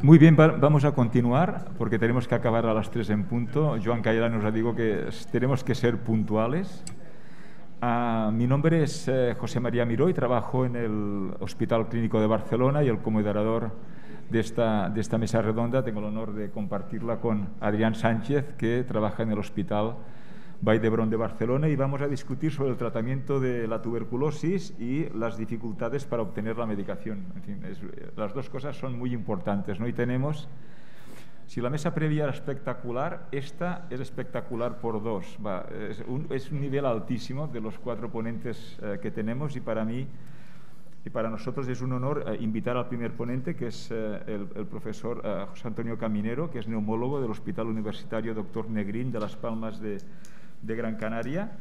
Muy bien, vamos a continuar porque tenemos que acabar a las 3 en punto. Joan Cailà nos ha dicho que tenemos que ser puntuales. Mi nombre es José María Miró y trabajo en el Hospital Clínico de Barcelona y el comoderador de esta mesa redonda tengo el honor de compartirla con Adrián Sánchez, que trabaja en el Hospital Vall d'Hebron de Barcelona, y vamos a discutir sobre el tratamiento de la tuberculosis y las dificultades para obtener la medicación. En fin, las dos cosas son muy importantes, ¿no? Y tenemos, si la mesa previa era espectacular, esta es espectacular por dos. Es un nivel altísimo de los 4 ponentes que tenemos, y para mí y para nosotros es un honor invitar al primer ponente, que es el profesor José Antonio Caminero, que es neumólogo del Hospital Universitario Dr. Negrín de Las Palmas de Gran Canaria,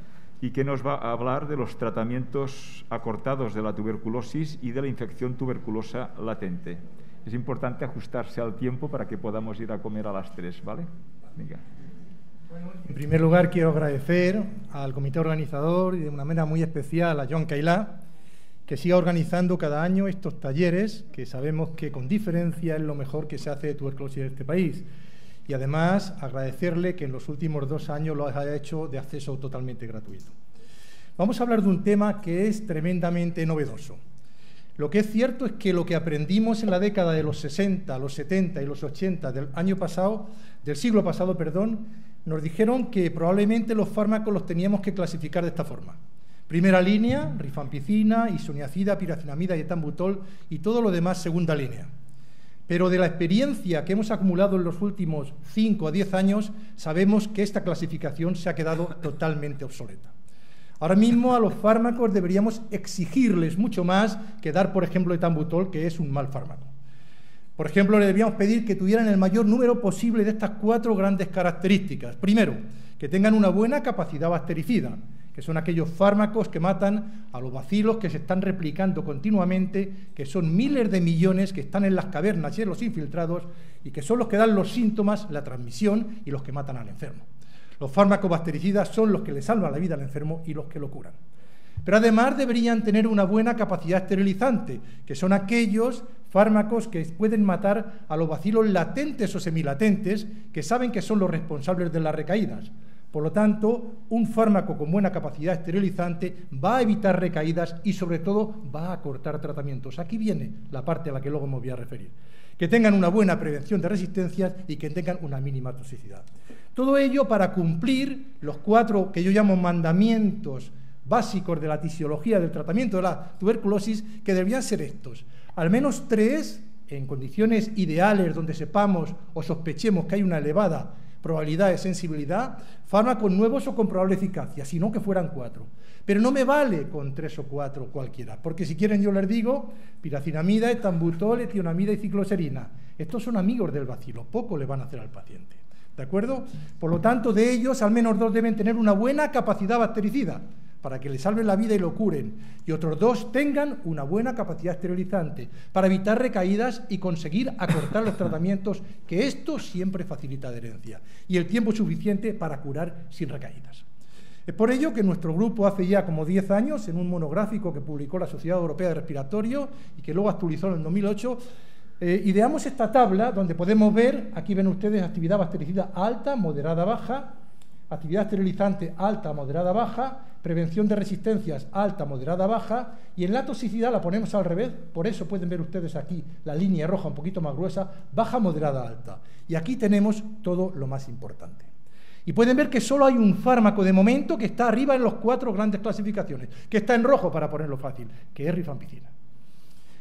y que nos va a hablar de los tratamientos acortados de la tuberculosis y de la infección tuberculosa latente. Es importante ajustarse al tiempo para que podamos ir a comer a las 3, ¿vale? Venga. Bueno, en primer lugar, quiero agradecer al comité organizador y de una manera muy especial a Joan Cailà, que siga organizando cada año estos talleres, que sabemos que con diferencia es lo mejor que se hace de tuberculosis en este país. Y además agradecerle que en los últimos 2 años lo haya hecho de acceso totalmente gratuito. Vamos a hablar de un tema que es tremendamente novedoso. Lo que es cierto es que lo que aprendimos en la década de los 60, los 70 y los 80 del siglo pasado, nos dijeron que probablemente los fármacos los teníamos que clasificar de esta forma. Primera línea, rifampicina, isoniazida, piracinamida y etambutol, y todo lo demás segunda línea. Pero de la experiencia que hemos acumulado en los últimos 5 a 10 años, sabemos que esta clasificación se ha quedado totalmente obsoleta. Ahora mismo a los fármacos deberíamos exigirles mucho más que dar, por ejemplo, etambutol, que es un mal fármaco. Por ejemplo, le deberíamos pedir que tuvieran el mayor número posible de estas 4 grandes características. Primero, que tengan una buena capacidad bactericida, que son aquellos fármacos que matan a los bacilos que se están replicando continuamente, que son miles de millones que están en las cavernas y en los infiltrados, y que son los que dan los síntomas, la transmisión, y los que matan al enfermo. Los fármacos bactericidas son los que le salvan la vida al enfermo y los que lo curan. Pero además deberían tener una buena capacidad esterilizante, que son aquellos fármacos que pueden matar a los bacilos latentes o semilatentes, que saben que son los responsables de las recaídas. Por lo tanto, un fármaco con buena capacidad esterilizante va a evitar recaídas y, sobre todo, va a acortar tratamientos. Aquí viene la parte a la que luego me voy a referir. Que tengan una buena prevención de resistencias y que tengan una mínima toxicidad. Todo ello para cumplir los 4 que yo llamo mandamientos básicos de la tisiología del tratamiento de la tuberculosis, que deberían ser estos. Al menos 3, en condiciones ideales donde sepamos o sospechemos que hay una elevada probabilidad de sensibilidad, fármacos nuevos o con probable eficacia, sino que fueran 4. Pero no me vale con 3 o 4 cualquiera, porque si quieren yo les digo piracinamida, etambutol, etionamida y cicloserina. Estos son amigos del bacilo, poco le van a hacer al paciente. ¿De acuerdo? Por lo tanto, de ellos, al menos 2 deben tener una buena capacidad bactericida, para que le salven la vida y lo curen, y otros 2 tengan una buena capacidad esterilizante, para evitar recaídas y conseguir acortar los tratamientos, que esto siempre facilita adherencia, y el tiempo suficiente para curar sin recaídas. Es por ello que nuestro grupo hace ya como 10 años, en un monográfico que publicó la Sociedad Europea de Respiratorio y que luego actualizó en el 2008, ideamos esta tabla donde podemos ver, aquí ven ustedes, actividad bactericida alta, moderada, baja, actividad esterilizante alta, moderada, baja, prevención de resistencias alta, moderada, baja, y en la toxicidad la ponemos al revés, por eso pueden ver ustedes aquí la línea roja un poquito más gruesa, baja, moderada, alta. Y aquí tenemos todo lo más importante. Y pueden ver que solo hay un fármaco de momento que está arriba en las 4 grandes clasificaciones, que está en rojo para ponerlo fácil, que es rifampicina.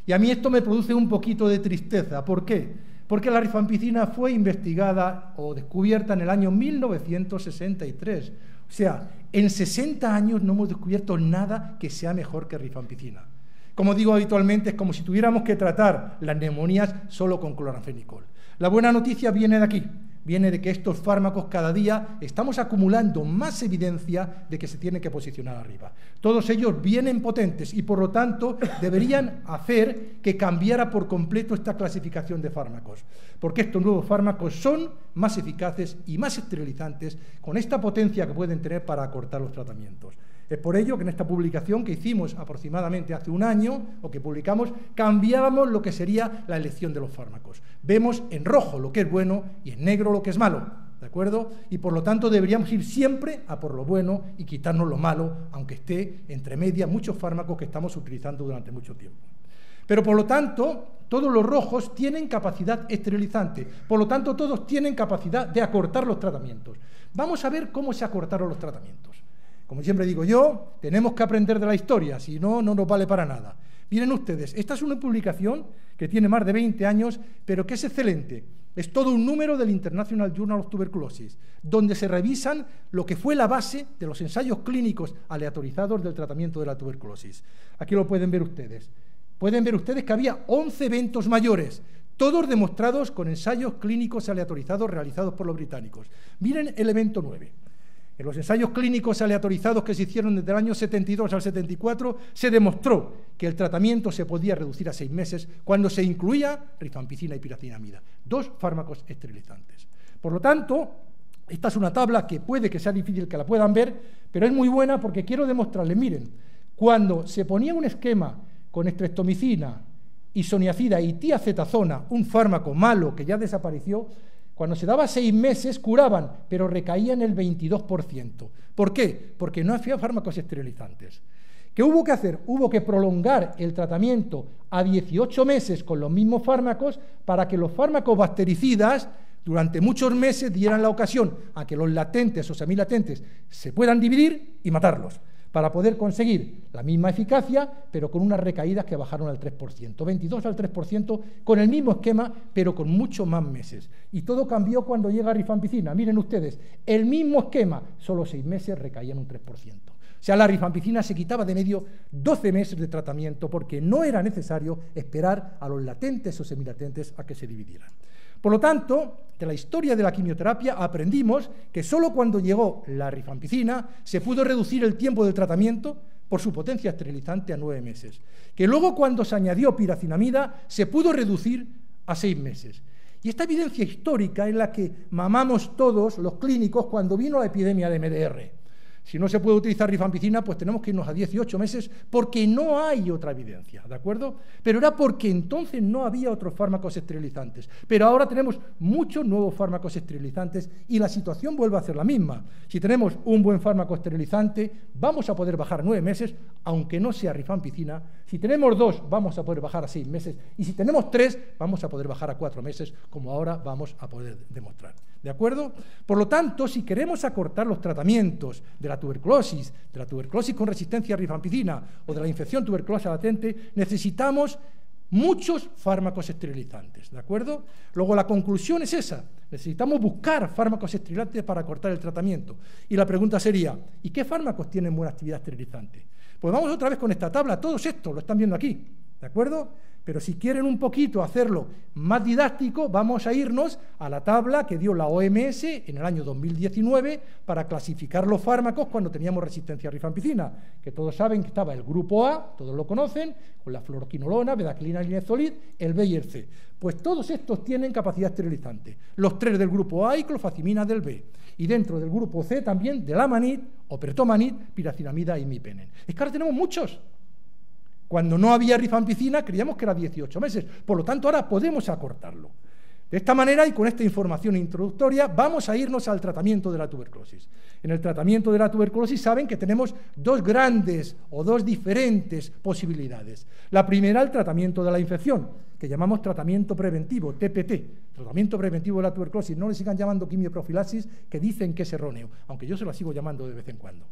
Y a mí esto me produce un poquito de tristeza. ¿Por qué? Porque la rifampicina fue investigada o descubierta en el año 1963. O sea, en 60 años no hemos descubierto nada que sea mejor que rifampicina. Como digo habitualmente, es como si tuviéramos que tratar las neumonías solo con cloranfenicol. La buena noticia viene de aquí. Viene de que estos fármacos cada día estamos acumulando más evidencia de que se tienen que posicionar arriba. Todos ellos vienen potentes y por lo tanto deberían hacer que cambiara por completo esta clasificación de fármacos, porque estos nuevos fármacos son más eficaces y más esterilizantes con esta potencia que pueden tener para acortar los tratamientos. Es por ello que en esta publicación que hicimos aproximadamente hace un año, o que publicamos, cambiábamos lo que sería la elección de los fármacos. Vemos en rojo lo que es bueno y en negro lo que es malo, ¿de acuerdo? Y por lo tanto deberíamos ir siempre a por lo bueno y quitarnos lo malo, aunque esté entre medias muchos fármacos que estamos utilizando durante mucho tiempo. Pero por lo tanto, todos los rojos tienen capacidad esterilizante, por lo tanto todos tienen capacidad de acortar los tratamientos. Vamos a ver cómo se acortaron los tratamientos. Como siempre digo yo, tenemos que aprender de la historia, si no, no nos vale para nada. Miren ustedes, esta es una publicación que tiene más de 20 años, pero que es excelente. Es todo un número del International Journal of Tuberculosis, donde se revisan lo que fue la base de los ensayos clínicos aleatorizados del tratamiento de la tuberculosis. Aquí lo pueden ver ustedes. Pueden ver ustedes que había 11 eventos mayores, todos demostrados con ensayos clínicos aleatorizados realizados por los británicos. Miren el evento 9. En los ensayos clínicos aleatorizados que se hicieron desde el año 72 al 74, se demostró que el tratamiento se podía reducir a 6 meses cuando se incluía rifampicina y piracinamida, 2 fármacos esterilizantes. Por lo tanto, esta es una tabla que puede que sea difícil que la puedan ver, pero es muy buena porque quiero demostrarles, miren, cuando se ponía un esquema con estreptomicina, isoniazida y tiazetazona, un fármaco malo que ya desapareció, cuando se daba 6 meses curaban, pero recaían el 22%. ¿Por qué? Porque no había fármacos esterilizantes. ¿Qué hubo que hacer? Hubo que prolongar el tratamiento a 18 meses con los mismos fármacos para que los fármacos bactericidas durante muchos meses dieran la ocasión a que los latentes o semilatentes se puedan dividir y matarlos, para poder conseguir la misma eficacia, pero con unas recaídas que bajaron al 3%, 22 al 3%, con el mismo esquema, pero con mucho más meses. Y todo cambió cuando llega rifampicina. Miren ustedes, el mismo esquema, solo 6 meses recaían un 3%. O sea, la rifampicina se quitaba de medio 12 meses de tratamiento porque no era necesario esperar a los latentes o semilatentes a que se dividieran. Por lo tanto, de la historia de la quimioterapia aprendimos que solo cuando llegó la rifampicina se pudo reducir el tiempo del tratamiento por su potencia esterilizante a 9 meses, que luego cuando se añadió piracinamida se pudo reducir a 6 meses. Y esta evidencia histórica es la que mamamos todos los clínicos cuando vino la epidemia de MDR. Si no se puede utilizar rifampicina, pues tenemos que irnos a 18 meses porque no hay otra evidencia, ¿de acuerdo? Pero era porque entonces no había otros fármacos esterilizantes. Pero ahora tenemos muchos nuevos fármacos esterilizantes y la situación vuelve a ser la misma. Si tenemos un buen fármaco esterilizante, vamos a poder bajar a 9 meses, aunque no sea rifampicina. Si tenemos 2, vamos a poder bajar a 6 meses. Y si tenemos 3, vamos a poder bajar a 4 meses, como ahora vamos a poder demostrar. ¿De acuerdo? Por lo tanto, si queremos acortar los tratamientos de la tuberculosis con resistencia a rifampicina o de la infección tuberculosa latente, necesitamos muchos fármacos esterilizantes, ¿de acuerdo? Luego la conclusión es esa, necesitamos buscar fármacos esterilizantes para acortar el tratamiento. Y la pregunta sería, ¿y qué fármacos tienen buena actividad esterilizante? Pues vamos otra vez con esta tabla, todos estos lo están viendo aquí, ¿de acuerdo? Pero si quieren un poquito hacerlo más didáctico, vamos a irnos a la tabla que dio la OMS en el año 2019 para clasificar los fármacos cuando teníamos resistencia a rifampicina, que todos saben que estaba el grupo A, todos lo conocen, con la fluoroquinolona, bedaquilina, linezolid, el B y el C. Pues todos estos tienen capacidad esterilizante. Los 3 del grupo A y clofazimina del B. Y dentro del grupo C también delamanid, opertomanid, piracinamida y imipenen. Es que ahora tenemos muchos. Cuando no había rifampicina creíamos que era 18 meses, por lo tanto ahora podemos acortarlo. De esta manera y con esta información introductoria vamos a irnos al tratamiento de la tuberculosis. En el tratamiento de la tuberculosis saben que tenemos 2 grandes o 2 diferentes posibilidades. La primera, el tratamiento de la infección, que llamamos tratamiento preventivo, TPT, tratamiento preventivo de la tuberculosis. No le sigan llamando quimioprofilaxis, que dicen que es erróneo, aunque yo se la sigo llamando de vez en cuando.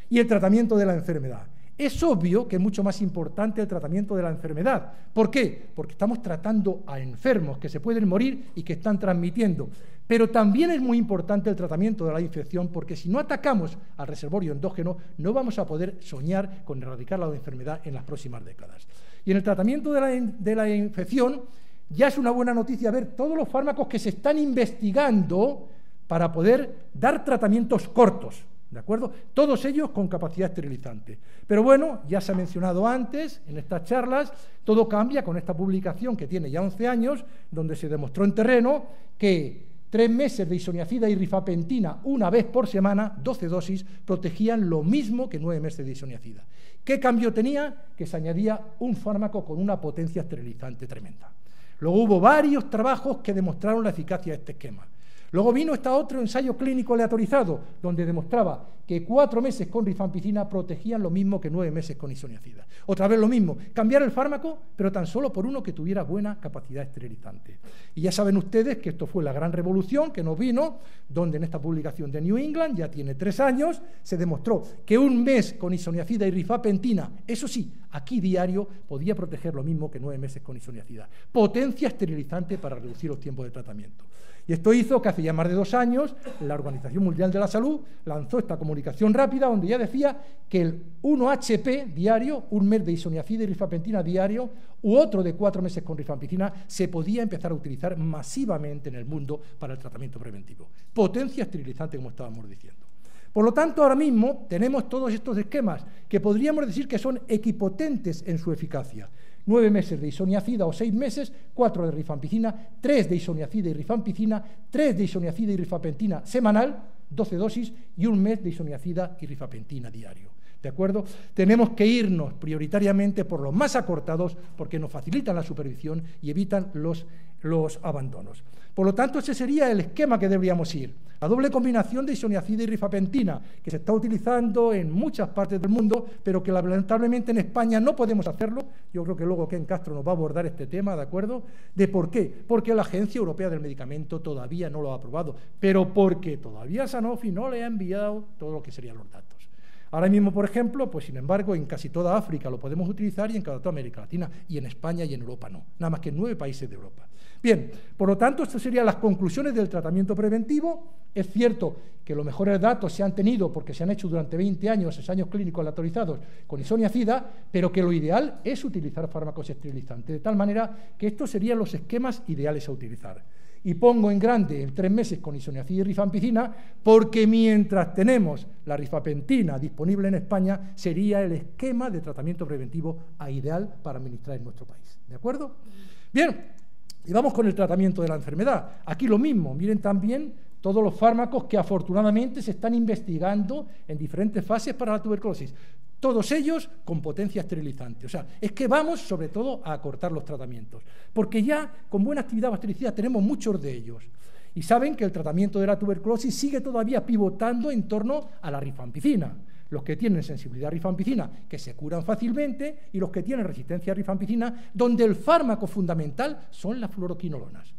Y el tratamiento de la enfermedad. Es obvio que es mucho más importante el tratamiento de la enfermedad. ¿Por qué? Porque estamos tratando a enfermos que se pueden morir y que están transmitiendo. Pero también es muy importante el tratamiento de la infección, porque si no atacamos al reservorio endógeno, no vamos a poder soñar con erradicar la enfermedad en las próximas décadas. Y en el tratamiento de la infección, ya es una buena noticia ver todos los fármacos que se están investigando para poder dar tratamientos cortos. ¿De acuerdo? Todos ellos con capacidad esterilizante. Pero bueno, ya se ha mencionado antes en estas charlas, todo cambia con esta publicación que tiene ya 11 años, donde se demostró en terreno que 3 meses de isoniazida y rifapentina una vez por semana, 12 dosis, protegían lo mismo que 9 meses de isoniazida. ¿Qué cambio tenía? Que se añadía un fármaco con una potencia esterilizante tremenda. Luego hubo varios trabajos que demostraron la eficacia de este esquema. Luego vino este otro ensayo clínico aleatorizado, donde demostraba que 4 meses con rifampicina protegían lo mismo que 9 meses con isoniazida. Otra vez lo mismo, cambiar el fármaco, pero tan solo por uno que tuviera buena capacidad esterilizante. Y ya saben ustedes que esto fue la gran revolución que nos vino, donde en esta publicación de New England, ya tiene 3 años, se demostró que un mes con isoniazida y rifapentina, eso sí, aquí diario, podía proteger lo mismo que 9 meses con isoniazida. Potencia esterilizante para reducir los tiempos de tratamiento. Y esto hizo que hace ya más de 2 años la Organización Mundial de la Salud lanzó esta comunicación rápida donde ya decía que el 1-HP diario, un mes de isoniazida y rifapentina diario, u otro de 4 meses con rifampicina, se podía empezar a utilizar masivamente en el mundo para el tratamiento preventivo. Potencia esterilizante, como estábamos diciendo. Por lo tanto, ahora mismo tenemos todos estos esquemas que podríamos decir que son equipotentes en su eficacia. 9 meses de isoniazida o 6 meses, 4 de rifampicina, 3 de isoniazida y rifampicina, 3 de isoniazida y rifapentina semanal, 12 dosis, y un mes de isoniazida y rifapentina diario. ¿De acuerdo? Tenemos que irnos prioritariamente por los más acortados porque nos facilitan la supervisión y evitan los abandonos. Por lo tanto, ese sería el esquema que deberíamos ir. La doble combinación de isoniazida y rifapentina, que se está utilizando en muchas partes del mundo, pero que lamentablemente en España no podemos hacerlo. Yo creo que luego Ken Castro nos va a abordar este tema, ¿de acuerdo? ¿De por qué? Porque la Agencia Europea del Medicamento todavía no lo ha aprobado, pero porque todavía Sanofi no le ha enviado todo lo que serían los datos. Ahora mismo, por ejemplo, pues sin embargo, en casi toda África lo podemos utilizar y en toda América Latina, y en España y en Europa no, nada más que en 9 países de Europa. Bien, por lo tanto, estas serían las conclusiones del tratamiento preventivo. Es cierto que los mejores datos se han tenido porque se han hecho durante 20 años, ensayos clínicos aleatorizados con isoniazida, pero que lo ideal es utilizar fármacos esterilizantes, de tal manera que estos serían los esquemas ideales a utilizar. Y pongo en grande el 3 meses con isoniazida y rifampicina porque mientras tenemos la rifapentina disponible en España sería el esquema de tratamiento preventivo ideal para administrar en nuestro país. ¿De acuerdo? Bien, y vamos con el tratamiento de la enfermedad. Aquí lo mismo, miren también todos los fármacos que afortunadamente se están investigando en diferentes fases para la tuberculosis. Todos ellos con potencia esterilizante. O sea, es que vamos sobre todo a acortar los tratamientos, porque ya con buena actividad bactericida tenemos muchos de ellos. Y saben que el tratamiento de la tuberculosis sigue todavía pivotando en torno a la rifampicina. Los que tienen sensibilidad a rifampicina, que se curan fácilmente, y los que tienen resistencia a rifampicina, donde el fármaco fundamental son las fluoroquinolonas.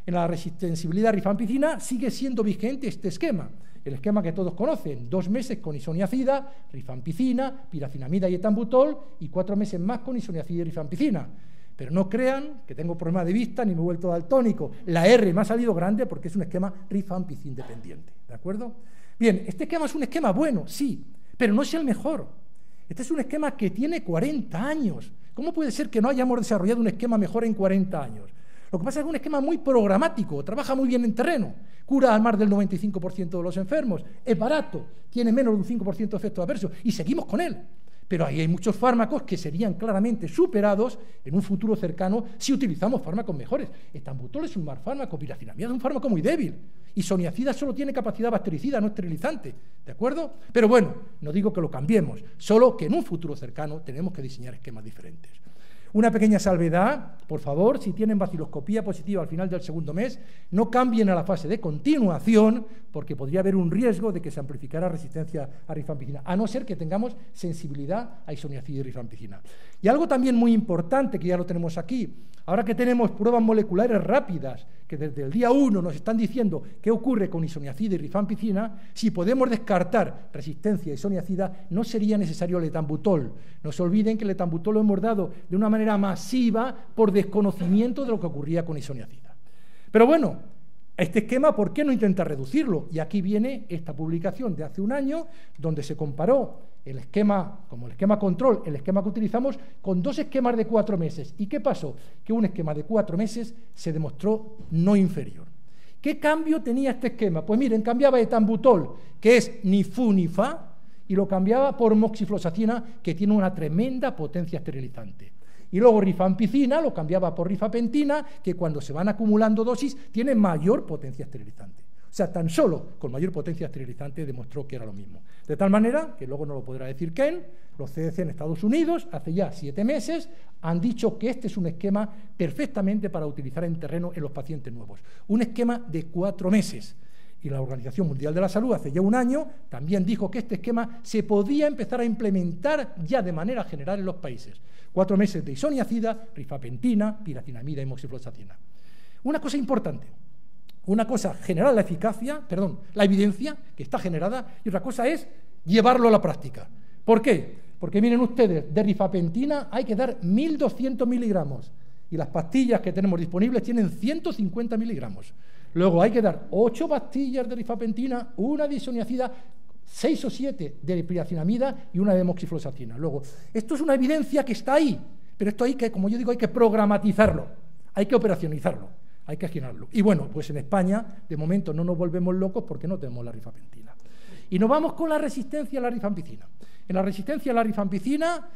En la sensibilidad a rifampicina sigue siendo vigente este esquema. El esquema que todos conocen, 2 meses con isoniazida, rifampicina, piracinamida y etambutol, y 4 meses más con isoniazida y rifampicina. Pero no crean que tengo problema de vista ni me he vuelto daltónico. La R me ha salido grande porque es un esquema rifampicin dependiente. ¿De acuerdo? Bien, este esquema es un esquema bueno, sí, pero no es el mejor. Este es un esquema que tiene 40 años. ¿Cómo puede ser que no hayamos desarrollado un esquema mejor en 40 años? Lo que pasa es que es un esquema muy programático, trabaja muy bien en terreno, cura al más del 95% de los enfermos, es barato, tiene menos de un 5% de efectos adversos y seguimos con él. Pero ahí hay muchos fármacos que serían claramente superados en un futuro cercano si utilizamos fármacos mejores. Etambutol es un mal fármaco, piracinamida es un fármaco muy débil. Isoniazida solo tiene capacidad bactericida, no esterilizante. ¿De acuerdo? Pero bueno, no digo que lo cambiemos, solo que en un futuro cercano tenemos que diseñar esquemas diferentes. Una pequeña salvedad, por favor, si tienen baciloscopía positiva al final del segundo mes, no cambien a la fase de continuación, porque podría haber un riesgo de que se amplificara resistencia a rifampicina, a no ser que tengamos sensibilidad a isoniazida y rifampicina. Y algo también muy importante, que ya lo tenemos aquí, ahora que tenemos pruebas moleculares rápidas, que desde el día 1 nos están diciendo qué ocurre con isoniazida y rifampicina, si podemos descartar resistencia a isoniazida, no sería necesario el etambutol. No se olviden que el etambutol lo hemos dado de una manera masiva por desconocimiento de lo que ocurría con isoniazida. Pero bueno, este esquema, ¿por qué no intentar reducirlo? Y aquí viene esta publicación de hace un año, donde se comparó el esquema, como el esquema control, el esquema que utilizamos, con 2 esquemas de 4 meses. ¿Y qué pasó? Que un esquema de 4 meses se demostró no inferior. ¿Qué cambio tenía este esquema? Pues miren, cambiaba etambutol, que es ni fu ni fa, y lo cambiaba por moxifloxacina, que tiene una tremenda potencia esterilizante. Y luego rifampicina lo cambiaba por rifapentina, que cuando se van acumulando dosis tiene mayor potencia esterilizante. O sea, tan solo con mayor potencia esterilizante demostró que era lo mismo. De tal manera, que luego no lo podrá decir Ken, los CDC en Estados Unidos, hace ya 7 meses, han dicho que este es un esquema perfectamente para utilizar en terreno en los pacientes nuevos. Un esquema de 4 meses. Y la Organización Mundial de la Salud, hace ya 1 año, también dijo que este esquema se podía empezar a implementar ya de manera general en los países. 4 meses de isoniazida, rifapentina, piracinamida y moxifloxacina. Una cosa importante. Una cosa, generar la evidencia que está generada, y otra cosa es llevarlo a la práctica. ¿Por qué? Porque miren ustedes, de rifapentina hay que dar 1.200 miligramos y las pastillas que tenemos disponibles tienen 150 miligramos. Luego hay que dar 8 pastillas de rifapentina, una de isoniazida, 6 o 7 de piracinamida y una de moxifloxacina. Luego, esto es una evidencia que está ahí, pero esto hay que, como yo digo, hay que programatizarlo, hay que operacionalizarlo. Hay que aginarlo. Y bueno, pues en España, de momento, no nos volvemos locos porque no tenemos la rifapentina. Y nos vamos con la resistencia a la rifampicina. En la resistencia a la rifampicina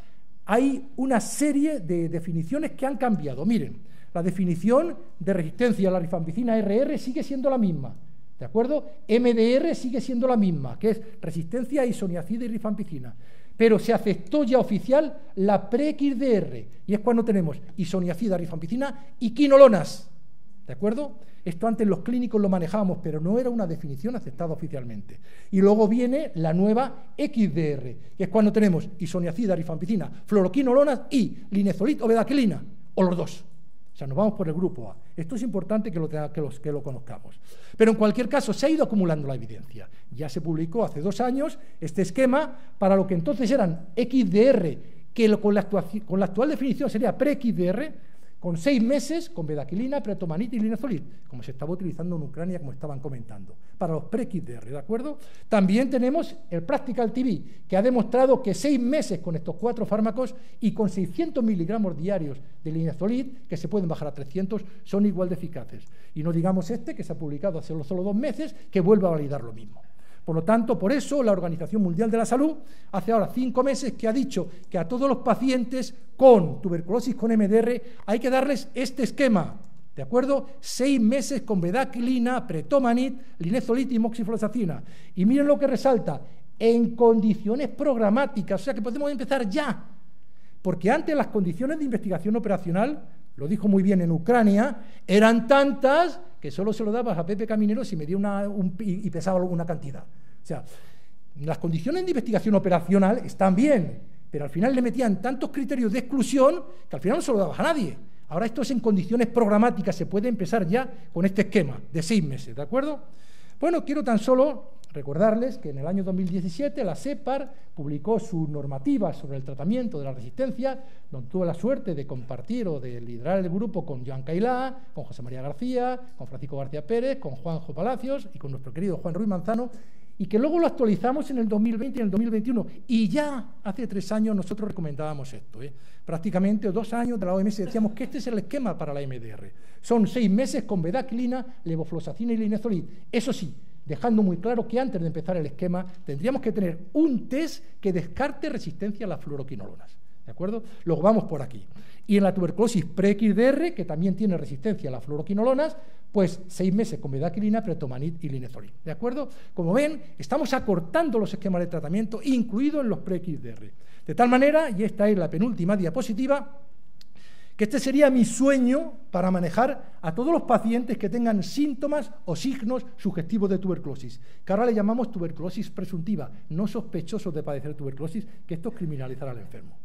hay una serie de definiciones que han cambiado. Miren, la definición de resistencia a la rifampicina RR sigue siendo la misma, ¿de acuerdo? MDR sigue siendo la misma, que es resistencia a isoniazida y rifampicina. Pero se aceptó ya oficial la pre-XDR, y es cuando tenemos isoniazida, rifampicina y quinolonas. ¿De acuerdo? Esto antes los clínicos lo manejábamos, pero no era una definición aceptada oficialmente. Y luego viene la nueva XDR, que es cuando tenemos isoniazida, rifampicina, fluoroquinolonas y linezolid o bedaquilina, o los dos. O sea, nos vamos por el grupo A. Esto es importante que lo conozcamos. Pero en cualquier caso, se ha ido acumulando la evidencia. Ya se publicó hace 2 años este esquema para lo que entonces eran XDR, que con la actual definición sería pre-XDR, con 6 meses con bedaquilina, pretomanit y linezolid, como se estaba utilizando en Ucrania, como estaban comentando, para los pre-XDR, ¿de acuerdo? También tenemos el Practical TV, que ha demostrado que 6 meses con estos 4 fármacos y con 600 miligramos diarios de linezolid, que se pueden bajar a 300, son igual de eficaces. Y no digamos este, que se ha publicado hace solo 2 meses, que vuelve a validar lo mismo. Por lo tanto, por eso la Organización Mundial de la Salud hace ahora 5 meses que ha dicho que a todos los pacientes con tuberculosis con MDR hay que darles este esquema, ¿de acuerdo? 6 meses con bedaquilina, pretomanit, linezolid y moxifloxacina. Y miren lo que resalta, en condiciones programáticas, o sea que podemos empezar ya, porque antes las condiciones de investigación operacional, lo dijo muy bien en Ucrania, eran tantas que solo se lo dabas a Pepe Caminero si medía y pesaba una cantidad. O sea, las condiciones de investigación operacional están bien, pero al final le metían tantos criterios de exclusión que al final no se lo dabas a nadie. Ahora esto es en condiciones programáticas, se puede empezar ya con este esquema de 6 meses, ¿de acuerdo? Bueno, quiero tan solo recordarles que en el año 2017 la CEPAR publicó su normativa sobre el tratamiento de la resistencia, donde tuve la suerte de compartir o de liderar el grupo con Joan Cailá, con José María García, con Francisco García Pérez, con Juanjo Palacios y con nuestro querido Juan Ruiz Manzano, y que luego lo actualizamos en el 2020 y en el 2021, y ya hace 3 años nosotros recomendábamos esto, prácticamente 2 años de la OMS decíamos que este es el esquema para la MDR, son 6 meses con bedaquilina, levofloxacina y linezolid, eso sí, dejando muy claro que antes de empezar el esquema tendríamos que tener un test que descarte resistencia a las fluoroquinolonas, ¿de acuerdo? Luego vamos por aquí. Y en la tuberculosis pre-XDR, que también tiene resistencia a las fluoroquinolonas, pues 6 meses con bedaquilina, pretomanit y linezolid, ¿de acuerdo? Como ven, estamos acortando los esquemas de tratamiento, incluidos en los pre-XDR. De tal manera, y esta es la penúltima diapositiva, que este sería mi sueño para manejar a todos los pacientes que tengan síntomas o signos sugestivos de tuberculosis, que ahora le llamamos tuberculosis presuntiva, no sospechosos de padecer tuberculosis, que esto es criminalizar al enfermo.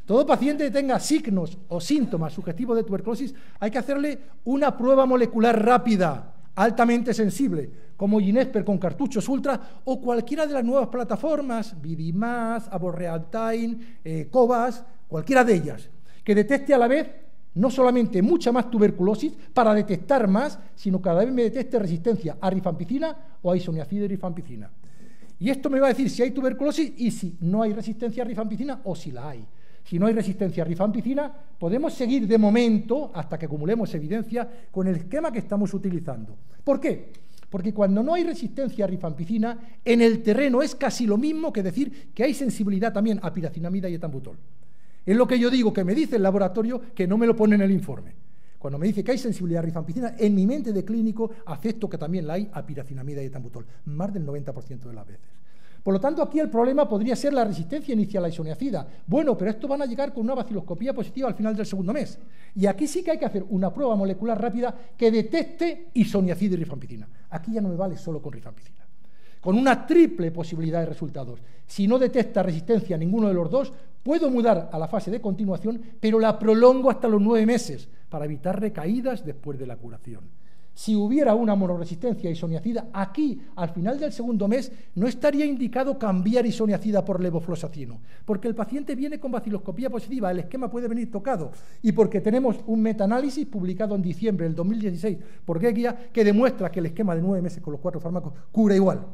Todo paciente que tenga signos o síntomas sugestivos de tuberculosis hay que hacerle una prueba molecular rápida, altamente sensible, como Ginesper con cartuchos ultra o cualquiera de las nuevas plataformas, BDMAS, Aborrealtine, Cobas, cualquiera de ellas, que detecte a la vez no solamente mucha más tuberculosis para detectar más, sino cada vez me detecte resistencia a rifampicina o a isoniazida y rifampicina. Y esto me va a decir si hay tuberculosis y si no hay resistencia a rifampicina o si la hay. Si no hay resistencia a rifampicina, podemos seguir de momento, hasta que acumulemos evidencia, con el esquema que estamos utilizando. ¿Por qué? Porque cuando no hay resistencia a rifampicina, en el terreno es casi lo mismo que decir que hay sensibilidad también a piracinamida y etambutol. Es lo que yo digo, que me dice el laboratorio, que no me lo pone en el informe. Cuando me dice que hay sensibilidad a rifampicina, en mi mente de clínico acepto que también la hay a piracinamida y etambutol, más del 90% de las veces. Por lo tanto, aquí el problema podría ser la resistencia inicial a la isoniazida. Bueno, pero esto van a llegar con una baciloscopía positiva al final del segundo mes. Y aquí sí que hay que hacer una prueba molecular rápida que detecte isoniazida y rifampicina. Aquí ya no me vale solo con rifampicina. Con una triple posibilidad de resultados. Si no detecta resistencia a ninguno de los dos, puedo mudar a la fase de continuación, pero la prolongo hasta los 9 meses para evitar recaídas después de la curación. Si hubiera una monoresistencia a isoniazida, aquí, al final del segundo mes, no estaría indicado cambiar isoniazida por levofloxacino, porque el paciente viene con baciloscopía positiva, el esquema puede venir tocado, y porque tenemos un metaanálisis publicado en diciembre del 2016 por Gegia que demuestra que el esquema de 9 meses con los 4 fármacos cura igual.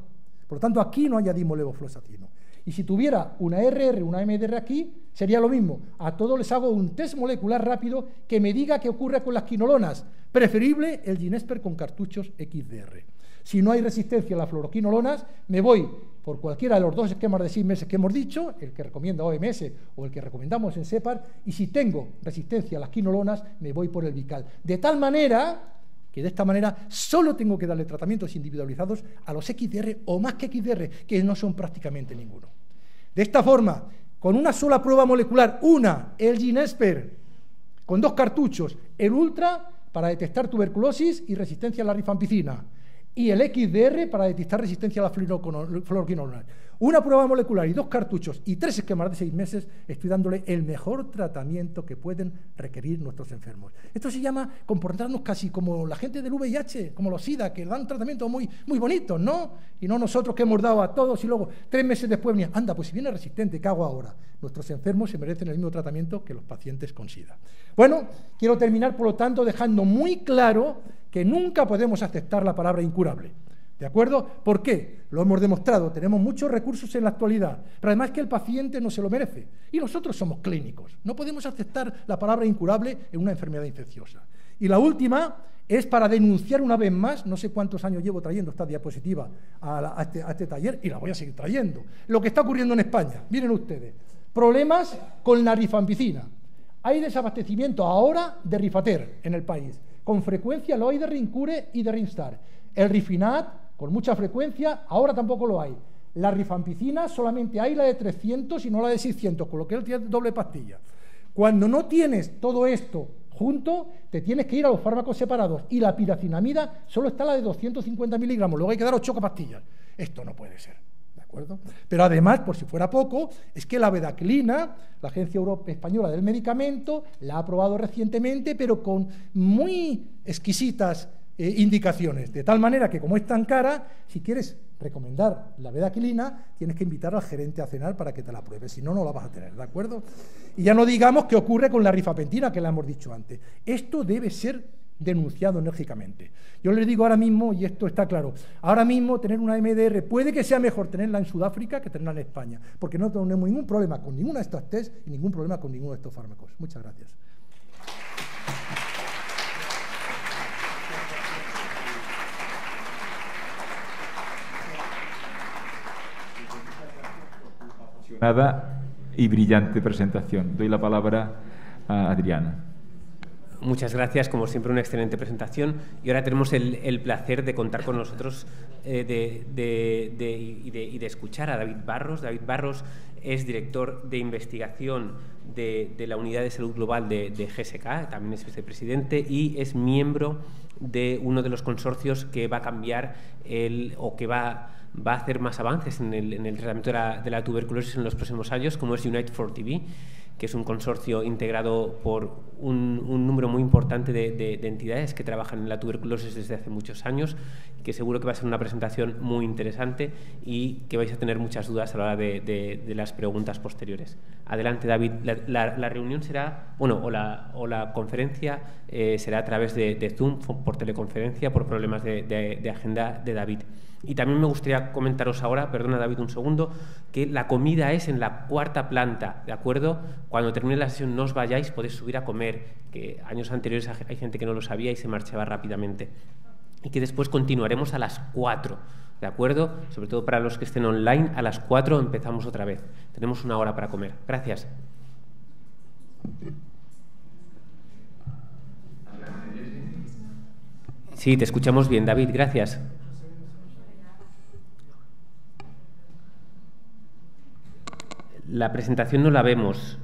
Por lo tanto, aquí no añadimos levofloxacino. Y si tuviera una RR, una MDR aquí, sería lo mismo. A todos les hago un test molecular rápido que me diga qué ocurre con las quinolonas. Preferible el Ginesper con cartuchos XDR. Si no hay resistencia a las fluoroquinolonas, me voy por cualquiera de los dos esquemas de 6 meses que hemos dicho, el que recomienda OMS o el que recomendamos en SEPAR, y si tengo resistencia a las quinolonas, me voy por el Vical. De tal manera que de esta manera solo tengo que darle tratamientos individualizados a los XDR o más que XDR, que no son prácticamente ninguno. De esta forma, con una sola prueba molecular, el Ginesper, con 2 cartuchos, el Ultra para detectar tuberculosis y resistencia a la rifampicina, y el XDR para detectar resistencia a la fluoroquinolonas. Una prueba molecular y 2 cartuchos y 3 esquemas de 6 meses, estoy dándole el mejor tratamiento que pueden requerir nuestros enfermos. Esto se llama comportarnos casi como la gente del VIH, como los SIDA, que dan tratamientos muy bonitos, ¿no? Y no nosotros que hemos dado a todos y luego 3 meses después venía, anda, pues si viene resistente, ¿qué hago ahora? Nuestros enfermos se merecen el mismo tratamiento que los pacientes con SIDA. Bueno, quiero terminar, por lo tanto, dejando muy claro que nunca podemos aceptar la palabra incurable. ¿De acuerdo? ¿Por qué? Lo hemos demostrado, tenemos muchos recursos en la actualidad, pero además que el paciente no se lo merece. Y nosotros somos clínicos, no podemos aceptar la palabra incurable en una enfermedad infecciosa. Y la última es para denunciar una vez más, no sé cuántos años llevo trayendo esta diapositiva a este taller, y la voy a seguir trayendo, lo que está ocurriendo en España. Miren ustedes, problemas con la rifampicina. Hay desabastecimiento ahora de Rifater en el país. Con frecuencia lo hay de Rincure y de Rinstar. El Rifinat, con mucha frecuencia, ahora tampoco lo hay. La rifampicina solamente hay la de 300 y no la de 600, con lo que él tiene doble pastilla. Cuando no tienes todo esto junto, te tienes que ir a los fármacos separados. Y la piracinamida solo está la de 250 miligramos, luego hay que dar 8 pastillas. Esto no puede ser. ¿De acuerdo? Pero además, por si fuera poco, es que la bedaquilina, la Agencia Española del Medicamento, la ha aprobado recientemente, pero con muy exquisitas indicaciones, de tal manera que como es tan cara, si quieres recomendar la bedaquilina, tienes que invitar al gerente a cenar para que te la pruebe, si no, no la vas a tener, ¿de acuerdo? Y ya no digamos qué ocurre con la rifapentina, que la hemos dicho antes. Esto debe ser denunciado enérgicamente. Yo les digo ahora mismo, y esto está claro, ahora mismo tener una MDR puede que sea mejor tenerla en Sudáfrica que tenerla en España, porque no tenemos ningún problema con ninguno de estos test y ningún problema con ninguno de estos fármacos. Muchas gracias. Y brillante presentación. Doy la palabra a Adriana. Muchas gracias, como siempre una excelente presentación, y ahora tenemos el placer de contar con nosotros y de escuchar a David Barros. David Barros es director de investigación de la Unidad de Salud Global de GSK, también es vicepresidente y es miembro de uno de los consorcios que va a cambiar o que va a hacer más avances en el tratamiento de la tuberculosis en los próximos años, como es Unite for TB, que es un consorcio integrado por un número muy importante de entidades que trabajan en la tuberculosis desde hace muchos años, que seguro que va a ser una presentación muy interesante y que vais a tener muchas dudas a la hora de las preguntas posteriores. Adelante, David. La reunión será, bueno, o la conferencia será a través de Zoom, por teleconferencia, por problemas de agenda de David. Y también me gustaría comentaros ahora, perdona David un segundo, que la comida es en la 4ª planta, ¿de acuerdo? Cuando termine la sesión no os vayáis, podéis subir a comer, que años anteriores hay gente que no lo sabía y se marchaba rápidamente. Y que después continuaremos a las 4, ¿de acuerdo? Sobre todo para los que estén online, a las 4 empezamos otra vez. Tenemos 1 hora para comer. Gracias. Sí, te escuchamos bien, David, gracias. La presentación no la vemos.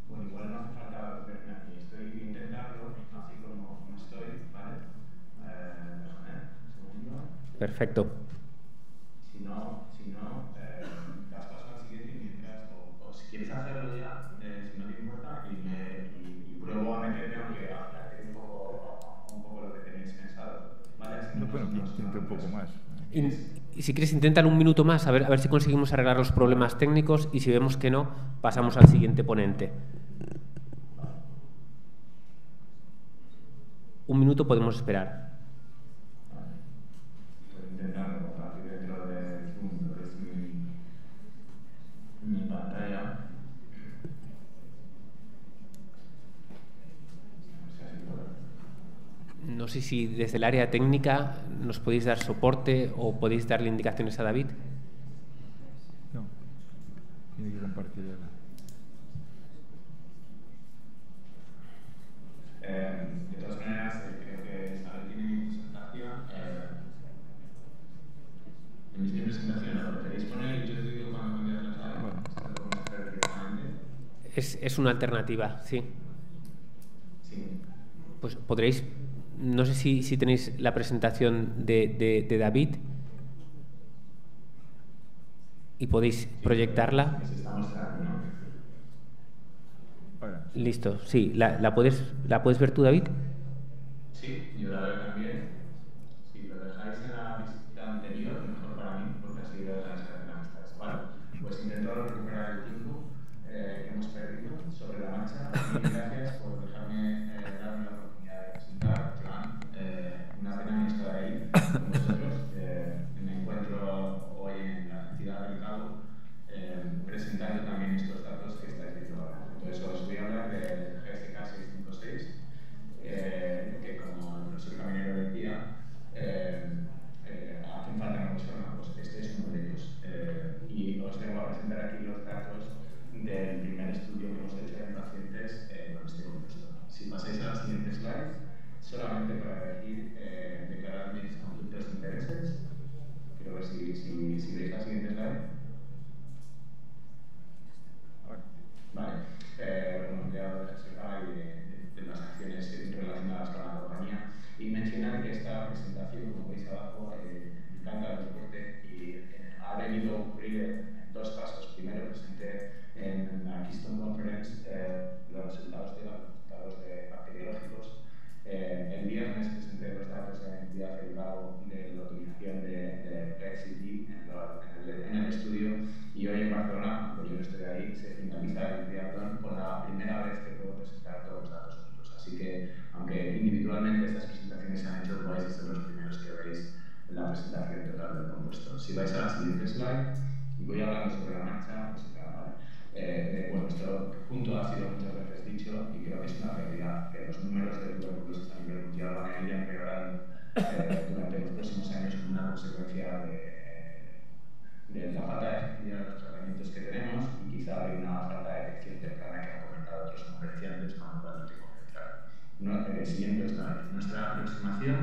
Bueno, igual no hace falta verme aquí. Estoy intentando, así como estoy, ¿vale? Un segundo. Perfecto. Si no, das paso al siguiente mientras, o si quieres hacerlo ya, si no te importa, y pruebo a meterme, aunque aclare un poco lo que tenéis pensado. ¿Vale? Así No, bueno, que intente un poco más. Y si quieres, intentar un minuto más, a ver si conseguimos arreglar los problemas técnicos, y si vemos que no, pasamos al siguiente ponente. Un minuto podemos esperar. Estoy intentando compartir dentro de Zoom, lo que es mi pantalla. No sé si desde el área técnica nos podéis dar soporte o podéis darle indicaciones a David. No, tiene que compartir ahora. De todas maneras, creo que Isabel tiene mi presentación. En mi presentación lo preferís poner y yo te digo cuando cambiar la slide. Bueno. Esto lo podemos hacer directamente. Es una alternativa, sí. Sí. Pues podréis, no sé si tenéis la presentación de David y podéis proyectarla. Que se está mostrando, ¿no? Ahora. Listo, sí. ¿La puedes ver tú, David? Sí, yo la veo también. Si lo dejáis en la visita anterior, mejor para mí, porque así lo dejáis en la vista. Vale, pues intento recuperar el tiempo que hemos perdido sobre la marcha. Mil gracias por dejarme darme la oportunidad de presentar. Joan, una pena no estar ahí con vosotros. Me encuentro hoy en la entidad del Cabo presentando también estos datos que estáis viendo ahora. Entonces, os voy a hablar del GSK 656. Que como el profesor Caminero decía, hacen falta nuevos fármacos. Este es uno de ellos. Y os vengo a presentar aquí los datos del primer estudio que hemos hecho en pacientes con este compuesto. Si pasáis a la siguiente slide, solamente para decir, declarar mis conflictos de intereses. Quiero ver si veis la siguiente slide. Vale. Bueno, empleado de GSK y de las acciones relacionadas con la compañía, y mencionar que esta presentación, como veis abajo, me encanta el deporte y ha venido a ocurrir en dos pasos. Primero presenté en la Keystone Conference los resultados de bacteriológicos. El viernes presenté los datos en la entidad del Cabo de la utilización de PET-CT en el estudio, y hoy en Barcelona, aunque yo no estoy ahí, se finaliza el triatlón con la primera vez que puedo presentar todos los datos juntos. Así que, aunque individualmente estas presentaciones se han hecho, vais a ser los primeros que veis en la presentación total del compuesto. Si vais a la siguiente slide, y voy hablando sobre la marcha, pues bueno, esto punto ha sido muchas veces dicho, y creo que es una realidad, que los números de tuberculosis a nivel mundial van a ir empeorando durante los próximos años como una consecuencia de la falta de efectividad de los tratamientos que tenemos, y quizá de una falta de detección temprana que han comentado otros conferenciantes, con lo cual no tengo que entrar. El siguiente slide. Nuestra aproximación,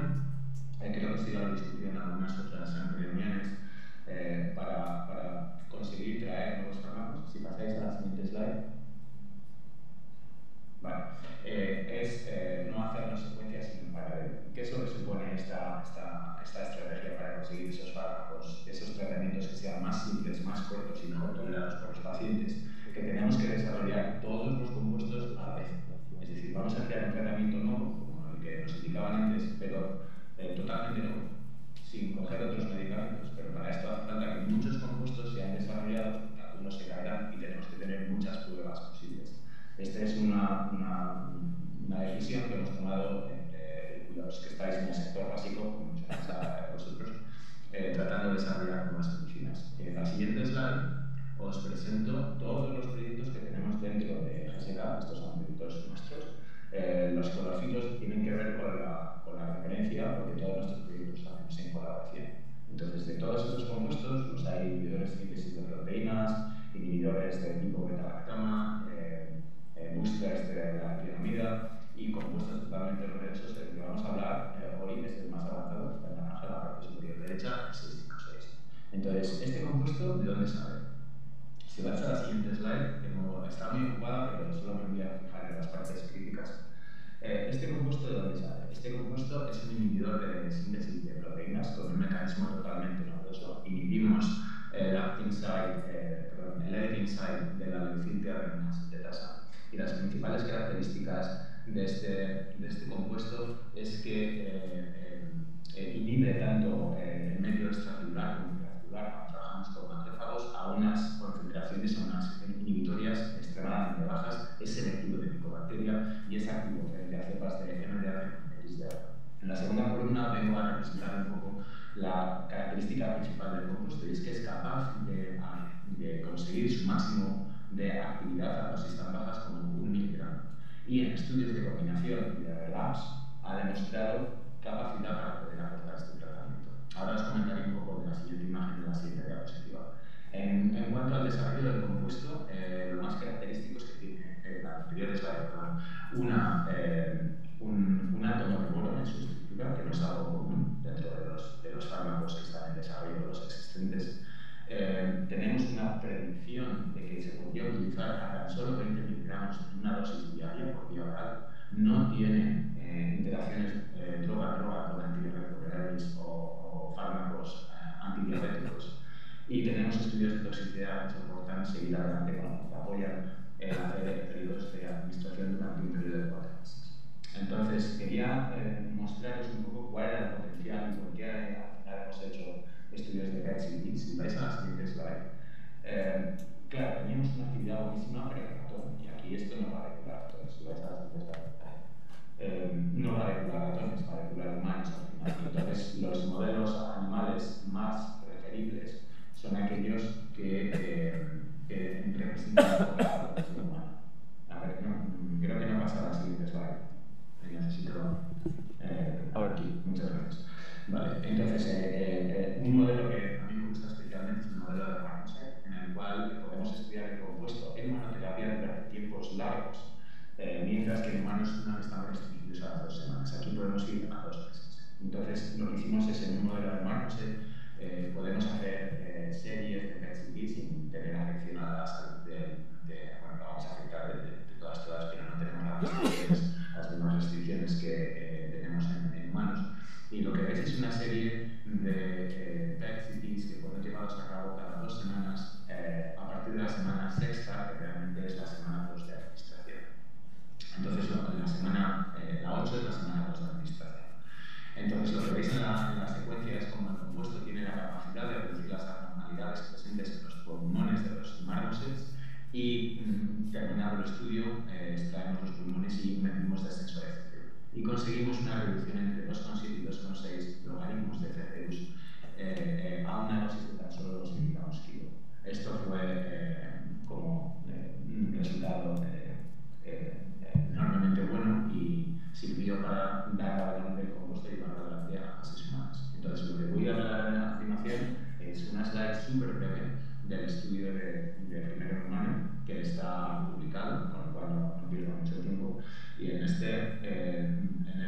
creo que esto ya lo he discutido en algunas otras reuniones, para conseguir traer nuevos fármacos. Si pasáis a la siguiente slide. Vale. Es no hacernos secuencias sin paralelo. ¿Qué es lo que supone esta estrategia para conseguir esos fármacos, esos tratamientos que sean más simples, más cortos y mejor tolerados por los pacientes? Que tenemos que desarrollar todos los compuestos a la vez. Es decir, vamos a crear un tratamiento nuevo, como el que nos indicaban antes, pero totalmente nuevo, sin coger otros medicamentos. Pero para esto hace falta que muchos compuestos se han desarrollado, algunos se caerán, y tenemos que tener muchas pruebas posibles. Esta es una decisión que hemos tomado entre los que estáis en el sector básico, como mencionáis a vosotros, tratando de desarrollar nuevas medicinas. En la siguiente slide os presento todos los proyectos que tenemos dentro de GSK. Estos son proyectos nuestros. Los colorcitos tienen que ver con la referencia, porque todos nuestros proyectos los hacemos en colaboración. Entonces, de todos estos compuestos, hay inhibidores de síntesis de proteínas, inhibidores de tipo beta dónde sale. Si vas a la siguiente slide, que no está muy ocupada, pero solo me voy a fijar en las partes críticas. ¿Este compuesto de dónde sale? Este compuesto es un inhibidor de síntesis de proteínas con un mecanismo totalmente novedoso. Inhibimos el editing site de la leucin-tiarenina sintetasa. Y las principales características de este compuesto es que inhibe tanto el medio extracelular como intracelular. Cuando trabajamos con macrófagos a unas concentraciones, a unas inhibitorias extremadamente bajas, es selectivo de micobacteria y es activo frente a cepas de MDH con XDA. En la segunda columna vengo a representar un poco la característica principal del compuesto, y es que es capaz de conseguir su máximo de actividad a dosis tan bajas como 1 miligramo. Y en estudios de combinación de relapse ha demostrado capacidad para poder aportar este tratamiento. Ahora os comentaré un poco de la siguiente imagen, de la siguiente diapositiva. En cuanto al desarrollo del compuesto, lo más característico es que tiene la anterior slide, un átomo de boro en su estructura, que no es algo común dentro de los fármacos que están en desarrollo, de los existentes. Tenemos una predicción de que se podría utilizar a tan solo 20 miligramos en una dosis diaria por vía oral. No tiene interacciones droga-droga con antirretrovirales o fármacos antidiabéticos. Y tenemos estudios de toxicidad que soportan seguir adelante con los que apoyan periodos de administración durante un periodo de 4 meses. Entonces, quería mostraros un poco cuál era el potencial y por qué al final hemos hecho estudios de PET-CT. Si vais a la siguiente slide, claro, teníamos una actividad buenísima para el ratón, y aquí esto no va a regular ratones. Si vais a la siguiente slide, no va a regular ratones, va a regular humanos al final. Entonces, los modelos animales más preferibles son aquellos que representan la población humana. A ver, creo que no pasa a la siguiente slide. Necesito aquí. Muchas gracias. Vale, entonces, un modelo que a mí me gusta especialmente es el modelo de Marmoset, en el cual podemos estudiar el compuesto en monoterapia durante tiempos largos, mientras que en humanos no están restringidos a las 2 semanas. Aquí podemos ir a 2 meses. Entonces, lo que hicimos es, en un modelo de Marmoset, podemos hacer series de PET-CT sin tener afección a la salud bueno, vamos a afectar de todas, pero no tenemos las mismas restricciones que tenemos en humanos. Y lo que ves es una serie de PET-CTs que fueron llevados a cabo cada 2 semanas, a partir de la semana sexta, que realmente es la semana 2 de administración. Entonces, la 8 es la semana 2 de administración. Entonces, lo que veis en la secuencia es como el compuesto tiene la capacidad de reducir las abnormalidades presentes en los pulmones de los marmosets, y terminado el estudio, extraemos los pulmones y medimos descenso de CCU. Y conseguimos una reducción entre 2,7 y 2,6 logaritmos de CCUs a una dosis de tan solo 2 miligramos kilo. Esto fue como un resultado enormemente bueno y sirvió para dar adelante el compuesto y llevarlo adelante a fases humanas. Entonces, lo que voy a hablar a continuación es una slide súper breve del estudio de primero humano, que está publicado, con lo cual no pierdo mucho tiempo. Y en el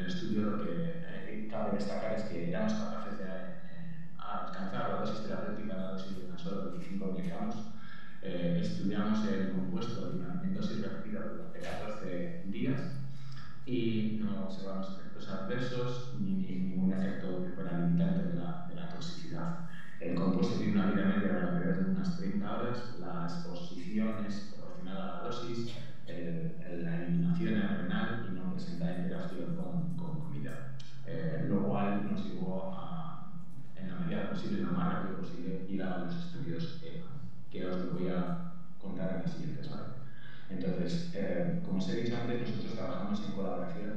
estudio, lo que cabe destacar es que éramos capaces de alcanzar la dosis terapéutica en la dosis de tan solo 25 miligramos. Estudiamos el compuesto en dosis repetida durante 14 días y no observamos efectos adversos ni ningún efecto que fuera limitante de la toxicidad. El compuesto tiene una vida media de alrededor de unas 30 horas, la exposición es proporcional a la dosis, la eliminación es renal y no presenta interacción con comida. Lo cual nos llevó a, en la medida posible, lo más rápido posible, ir a los estudios que os voy a contar en la siguiente slide. Entonces, como os he dicho antes, nosotros trabajamos en colaboración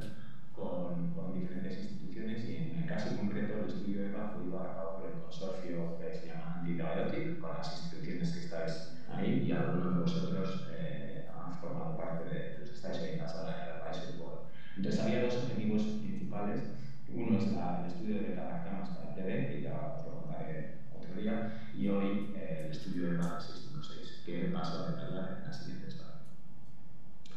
con diferentes instituciones, y en el caso concreto el estudio de EVA fue llevado a cabo por el consorcio que se llama Antibiotic, con las instituciones que estáis ahí, y algunos de vosotros han formado parte de los que estáis ahí en la sala de la Advisory Board. Entonces, había 2 objetivos principales. Uno es el estudio de beta-lactamas para TB, que ya os lo contaré otro día, y hoy el estudio de EVA 656, que paso a detallar en la siguiente slide.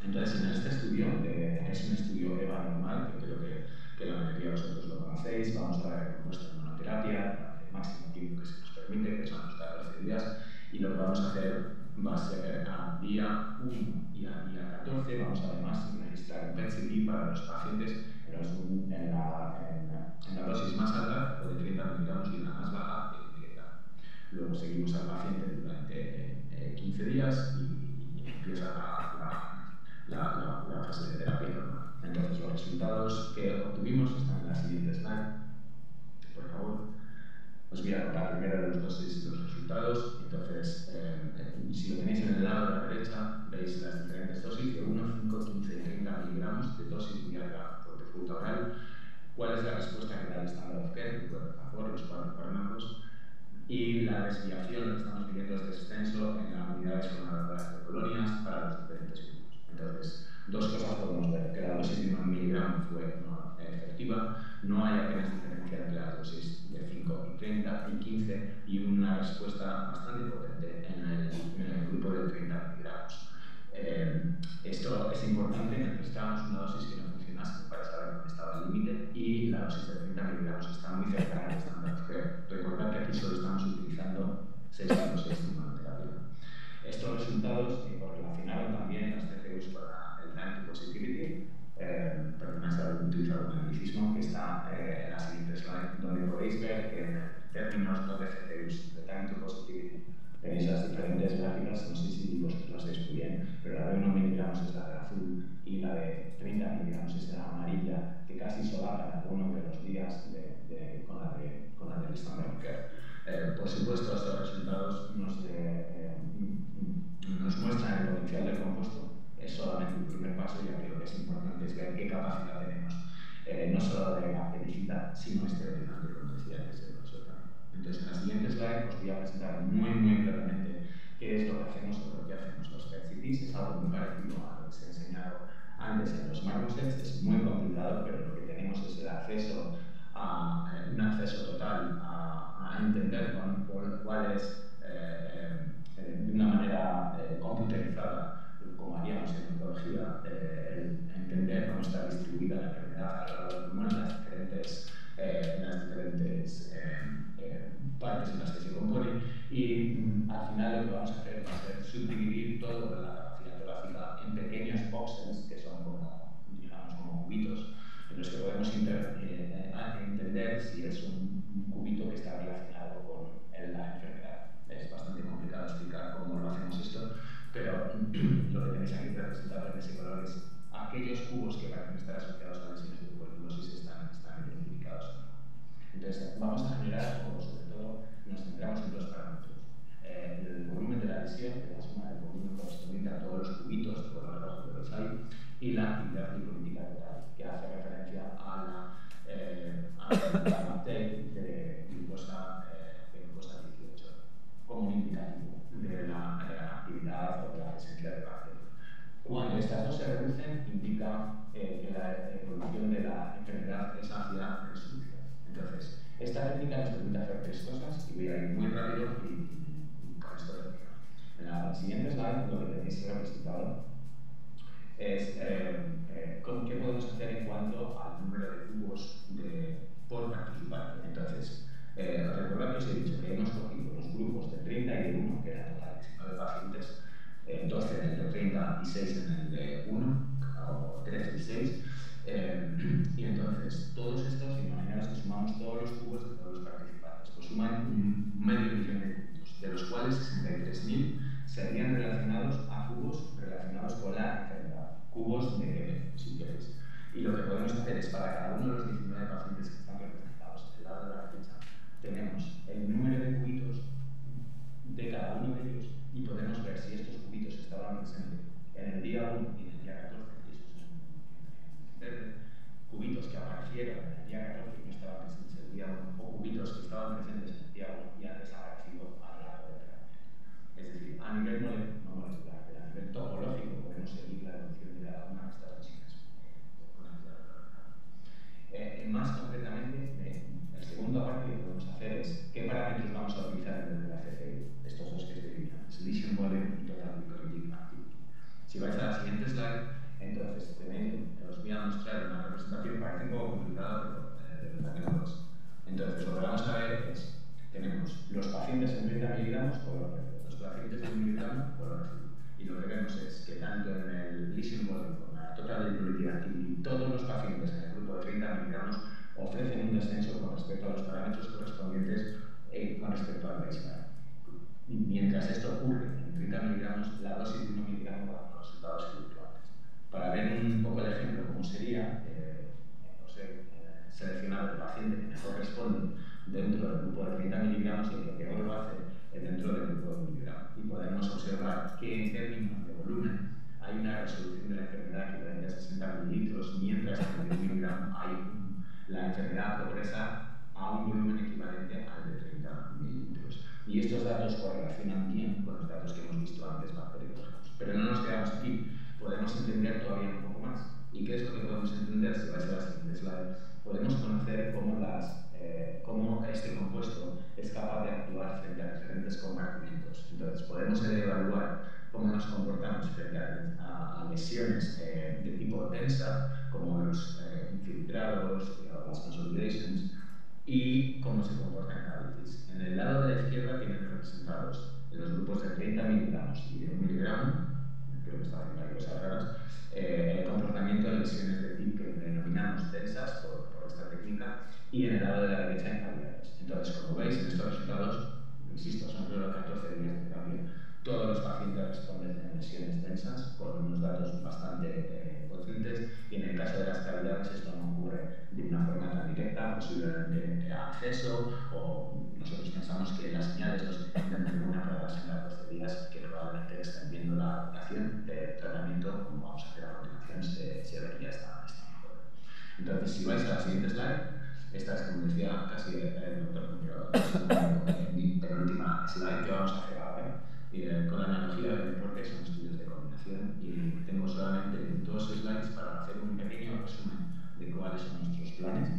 Entonces, en este estudio, es un estudio EVA normal, que creo que la mayoría de vosotros lo conocéis, vamos a ver el compuesto en monoterapia, el máximo tiempo que se nos permite, que son los 14 días, y lo que vamos a hacer va a ser a día 1 y a día 14. Vamos además a registrar un PET-CT para los pacientes en la dosis más alta, o de 30 miligramos, y en la más baja, de 10 gramos. Luego seguimos al paciente durante 15 días y empieza la fase de terapia normal. Entonces, los resultados que obtuvimos están en la siguiente slide. Por favor, os voy a contar primero los resultados. Entonces, si lo tenéis en el lado de la derecha, veis las diferentes dosis de 1, 5, 15 y 30 miligramos de dosis diaria por consulta oral. ¿Cuál es la respuesta que da el estándar of care, el clorpromazol, los 4 fármacos? Y la desviación, lo que estamos viendo es descenso en las unidades formadoras de colonias para los diferentes grupos. Entonces, dos cosas podemos ver: que la dosis de 1 miligramo fue no efectiva, no hay apenas diferencia entre las dosis de 5 y 30 y 15, y una respuesta bastante potente en el grupo de 30 miligramos. Esto es importante, necesitábamos una dosis que no funcionase para saber dónde estaba el límite, y la dosis de 30 miligramos está muy cercana al estándar of care. Recordad que aquí solo estamos utilizando 6,6 de monoterapia. Estos resultados correlacionaron también las TCUs para el time to positivity. Perdonad si utilizado un anglicismo que está en la siguiente slide, donde podéis ver que en términos no de CTUs, de time to positivity, tenéis las diferentes gráficas. No sé si vosotros las veis muy bien, pero la de 1 miligramos es la de azul y la de 30 miligramos es la amarilla, que casi solapan algunos de los días con la del estándar of care. Por supuesto, estos resultados nos muestran el potencial del compuesto. Es solamente un primer paso, y aquí lo que es importante es ver qué capacidad tenemos, no solo de bactericida, sino esterilizante, como decía, que es el proceso. Entonces, en la siguiente slide os voy a presentar muy brevemente qué es lo que hacemos o por qué hacemos los PET-CTs. Es algo muy parecido a lo que se ha enseñado antes en los macrosets. Es muy complicado, pero lo que tenemos es el acceso a un acceso total a entender cuál es, de una manera computerizada, como haríamos en oncología, entender cómo está distribuida la enfermedad a lo largo del pulmón en las diferentes partes en las que se compone, y al final lo que vamos a hacer va a ser subdividir toda la capacidad torácica en pequeños boxes, que son como cubitos, en los que podemos entender si es un cubito que está relacionado con la enfermedad. Es bastante complicado explicar cómo lo hacemos esto, pero lo que tenéis aquí representado en ese color es aquellos cubos que parecen estar asociados a lesiones de tuberculosis están identificados. Entonces, vamos a generar, o sobre todo, nos centramos en dos parámetros. El volumen de la lesión, que es la suma del volumen correspondiente a todos los cubitos de color rojo que los hay, y la actividad glicolítica total, que hace referencia a la uptake de glucosa 18, como un indicativo de la actividad o de la presencia de bacterias. Cuando estas dos se reducen, indica que la evolución de la enfermedad es hacia resolución. Entonces, esta técnica nos permite hacer tres cosas, y voy a ir muy rápido y con esto termino. En la siguiente slide, lo que tenéis representado es qué podemos hacer en cuanto al número de cubos por participante. Entonces, recordad que os he dicho que hemos cogido los grupos de 30 y de 1, que eran total 19 pacientes, 12 en el de 30 y 6 en el de 1, o 13 y 6. Y entonces, todos estos, imaginaros que sumamos todos los cubos de todos los participantes, pues suman 500.000 de puntos, de los cuales 63.000 serían relacionados a cubos relacionados con la enfermedad, cubos de GB, si queréis. Y lo que podemos hacer es, para cada uno de los 19 pacientes que están representados del lado de la derecha, tenemos el número de cubitos de cada uno de ellos, y podemos ver si estos cubitos estaban presentes en el día 1 y en el día 14, y eso es un verde, cubitos que aparecieron en el día 14 y no estaban presentes el día 1, o cubitos que estaban presentes en el día 1 y han desaparecido a lo largo del tratamiento. Es decir, a nivel no molecular, pero a nivel topológico podemos seguir la evolución de cada una de estas lesiones. Más concretamente, la segunda parte que podemos hacer es qué parámetros vamos a utilizar desde la CCI, estos dos que estoy viendo, lesion volume y total glycolytic activity. Si vais a la siguiente slide, entonces os voy a mostrar una representación, parece un poco complicada, pero de verdad que no es. Entonces, lo que vamos a ver es, tenemos los pacientes en 30 miligramos, los pacientes Vision Volume, con la Total Liquidity Activity, todos los pacientes en el grupo de 30 miligramos ofrecen un descenso con respecto a los parámetros correspondientes con respecto al baseline. Mientras esto ocurre en 30 miligramos, la dosis de 1 miligramo da unos resultados fluctuantes. Para ver un poco el ejemplo cómo sería, os he seleccionado el paciente que mejor responde dentro del grupo de 30 miligramos y el que peor lo hace dentro del grupo de 1 miligramo. Y podemos observar que en términos de volumen hay una resolución de la enfermedad equivalente a 60 mililitros, mientras que en el 1 miligramo la enfermedad progresa a un volumen equivalente al de 30 mililitros. Y estos datos correlacionan bien con los datos que hemos visto antes bacteriológicos. Pero no nos quedamos aquí, podemos entender todavía un poco más. ¿Y qué es lo que podemos entender? Si vais a la siguiente slide, podemos conocer cómo este compuesto es capaz de actuar frente a diferentes compartimentos. Entonces, podemos evaluar cómo nos comportamos frente a lesiones de tipo densa, como los infiltrados o las consolidations, y cómo se comporta en cavities. En el lado de la izquierda tienen representados en los grupos de 30 miligramos y de 1 miligramo, creo que está haciendo ahí cosas raras, el comportamiento de lesiones de tipo que denominamos densas por esta técnica, y en el lado de la derecha en cavidades. Entonces, como veis, en estos resultados, insisto, son solo 14 días de cambio, todos los pacientes responden en lesiones densas con unos datos bastante potentes, y en el caso de las cavidades esto no ocurre de una forma tan directa, posiblemente acceso, o nosotros pensamos que las señales no se dependen de una para las 14 días, que probablemente estén viendo la aplicación de tratamiento, como vamos a hacer a continuación, se vería esta mejora. Entonces, si vais a la siguiente slide, esta es, como decía casi el doctor Romero, mi penúltima slide que vamos a hacer ahora. Con la analogía del deporte son estudios de combinación, y tengo solamente 2 slides para hacer un pequeño resumen de cuáles son nuestros planes.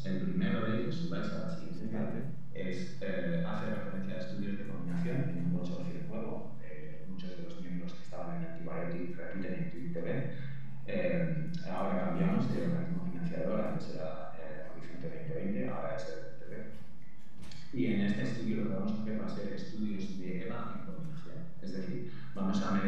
El primero de ellos, si vais a la siguiente slide, hace referencia a estudios de combinación en un consorcio de juego. Muchos de los miembros que estaban en Antibiotic repiten en TVTV. Ahora cambiamos de organismo financiador, antes era Horizonte 2020, ahora es el TVTV. Y en este estudio lo que vamos a hacer va a ser estudios de EVA en combinación. Es decir, vamos a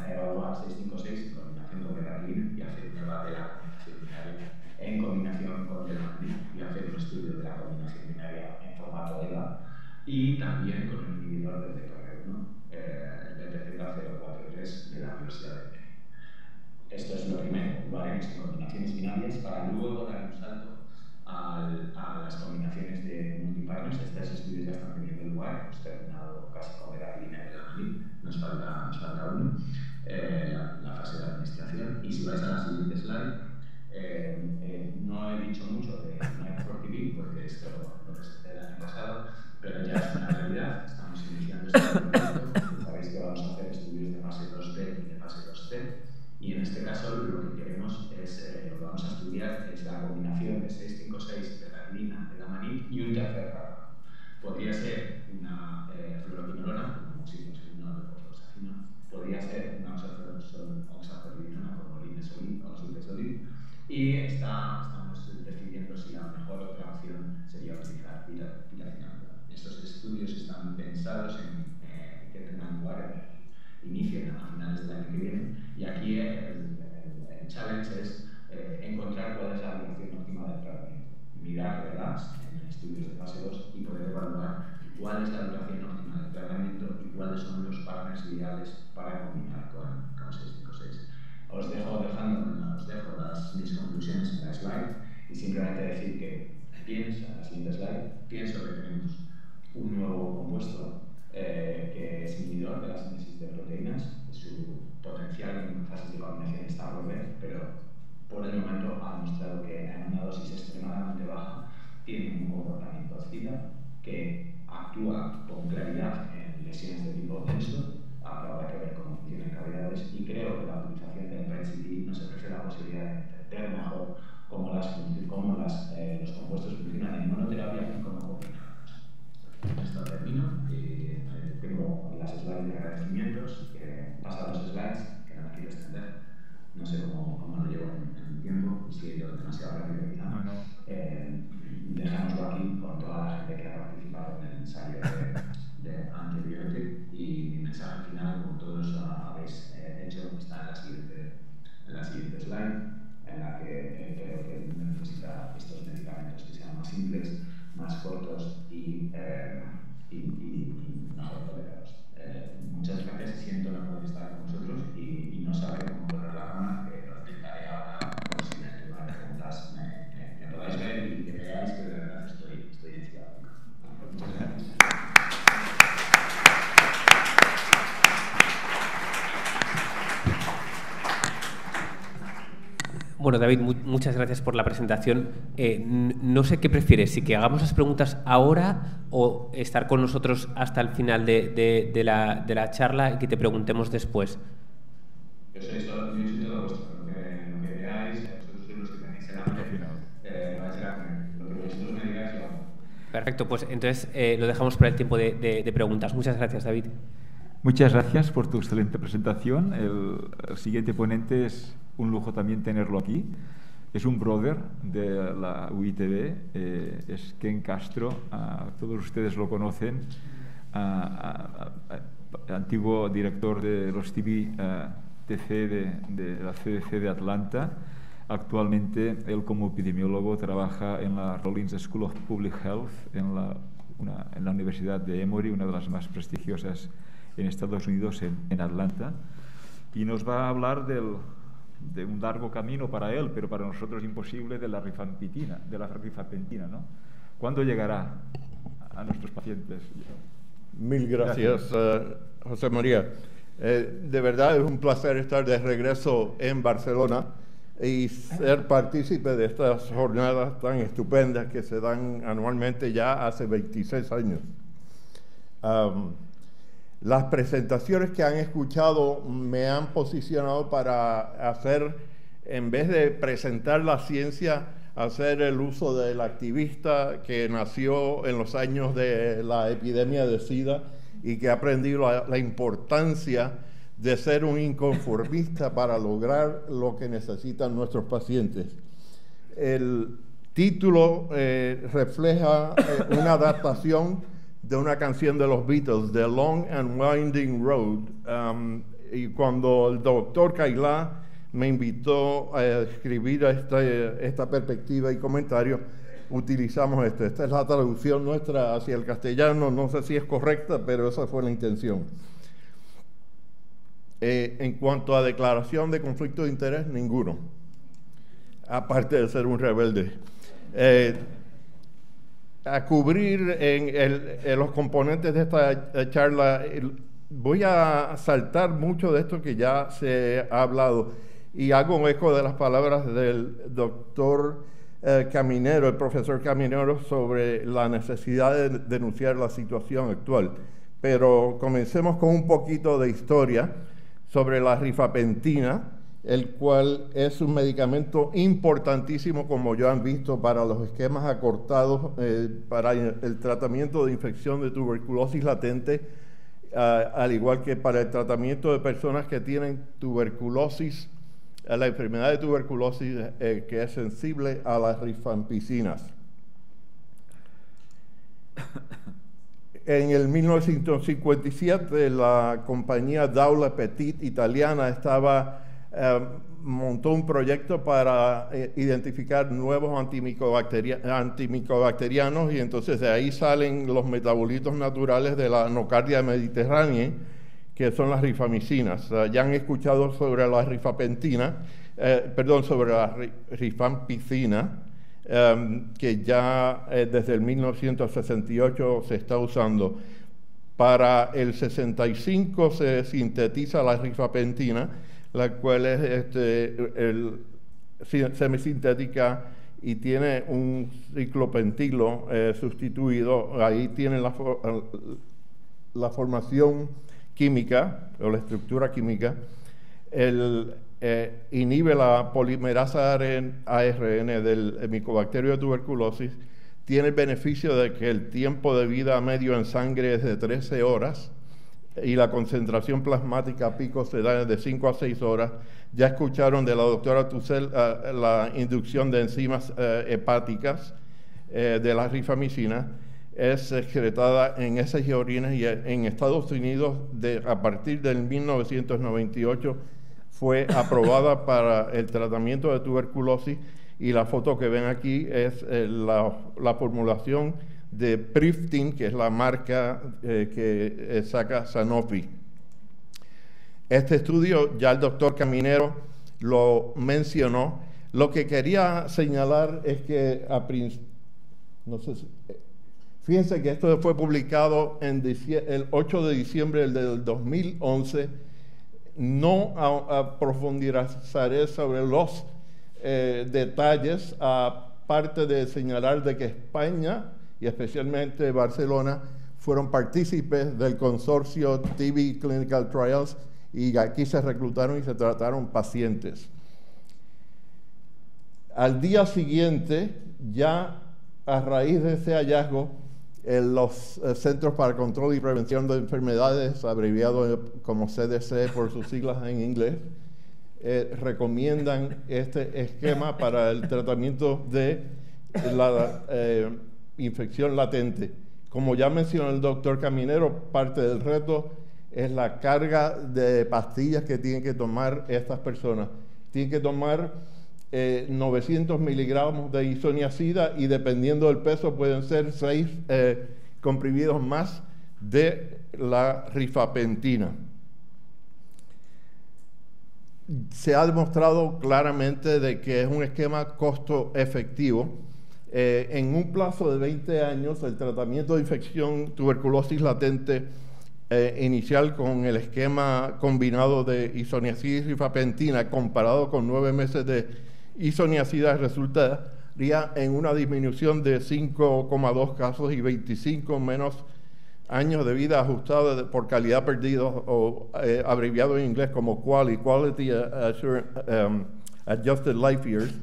evaluar 656 en combinación con betaquilina y hacer un EVA de la combinación binaria en combinación con betaquilina y hacer un estudio de la combinación binaria en formato EVA, y también con el inhibidor del TCR1, el BTZ-043 de la Universidad de Múnich. Esto es lo primero, lo haremos en combinaciones binarias para luego dar un salto a las combinaciones de multipartners. Estos estudios ya están teniendo lugar, hemos terminado casi con betaquilina y betaquilina, nos falta uno, la fase de administración. Y si vais a la siguiente slide, no he dicho mucho de Night4TV porque esto lo presenté el año pasado, pero ya es una realidad, estamos iniciando este proyecto. Sabéis que vamos a hacer estudios de fase 2B y de fase 2C, y en este caso lo que queremos es, lo que vamos a estudiar es la combinación de 656, betaquilina, betamánib y un tercer fármaco. Podría ser una fluoroquinolona, como oxitocina o fosfosafina, podría ser una oxazolidina como linezolid o sultesolid, y estamos decidiendo si la mejor otra opción sería utilizar piracinamida. Estos estudios están pensados en que tengan lugar inicien a finales del año que viene, y aquí el challenge es encontrar cuál es la duración óptima del tratamiento, mirar relapse en estudios de fase 2 y poder evaluar cuál es la duración óptima del tratamiento y cuáles son los partners ideales para combinar con 656. Os dejo mis conclusiones en la slide, y simplemente decir que en la siguiente slide, pienso que tenemos un nuevo compuesto que es inhibidor de la síntesis de proteínas. Su potencial en fases de combinación está por ver, pero por el momento ha demostrado que en una dosis extremadamente baja tiene un comportamiento hostil que actúa con claridad en lesiones de tipo denso. Habrá que ver cómo funcionan cavidades, y creo que la utilización del PET-CT nos ofrece la posibilidad de entender mejor cómo los compuestos funcionan en monoterapia y cómo combinarlos. Con esto termino. Tengo las slides de agradecimientos siento no poder estar con vosotros y no saber cómo poner la cámara, que lo intentaré ahora, por si en alguna de preguntas me podáis ver y que veáis que de verdad estoy encima. Muchas gracias. Bueno, David, muchas gracias por la presentación. No sé qué prefieres, si que hagamos las preguntas ahora o estar con nosotros hasta el final de la charla y que te preguntemos después. Yo soy todo vuestro, lo que veáis, vosotros sois los que tenéis el hambre, lo que vosotros me digáis yo hago. Perfecto, pues entonces lo dejamos para el tiempo de preguntas. Muchas gracias, David. Muchas gracias por tu excelente presentación. El siguiente ponente es un lujo también tenerlo aquí. Es un brother de la UITB, es Ken Castro. Todos ustedes lo conocen, antiguo director de los TC de la CDC de Atlanta. Actualmente, él como epidemiólogo trabaja en la Rollins School of Public Health en la Universidad de Emory, una de las más prestigiosas en Estados Unidos, en Atlanta, y nos va a hablar de un largo camino para él, pero para nosotros imposible, de la rifampicina, ¿no? ¿Cuándo llegará a nuestros pacientes? Mil gracias. José María. De verdad es un placer estar de regreso en Barcelona y ser partícipe de estas jornadas tan estupendas que se dan anualmente ya hace 26 años. Las presentaciones que han escuchado me han posicionado para hacer, en vez de presentar la ciencia, hacer el uso del activista que nació en los años de la epidemia de SIDA y que ha aprendido la importancia de ser un inconformista para lograr lo que necesitan nuestros pacientes. El título refleja una adaptación de una canción de los Beatles, The Long and Winding Road, y cuando el doctor Kaila me invitó a escribir esta perspectiva y comentario, utilizamos esto. Esta es la traducción nuestra hacia el castellano, no sé si es correcta, pero esa fue la intención. En cuanto a declaración de conflicto de interés, ninguno, aparte de ser un rebelde. A cubrir en los componentes de esta charla, voy a saltar mucho de esto que ya se ha hablado y hago un eco de las palabras del doctor Caminero, el profesor Caminero, sobre la necesidad de denunciar la situación actual. Pero comencemos con un poquito de historia sobre la rifampicina, el cual es un medicamento importantísimo, como ya han visto, para los esquemas acortados, para el tratamiento de infección de tuberculosis latente, al igual que para el tratamiento de personas que tienen tuberculosis, la enfermedad de tuberculosis que es sensible a las rifampicinas. En el 1957, la compañía Daula Petit italiana montó un proyecto para identificar nuevos antimicobacterianos, y entonces de ahí salen los metabolitos naturales de la nocardia mediterránea, que son las rifamicinas. Ya han escuchado sobre la sobre la rifampicina, que ya desde el 1968 se está usando. Para el 65 se sintetiza la rifampicina, la cual es semisintética y tiene un ciclopentilo sustituido. Ahí tiene la formación química o la estructura química. Inhibe la polimerasa ARN del micobacterio de tuberculosis. Tiene el beneficio de que el tiempo de vida medio en sangre es de 13 horas y la concentración plasmática pico se da de 5 a 6 horas. Ya escucharon de la doctora Tussell la inducción de enzimas hepáticas de la rifamicina. Es excretada en heces y orinas, y en Estados Unidos a partir del 1998 fue aprobada para el tratamiento de tuberculosis, y la foto que ven aquí es la formulación de Priftin, que es la marca que saca Sanofi. Este estudio, ya el doctor Caminero lo mencionó. Lo que quería señalar es que fíjense que esto fue publicado el 8 de diciembre del 2011. No profundizaré sobre los detalles, aparte de señalar de que España y especialmente Barcelona fueron partícipes del consorcio TB Clinical Trials, y aquí se reclutaron y se trataron pacientes. Al día siguiente, ya a raíz de ese hallazgo, los Centros para Control y Prevención de Enfermedades, abreviado como CDC por sus siglas en inglés, recomiendan este esquema para el tratamiento de la infección latente. Como ya mencionó el doctor Caminero, parte del reto es la carga de pastillas que tienen que tomar estas personas. Tienen que tomar 900 miligramos de isoniazida, y dependiendo del peso pueden ser 6 comprimidos más de la rifapentina. Se ha demostrado claramente de que es un esquema costo efectivo. En un plazo de 20 años, el tratamiento de infección tuberculosis latente inicial con el esquema combinado de isoniazida y rifapentina comparado con 9 meses de isoniazida resultaría en una disminución de 5,2 casos y 25 menos años de vida ajustados por calidad perdida, o abreviado en inglés como Quality Adjusted Life Years,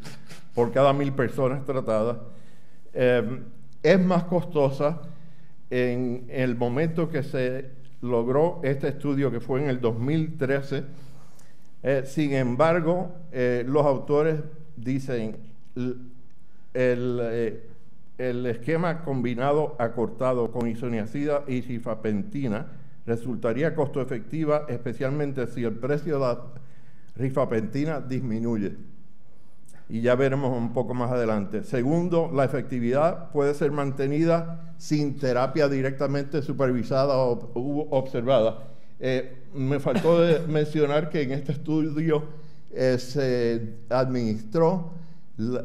por cada 1,000 personas tratadas. Es más costosa en el momento que se logró este estudio, que fue en el 2013. Sin embargo, los autores dicen el esquema combinado acortado con isoniazida y rifapentina resultaría costo efectiva, especialmente si el precio de la rifapentina disminuye. Y ya veremos un poco más adelante. Segundo, la efectividad puede ser mantenida sin terapia directamente supervisada o observada. Me faltó mencionar que en este estudio se administró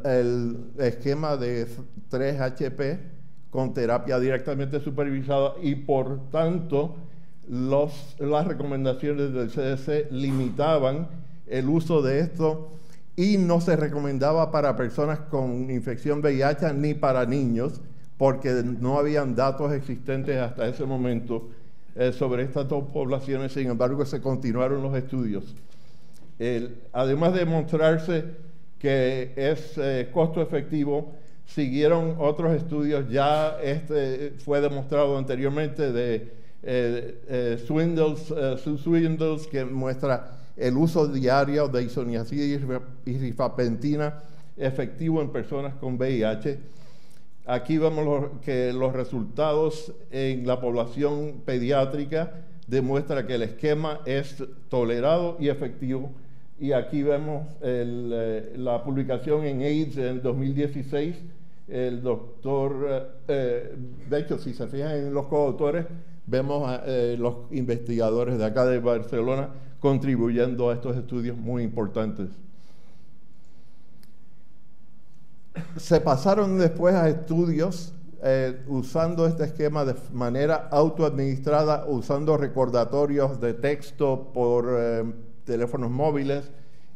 el esquema de 3-HP con terapia directamente supervisada, y por tanto las recomendaciones del CDC limitaban el uso de esto, y no se recomendaba para personas con infección VIH ni para niños, porque no habían datos existentes hasta ese momento sobre estas dos poblaciones. Sin embargo, se continuaron los estudios. Además de mostrarse que es costo efectivo, siguieron otros estudios. Ya fue demostrado anteriormente de Swindles, que muestra el uso diario de isoniazida y rifapentina efectivo en personas con VIH. Aquí vemos que los resultados en la población pediátrica demuestran que el esquema es tolerado y efectivo. Y aquí vemos la publicación en AIDS en 2016. El doctor, de hecho, si se fijan en los coautores, vemos a los investigadores de acá de Barcelona contribuyendo a estos estudios muy importantes. Se pasaron después a estudios usando este esquema de manera autoadministrada, usando recordatorios de texto por teléfonos móviles,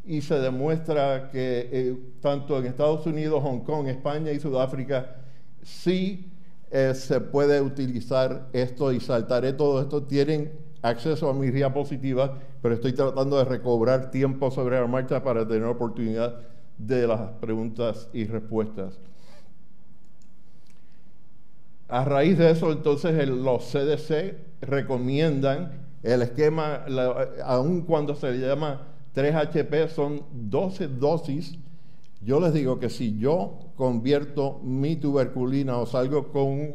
y se demuestra que tanto en Estados Unidos, Hong Kong, España y Sudáfrica sí se puede utilizar esto, y saltaré todo esto. Tienen acceso a mis diapositivas, pero estoy tratando de recobrar tiempo sobre la marcha para tener oportunidad de las preguntas y respuestas. A raíz de eso, entonces, los CDC recomiendan el esquema, aun cuando se le llama 3-HP, son 12 dosis. Yo les digo que si yo convierto mi tuberculina o salgo con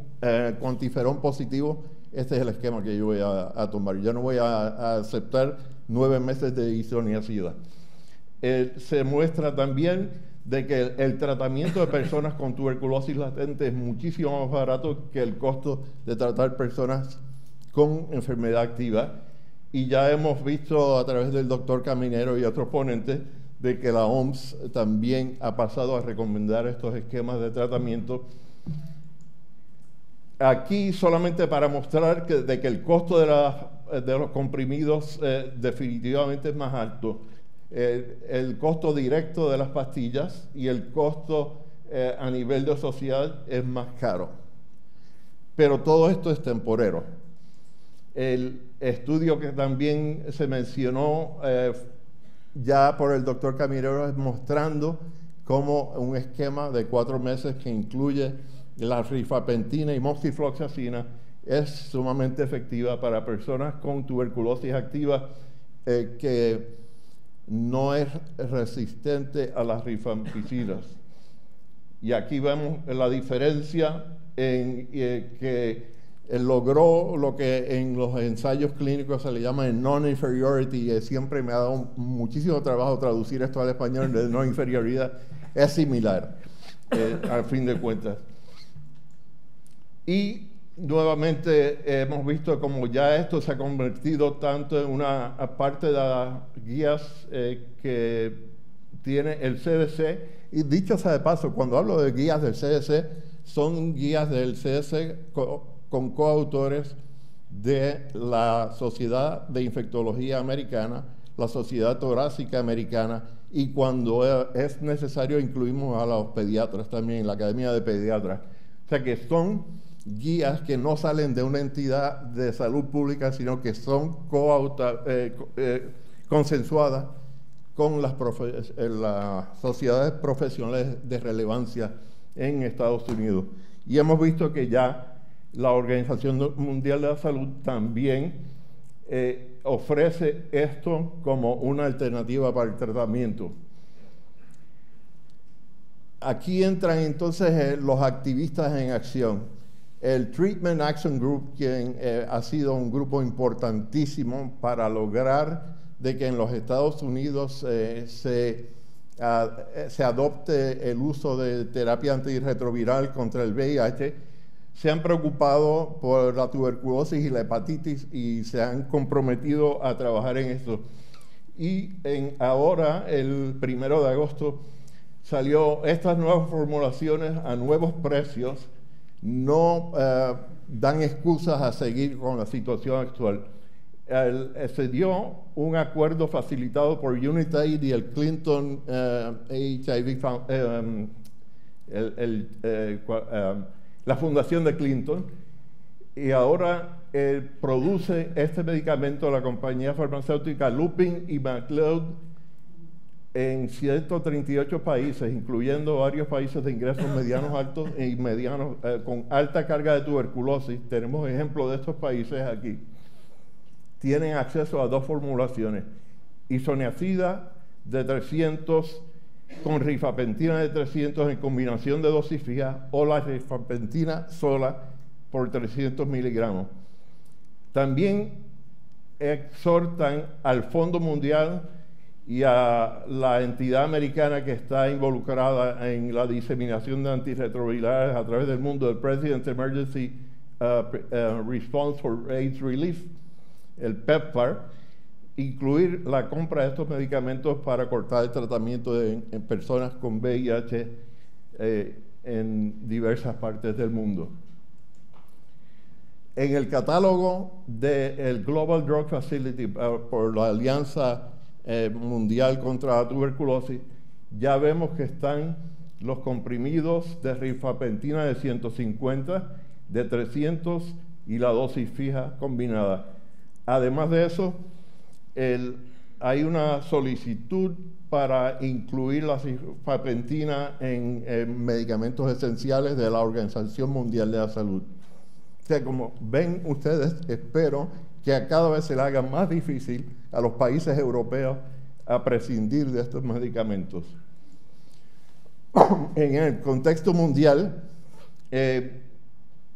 cuantiferón positivo, este es el esquema que yo voy a tomar. Yo no voy a aceptar 9 meses de isoniazida. Se muestra también de que el tratamiento de personas con tuberculosis latente es muchísimo más barato que el costo de tratar personas con enfermedad activa. y ya hemos visto a través del doctor Caminero y otros ponentes de que la OMS también ha pasado a recomendar estos esquemas de tratamiento. Aquí solamente para mostrar que el costo de los comprimidos definitivamente es más alto. El costo directo de las pastillas y el costo a nivel de sociedad es más caro. Pero todo esto es temporero. El estudio que también se mencionó ya por el doctor Caminero es mostrando cómo un esquema de 4 meses que incluye la rifapentina y moxifloxacina es sumamente efectiva para personas con tuberculosis activa que no es resistente a las rifampicinas. Y aquí vemos la diferencia en que logró lo que en los ensayos clínicos se le llama el non-inferiority, y siempre me ha dado muchísimo trabajo traducir esto al español, de no-inferioridad, es similar, al fin de cuentas. Y nuevamente hemos visto como ya esto se ha convertido tanto en una parte de las guías que tiene el CDC, y dicho sea de paso, cuando hablo de guías del CDC, son guías del CDC con coautores de la Sociedad de Infectología Americana, la Sociedad Torácica Americana, y cuando es necesario incluimos a los pediatras también, la Academia de Pediatras. O sea que son guías que no salen de una entidad de salud pública, sino que son consensuadas con las sociedades profesionales de relevancia en Estados Unidos. Y hemos visto que ya la Organización Mundial de la Salud también ofrece esto como una alternativa para el tratamiento. Aquí entran entonces los activistas en acción. El Treatment Action Group, quien ha sido un grupo importantísimo para lograr de que en los Estados Unidos se adopte el uso de terapia antirretroviral contra el VIH, se han preocupado por la tuberculosis y la hepatitis y se han comprometido a trabajar en esto. Y ahora, el 1 de agosto, salió estas nuevas formulaciones a nuevos precios, no dan excusas a seguir con la situación actual. Se dio un acuerdo facilitado por UNITAID y el Clinton HIV la fundación de Clinton, y ahora produce este medicamento la compañía farmacéutica Lupin y MacLeod en 138 países, incluyendo varios países de ingresos medianos, altos y medianos con alta carga de tuberculosis. Tenemos ejemplos de estos países aquí. Tienen acceso a 2 formulaciones, isoniazida de 300 con rifapentina de 300 en combinación de dosis fija, o la rifapentina sola por 300 miligramos. También exhortan al Fondo Mundial y a la entidad americana que está involucrada en la diseminación de antirretrovirales a través del mundo, el President's Emergency Response for AIDS Relief, el PEPFAR, incluir la compra de estos medicamentos para cortar el tratamiento en personas con VIH en diversas partes del mundo. En el catálogo del Global Drug Facility por la Alianza Mundial contra la Tuberculosis, ya vemos que están los comprimidos de rifapentina de 150, de 300 y la dosis fija combinada. Además de eso, hay una solicitud para incluir la rifapentina en medicamentos esenciales de la Organización Mundial de la Salud. O sea, como ven ustedes, espero que a cada vez se le haga más difícil a los países europeos a prescindir de estos medicamentos. En el contexto mundial,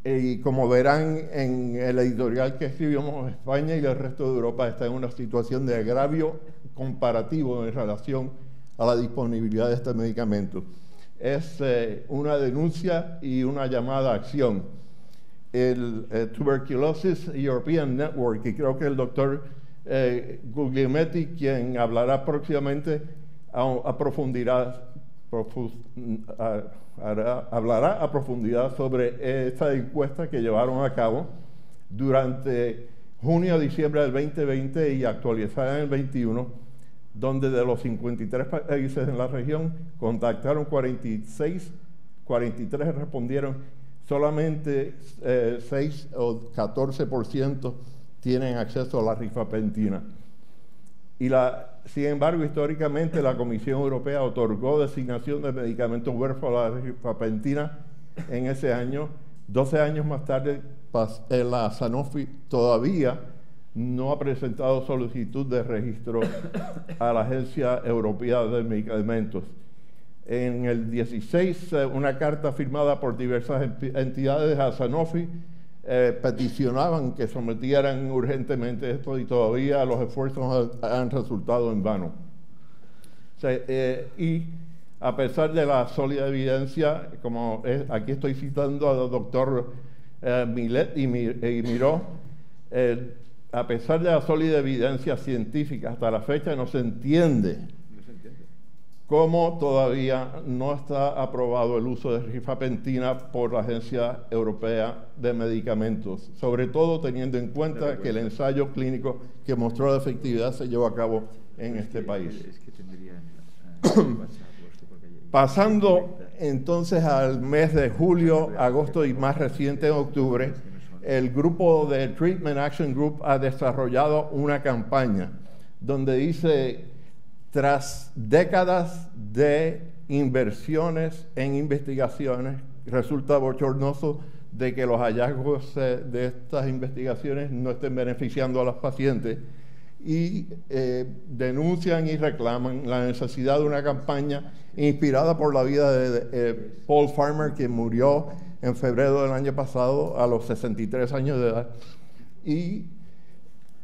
y como verán en el editorial que escribimos, España y el resto de Europa está en una situación de agravio comparativo en relación a la disponibilidad de este medicamento. Es una denuncia y una llamada a acción. El Tuberculosis European Network, y creo que el doctor Guglielmetti, quien hablará próximamente hablará a profundidad sobre esta encuesta que llevaron a cabo durante junio a diciembre del 2020 y actualizada en el 21, donde de los 53 países en la región contactaron 43 respondieron, solamente 6 o 14% tienen acceso a la rifapentina. Sin embargo, históricamente la Comisión Europea otorgó designación de medicamento huérfano a la rifapentina en ese año. 12 años más tarde, la Sanofi todavía no ha presentado solicitud de registro a la Agencia Europea de Medicamentos. En el 16, una carta firmada por diversas entidades a Sanofi peticionaban que sometieran urgentemente esto y todavía los esfuerzos han resultado en vano. Y a pesar de la sólida evidencia, como aquí estoy citando al doctor Millet y Miró, a pesar de la sólida evidencia científica, hasta la fecha no se entiende cómo todavía no está aprobado el uso de rifapentina por la Agencia Europea de Medicamentos, sobre todo teniendo en cuenta que el ensayo clínico que mostró la efectividad se llevó a cabo en este país. Pasando entonces al mes de julio, agosto y más reciente en octubre, el grupo de Treatment Action Group ha desarrollado una campaña donde dice: tras décadas de inversiones en investigaciones, resulta bochornoso de que los hallazgos de estas investigaciones no estén beneficiando a los pacientes, y denuncian y reclaman la necesidad de una campaña inspirada por la vida de Paul Farmer, quien murió en febrero del año pasado a los 63 años de edad, y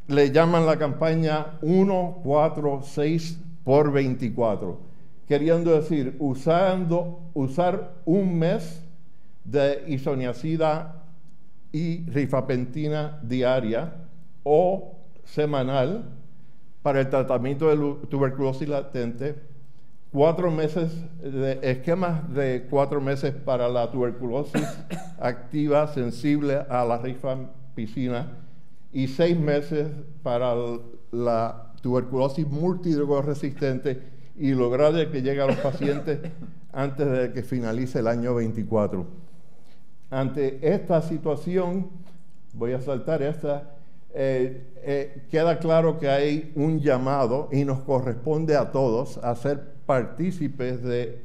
le llaman la campaña 146 por 24, queriendo decir usar un mes de isoniazida y rifapentina diaria o semanal para el tratamiento de tuberculosis latente, 4 meses de esquemas de 4 meses para la tuberculosis activa sensible a la rifampicina y 6 meses para la tuberculosis multidrogorresistente, y lograr que llegue a los pacientes antes de que finalice el año 24. Ante esta situación, voy a saltar esta, queda claro que hay un llamado y nos corresponde a todos a ser partícipes de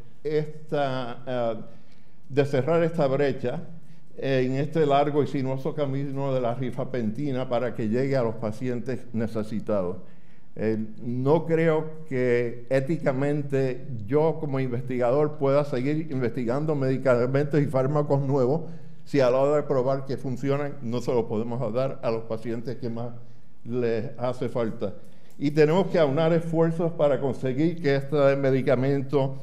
cerrar esta brecha en este largo y sinuoso camino de la rifapentina para que llegue a los pacientes necesitados. No creo que éticamente yo como investigador pueda seguir investigando medicamentos y fármacos nuevos si a la hora de probar que funcionan no se los podemos dar a los pacientes que más les hace falta. Y tenemos que aunar esfuerzos para conseguir que este medicamento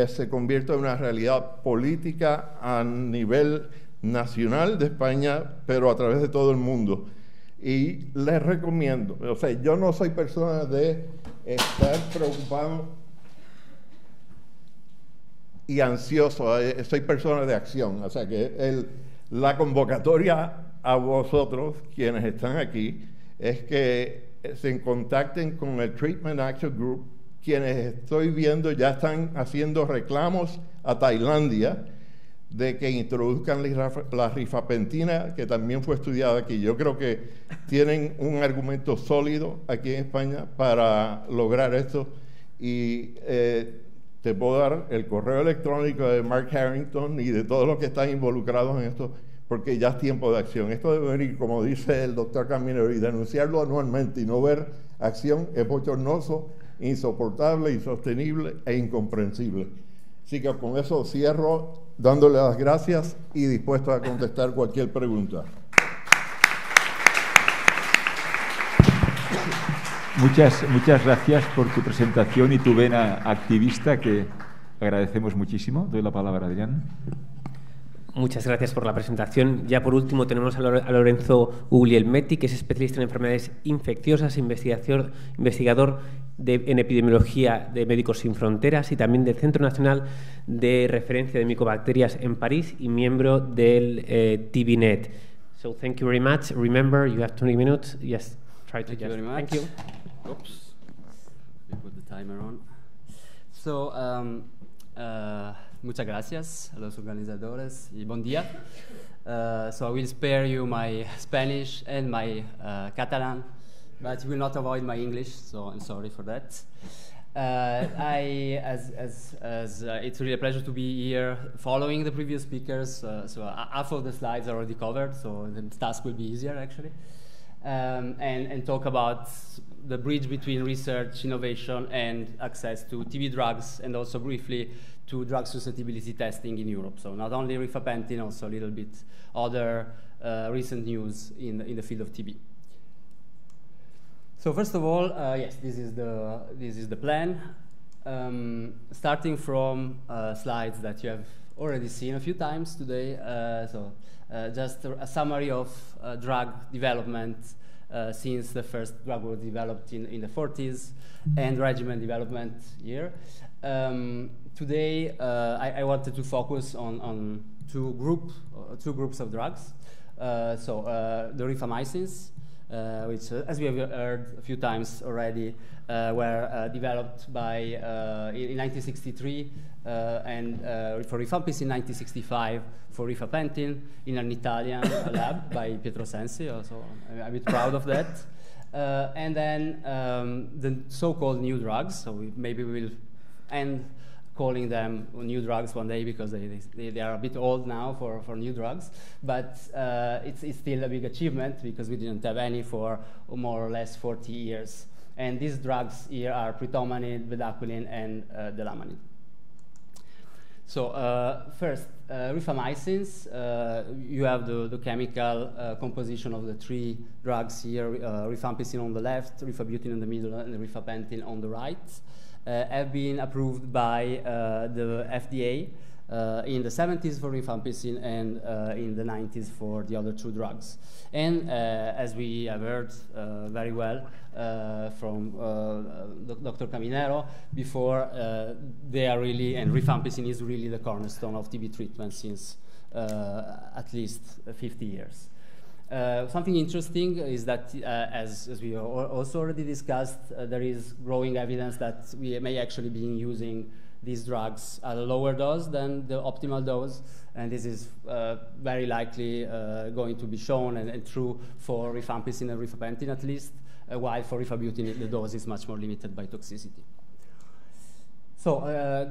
se convierta en una realidad política a nivel nacional de España, pero a través de todo el mundo. Y les recomiendo, o sea, yo no soy persona de estar preocupado y ansioso, soy persona de acción, o sea que la convocatoria a vosotros, quienes están aquí, es que se contacten con el Treatment Action Group, quienes estoy viendo ya están haciendo reclamos a Tailandia de que introduzcan la rifapentina, que también fue estudiada aquí. Yo creo que tienen un argumento sólido aquí en España para lograr esto, y te puedo dar el correo electrónico de Mark Harrington y de todos los que están involucrados en esto, porque ya es tiempo de acción. Esto debe venir, como dice el doctor Caminero, y denunciarlo anualmente y no ver acción es bochornoso, insoportable, insostenible e incomprensible. Así que con eso cierro, dándole las gracias y dispuesto a contestar cualquier pregunta. Muchas gracias por tu presentación y tu vena activista, que agradecemos muchísimo. Doy la palabra a Adrián. Muchas gracias por la presentación. Ya por último tenemos a Lorenzo Guglielmetti, que es especialista en enfermedades infecciosas, investigador en epidemiología de Médicos Sin Fronteras y también del Centro Nacional de Referencia de Micobacterias en París y miembro del TBNet. So thank you very much. Remember, you have 20 minutes. Yes, try to Thank you very much. Thank you. Oops. We put the timer on. So, muchas gracias a los organizadores y buen día. So I will spare you my Spanish and my Catalan, but will not avoid my English, so I'm sorry for that. It's really a pleasure to be here following the previous speakers. So half of the slides are already covered, so the task will be easier actually. And talk about the bridge between research, innovation, and access to TB drugs, and also briefly to drug susceptibility testing in Europe. So not only rifapentin, also a little bit other recent news in the field of TB. So first of all, yes, this is the plan. Starting from slides that you have already seen a few times today. Just a summary of drug development since the first drug was developed in the 40s and regimen development here. Today, I wanted to focus on two groups of drugs. The rifamycins, which, as we have heard a few times already, were developed by in 1963 and for rifampicin in 1965 for rifapentin in an Italian lab by Pietro Sensi. Also, I'm a bit proud of that. And then the so-called new drugs. So maybe we will end calling them new drugs one day because they are a bit old now for new drugs. But it's still a big achievement because we didn't have any for more or less 40 years. And these drugs here are pritomanid, bedaquiline, and delamanid. So first, rifamycins. You have the chemical composition of the three drugs here, rifampicin on the left, rifabutin in the middle, and rifapentin on the right. Have been approved by the FDA in the 70s for rifampicin and in the 90s for the other two drugs. And as we have heard very well from Dr. Caminero before, they are really, and rifampicin is really the cornerstone of TB treatment since at least 50 years. Something interesting is that, as we also already discussed, there is growing evidence that we may actually be using these drugs at a lower dose than the optimal dose, and this is very likely going to be shown and true for rifampicin and rifapentin at least, while for rifabutin the dose is much more limited by toxicity. So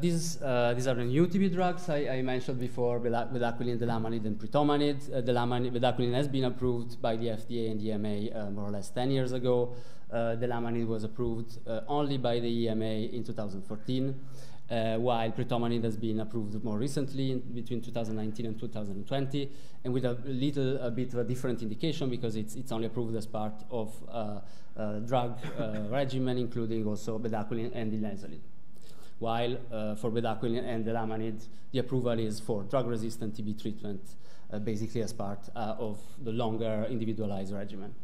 these are the new TB drugs I mentioned before, bedaquiline, delamanid, and pritomanid. Bedaquiline has been approved by the FDA and EMA more or less 10 years ago. Delamanid was approved only by the EMA in 2014, while pritomanid has been approved more recently between 2019 and 2020, and with a bit of a different indication because it's only approved as part of drug regimen, including also bedaquiline and linezolid. While for bedaquiline and delamanid, the approval is for drug-resistant TB treatment, basically as part of the longer individualized regimen.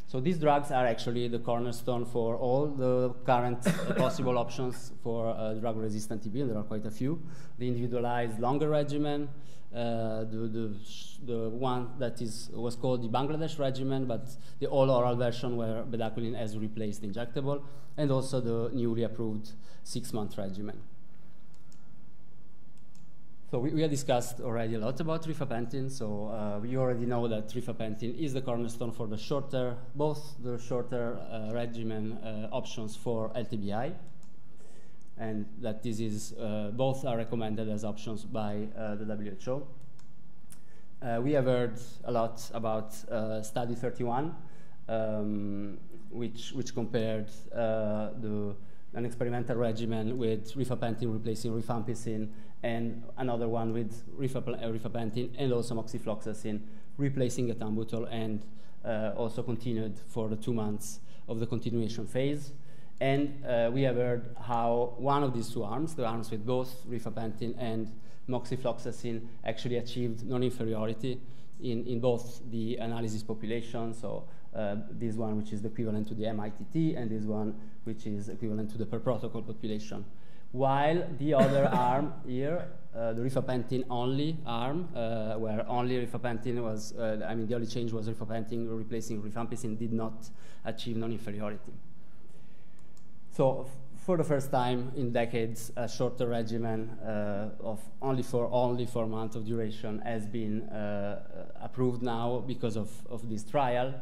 So these drugs are actually the cornerstone for all the current possible options for drug-resistant TB, and there are quite a few. The individualized longer regimen, the one that was called the Bangladesh regimen, but the all-oral version where bedaquiline has replaced injectable, and also the newly approved 6-month regimen. So we have discussed already a lot about rifapentin. So we already know that rifapentin is the cornerstone for both the shorter regimen options for LTBI, and that this is both are recommended as options by the WHO. We have heard a lot about Study 31, which compared an experimental regimen with rifapentin replacing rifampicin, and another one with rifapentin and also moxifloxacin replacing ethambutol, and also continued for the 2 months of the continuation phase. And we have heard how one of these two arms, the arms with both rifampicin and moxifloxacin, actually achieved non-inferiority in both the analysis population. So this one, which is the equivalent to the MITT, and this one, which is equivalent to the per protocol population. While the other arm here, the rifampicin only arm, where only rifampicin was, the only change was rifampicin replacing rifampicin, did not achieve non-inferiority. So for the first time in decades, a shorter regimen of only 4 months of duration has been approved now because of this trial.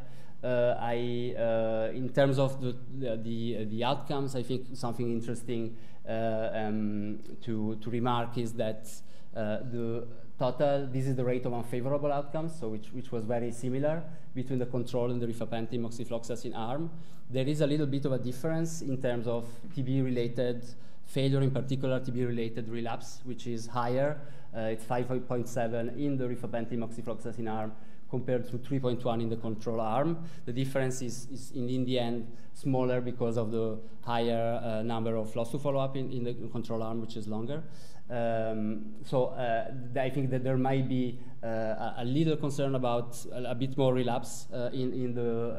In terms of the outcomes, I think something interesting to remark is that the total, this is the rate of unfavorable outcomes, so which was very similar between the control and the rifampicin moxifloxacin arm. There is a little bit of a difference in terms of TB-related failure, in particular TB-related relapse, which is higher. It's 5.7 in the rifampicin moxifloxacin arm compared to 3.1 in the control arm. The difference is in the end smaller because of the higher number of loss to follow-up in the control arm, which is longer. I think that there might be a little concern about a bit more relapse in the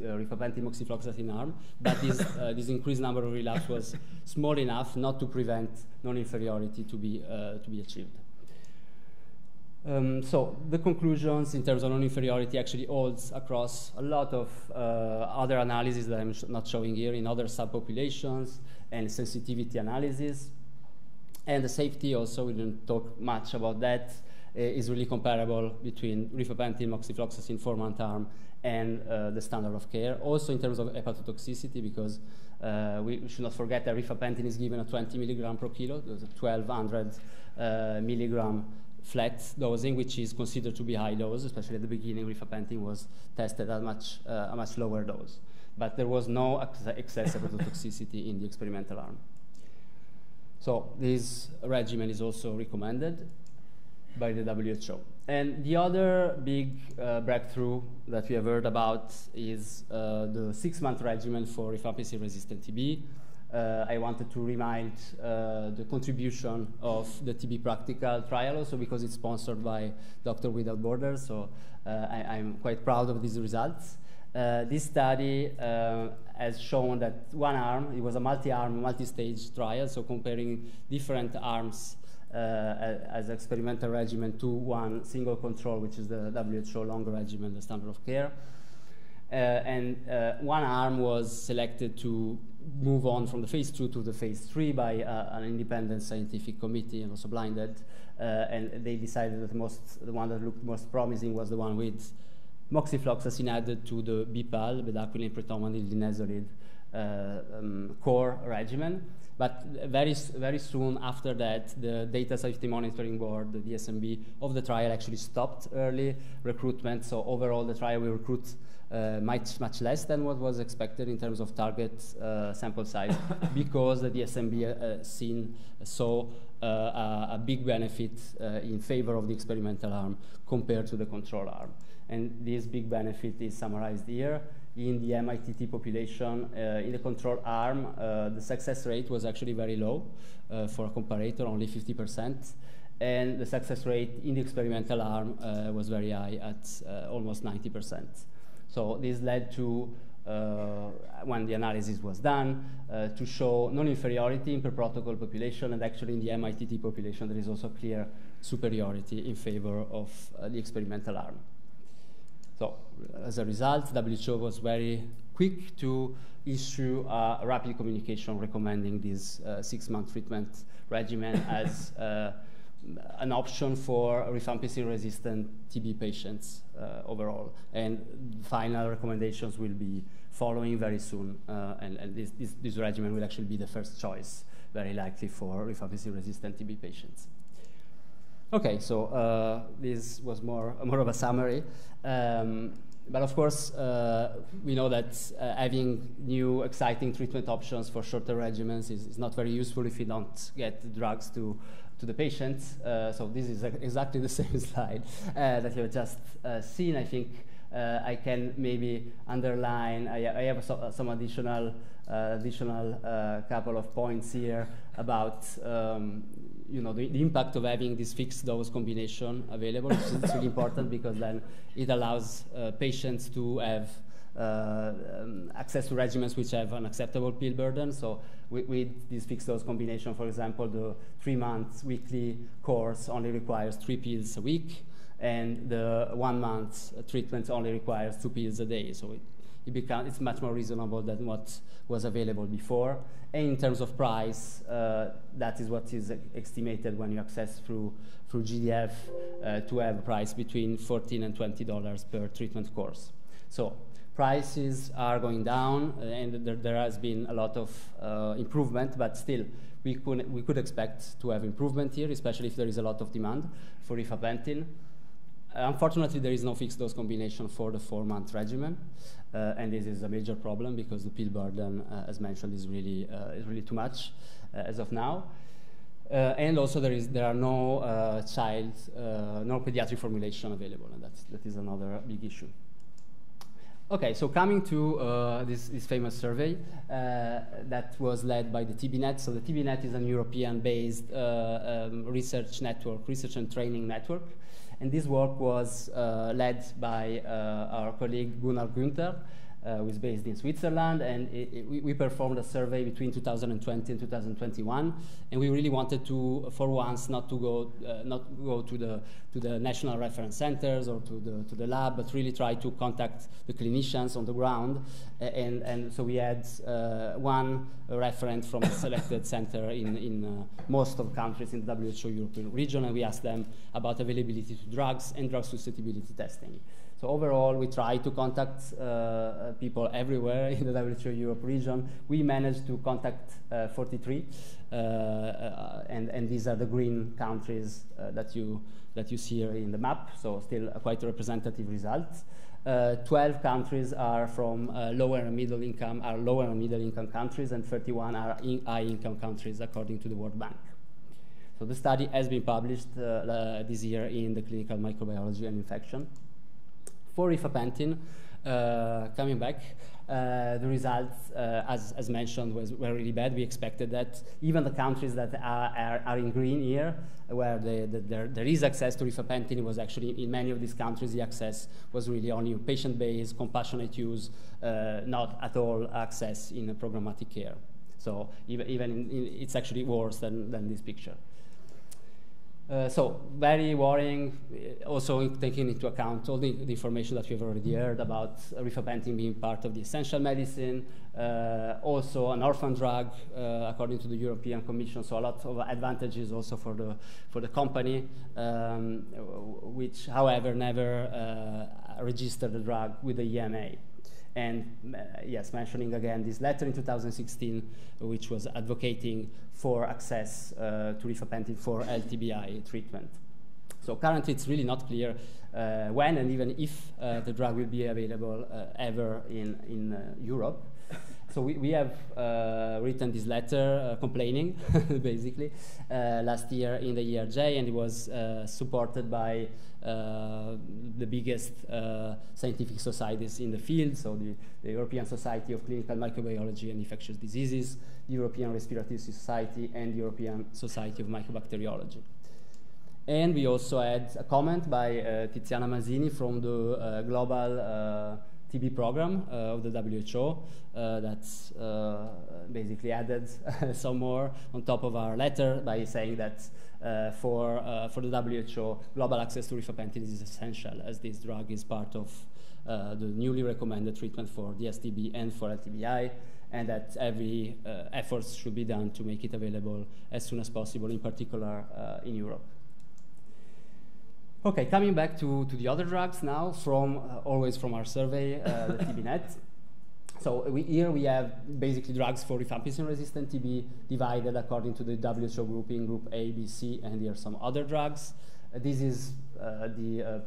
rifampicin moxifloxacin arm, but this increased number of relapse was small enough not to prevent non-inferiority to be achieved. So the conclusions in terms of non-inferiority actually holds across a lot of other analyses that I'm not showing here in other subpopulations and sensitivity analysis. And the safety also, we didn't talk much about that, is really comparable between rifampicin moxifloxacin 4-month arm and the standard of care. Also in terms of hepatotoxicity, because we should not forget that rifampicin is given at 20 milligram per kilo. There's a 1200 milligram flat dosing, which is considered to be high dose, especially at the beginning. Rifampicin was tested at a much lower dose. But there was no excess hepatotoxicity in the experimental arm. So this regimen is also recommended by the WHO. And the other big breakthrough that we have heard about is the 6-month regimen for rifampicin-resistant TB. I wanted to remind the contribution of the TB practical trial also because it's sponsored by Dr. Without Borders, so I'm quite proud of these results. This study has shown that one arm, it was a multi-arm, multi-stage trial, so comparing different arms as experimental regimen to one single control, which is the WHO longer regimen, the standard of care. One arm was selected to move on from the phase 2 to the phase 3 by an independent scientific committee and also blinded. And they decided that the one that looked most promising was the one with moxifloxacin added to the BPAL, bedaquiline, pretomandil, linezolid core regimen. But very soon after that, the Data Safety Monitoring Board, the DSMB, of the trial actually stopped early recruitment. So overall, the trial will recruit much less than what was expected in terms of target sample size because the DSMB saw a big benefit in favor of the experimental arm compared to the control arm. And this big benefit is summarized here. In the MITT population, in the control arm, the success rate was actually very low for a comparator, only 50%. And the success rate in the experimental arm was very high at almost 90%. So this led to, when the analysis was done, to show non-inferiority in per protocol population, and actually in the MITT population there is also clear superiority in favor of the experimental arm. So as a result, WHO was very quick to issue a rapid communication recommending this 6-month treatment regimen as an option for rifampicin-resistant TB patients overall. And final recommendations will be following very soon, and this regimen will actually be the first choice, very likely, for rifampicin-resistant TB patients. Okay, so this was more of a summary. But of course, we know that having new exciting treatment options for shorter regimens is not very useful if you don't get the drugs to the patients. So this is exactly the same slide that you have just seen. I think I can maybe underline, I have some additional additional couple of points here about you know, the impact of having this fixed dose combination available. It's really important because then it allows patients to have access to regimens which have an acceptable pill burden. So with this fixed dose combination, for example, the 3-month weekly course only requires 3 pills a week, and the 1-month treatment only requires 2 pills a day. So it's much more reasonable than what was available before. And in terms of price, that is what is estimated when you access through GDF to have a price between $14 and $20 per treatment course. So prices are going down, and there has been a lot of improvement, but still we could expect to have improvement here, especially if there is a lot of demand for rifampicin. Unfortunately, there is no fixed dose combination for the 4-month regimen, and this is a major problem because the pill burden, as mentioned, is really too much as of now. And also there are no no pediatric formulation available, and that is another big issue. Okay, so coming to this famous survey that was led by the TBNet. So the TBNet is a European-based research and training network. And this work was led by our colleague Gunnar Günther, who is based in Switzerland, and we performed a survey between 2020 and 2021, and we really wanted to, for once, not go to the national reference centers or to the lab, but really try to contact the clinicians on the ground, and so we had one referent from a selected center in most of the countries in the WHO European region, and we asked them about availability to drugs and drug susceptibility testing. So overall, we try to contact people everywhere in the WHO Europe region. We managed to contact 43, and these are the green countries that you see here in the map. So still quite a representative result. 12 countries are from lower and middle income countries, and 31 are high income countries according to the World Bank. So the study has been published this year in the Clinical Microbiology and Infection. For rifampicin, coming back, the results, as mentioned, were really bad. We expected that even the countries that are in green here, where there is access to rifampicin, was actually in many of these countries the access was really only patient-based, compassionate use, not at all access in programmatic care. So even it's actually worse than this picture. So very worrying, also taking into account all the information that we've already heard about rifampicin being part of the essential medicine, also an orphan drug according to the European Commission, so a lot of advantages also for the company, which, however, never registered the drug with the EMA. And yes, mentioning again this letter in 2016, which was advocating for access to rifampicin for LTBI treatment. So currently, it's really not clear when and even if the drug will be available ever in Europe. So we have written this letter complaining, basically, last year in the ERJ, and it was supported by the biggest scientific societies in the field, so the European Society of Clinical Microbiology and Infectious Diseases, the European Respiratory Society, and the European Society of Microbacteriology. And we also had a comment by Tiziana Masini from the Global TB program of the WHO that's basically added some more on top of our letter by saying that for the WHO, global access to rifampicin is essential, as this drug is part of the newly recommended treatment for DSTB and for LTBI, and that every efforts should be done to make it available as soon as possible, in particular in Europe. Okay, coming back to the other drugs now, always from our survey, the TBNet. So here we have basically drugs for rifampicin-resistant TB divided according to the WHO grouping, group A, B, C, and here are some other drugs. This is the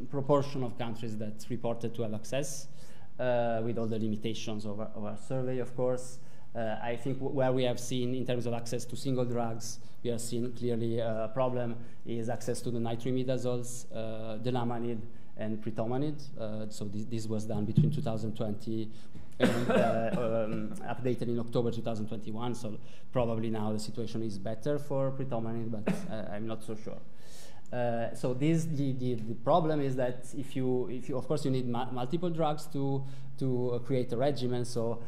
proportion of countries that reported to have access, with all the limitations of our survey, of course. I think where we have seen, in terms of access to single drugs, we have seen clearly a problem is access to the nitrimidazoles, delamide, and pritomanid. So this was done between 2020 and updated in October 2021. So probably now the situation is better for pritomanid, but I'm not so sure. So the problem is that if you of course you need multiple drugs to create a regimen. So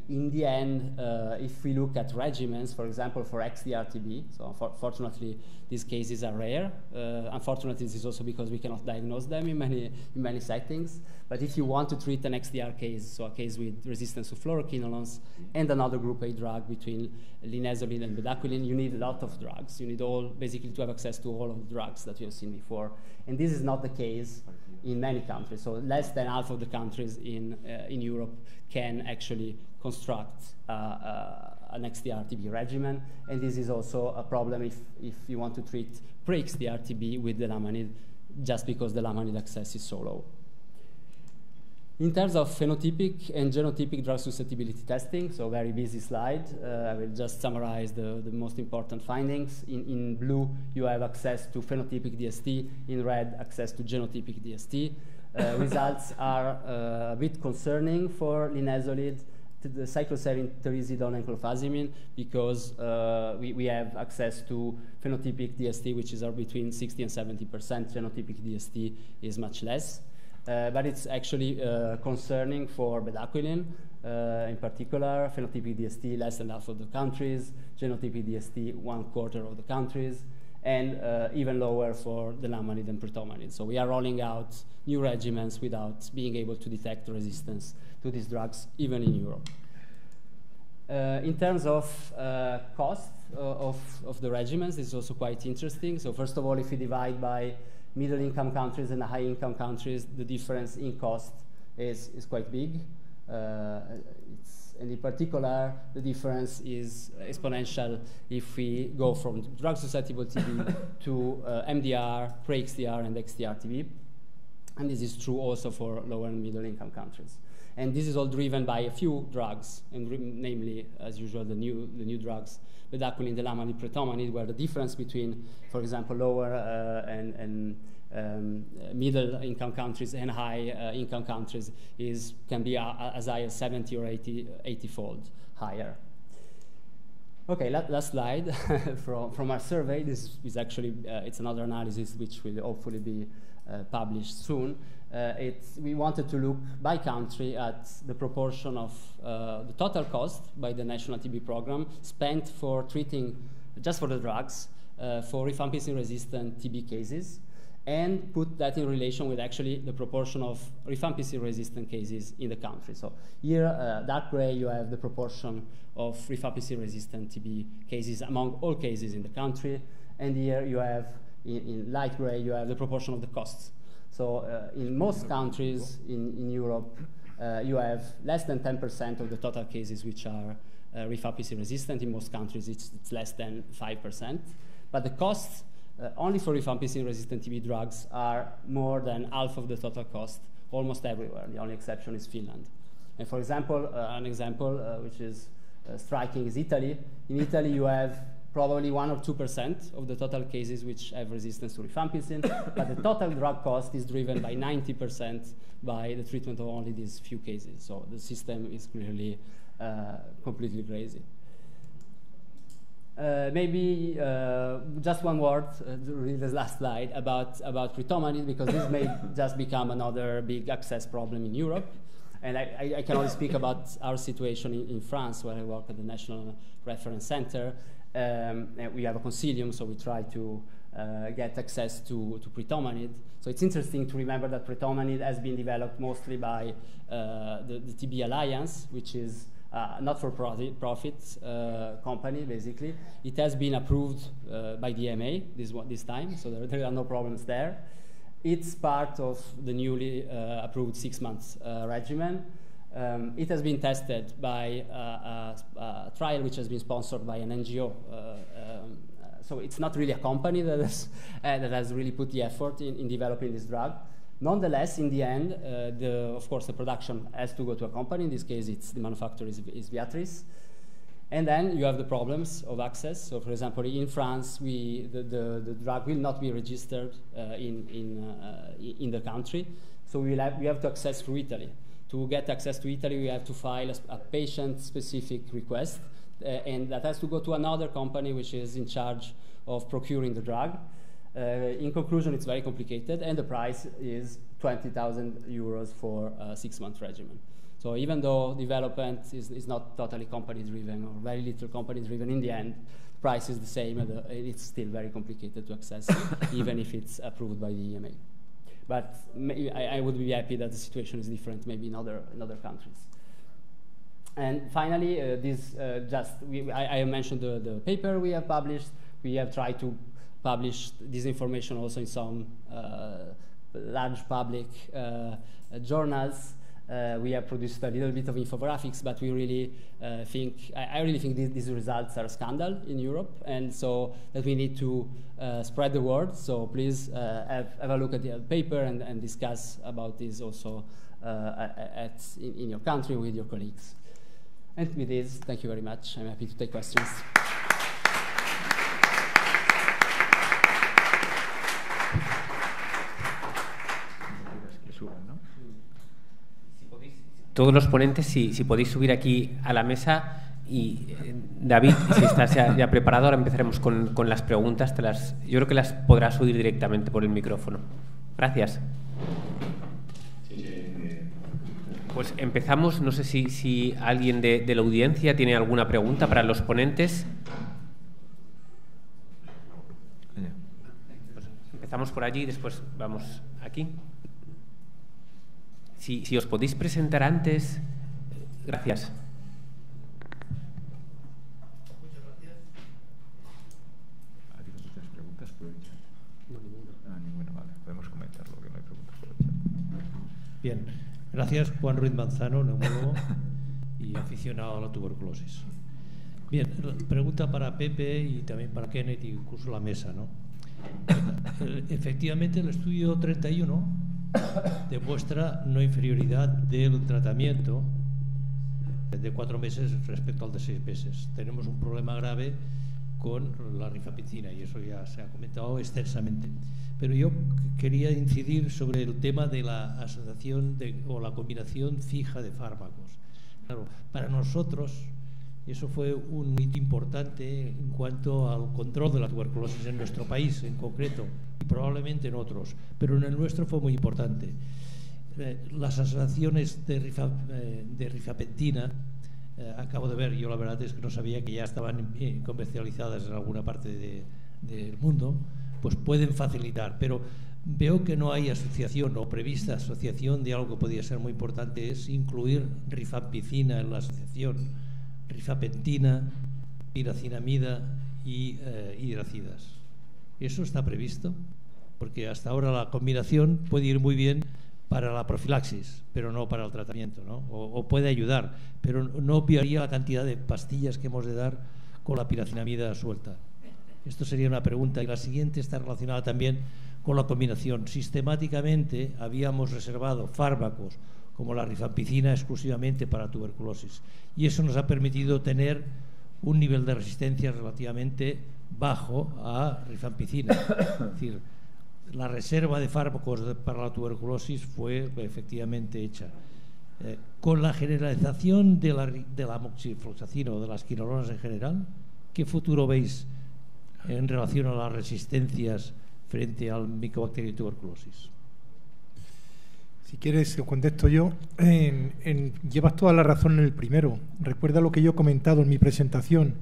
in the end, if we look at regimens, for example, for XDR-TB, so fortunately these cases are rare. Unfortunately, this is also because we cannot diagnose them in many settings. But if you want to treat an XDR case, so a case with resistance to fluoroquinolones and another group A drug between linezolid and bedaquiline, you need a lot of drugs. You need basically to have access to all of the drugs that we have seen before. And this is not the case in many countries. So less than half of the countries in Europe can actually construct an XDR-TB regimen. And this is also a problem if you want to treat pre-XDR-TB with delammanid, just because delammanid access is so low. In terms of phenotypic and genotypic drug susceptibility testing, so very busy slide. I will just summarize the most important findings. In blue, you have access to phenotypic DST. In red, access to genotypic DST. Results are a bit concerning for linezolid, the cycloserine, terizidone, and clofazimine, because we have access to phenotypic DST, which is between 60 and 70%. Genotypic DST is much less. But it's actually concerning for bedaquiline, in particular, phenotypic DST less than half of the countries, genotypic DST 1/4 of the countries, and even lower for delammanid and pritomanid. So we are rolling out new regimens without being able to detect resistance to these drugs, even in Europe. In terms of cost of the regimens, this is also quite interesting. So first of all, if we divide by middle-income countries and high-income countries, the difference in cost is quite big. And in particular, the difference is exponential if we go from drug-susceptible TB to MDR, pre-XDR, and XDR-TB. And this is true also for lower and middle-income countries. And this is all driven by a few drugs, and namely, as usual, the new drugs, bedaquiline, delammanid, pritomanid, where the difference between, for example, lower and middle-income countries and high-income countries can be as high as 70 or 80-fold higher. Okay, last slide from our survey. This is actually it's another analysis which will hopefully be published soon. We wanted to look by country at the proportion of the total cost by the National TB Program spent for treating, just for the drugs, for rifampicin-resistant TB cases, and put that in relation with actually the proportion of rifampicin-resistant cases in the country. So here, dark gray, you have the proportion of rifampicin-resistant TB cases among all cases in the country, and here you have, in light gray, you have the proportion of the costs. So in most countries in Europe, you have less than 10% of the total cases which are rifampicin resistant. In most countries, it's less than 5%. But the costs only for rifampicin resistant TB drugs are more than half of the total cost almost everywhere. The only exception is Finland. And for example, an example which is striking is Italy. In Italy, you have probably 1 or 2% of the total cases which have resistance to rifampicin, but the total drug cost is driven by 90% by the treatment of only these few cases. So the system is clearly completely crazy. Maybe just one word, really the last slide, about pritomanid, because this may just become another big access problem in Europe. And I can only speak about our situation in France, where I work at the National Reference Center. We have a consilium, so we try to get access to pritomanid. So it's interesting to remember that pritomanid has been developed mostly by the TB Alliance, which is not-for-profit company, basically. It has been approved by the EMA this time, so there are no problems there. It's part of the newly approved 6-month regimen. It has been tested by a trial which has been sponsored by an NGO. So it's not really a company that has really put the effort in developing this drug. Nonetheless, in the end, of course, the production has to go to a company. In this case, the manufacturer is Viatris. And then you have the problems of access. So, for example, in France, the drug will not be registered in the country. So we have to access through Italy. To get access to Italy, we have to file a patient-specific request, and that has to go to another company which is in charge of procuring the drug. In conclusion, it's very complicated, and the price is 20,000 euros for a 6-month regimen. So even though development is not totally company-driven or very little company-driven, in the end, the price is the same, and it's still very complicated to access, even if it's approved by the EMA. But I would be happy that the situation is different maybe in other countries. And finally, I mentioned the paper we have published. We have tried to publish this information also in some large public journals. We have produced a little bit of infographics, but we really I really think these results are a scandal in Europe, and so that we need to spread the word. So please have a look at the paper and discuss about this also in your country with your colleagues. And with this, thank you very much. I'm happy to take questions. Todos los ponentes, si podéis subir aquí a la mesa, y David, si estás ya preparado, ahora empezaremos con las preguntas. Yo creo que las podrás oír directamente por el micrófono. Gracias. Pues empezamos. No sé si alguien de la audiencia tiene alguna pregunta para los ponentes. Pues empezamos por allí y después vamos aquí. Si os podéis presentar antes. Gracias. Muchas gracias. ¿Hay otras preguntas por el chat? No, ninguna. Ninguna, vale. Podemos comentarlo, que no hay preguntas por el chat. Bien. Gracias, Juan Ruiz Manzano, neumólogo y aficionado a la tuberculosis. Bien, pregunta para Pepe y también para Kenneth y incluso la mesa, ¿no? Efectivamente, el estudio 31 demuestra no inferioridad del tratamiento de 4 meses respecto al de 6 meses. Tenemos un problema grave con la rifampicina y eso ya se ha comentado extensamente. Pero yo quería incidir sobre el tema de la asociación o la combinación fija de fármacos. Claro, para nosotros eso fue un hito importante en cuanto al control de la tuberculosis en nuestro país en concreto y probablemente en otros, pero en el nuestro fue muy importante. Las asociaciones de rifapentina, acabo de ver, yo la verdad es que no sabía que ya estaban comercializadas en alguna parte del mundo, pues pueden facilitar, pero veo que no hay asociación o prevista asociación de algo que podría ser muy importante, es incluir rifampicina en la asociación, rifapentina, piracinamida y hidracidas. ¿Eso está previsto? Porque hasta ahora la combinación puede ir muy bien para la profilaxis, pero no para el tratamiento, ¿no? O puede ayudar, pero no obviaría la cantidad de pastillas que hemos de dar con la piracinamida suelta. Esto sería una pregunta. Y la siguiente está relacionada también con la combinación. Sistemáticamente habíamos reservado fármacos como la rifampicina exclusivamente para tuberculosis. Y eso nos ha permitido tener un nivel de resistencia relativamente bajo a rifampicina. Es decir, la reserva de fármacos para la tuberculosis fue efectivamente hecha. Con la generalización de la amoxicilfloxacina o de las quinolonas en general, ¿qué futuro veis en relación a las resistencias frente al Mycobacterium tuberculosis? Si quieres, contesto yo. Llevas toda la razón en el primero. Recuerda lo que yo he comentado en mi presentación,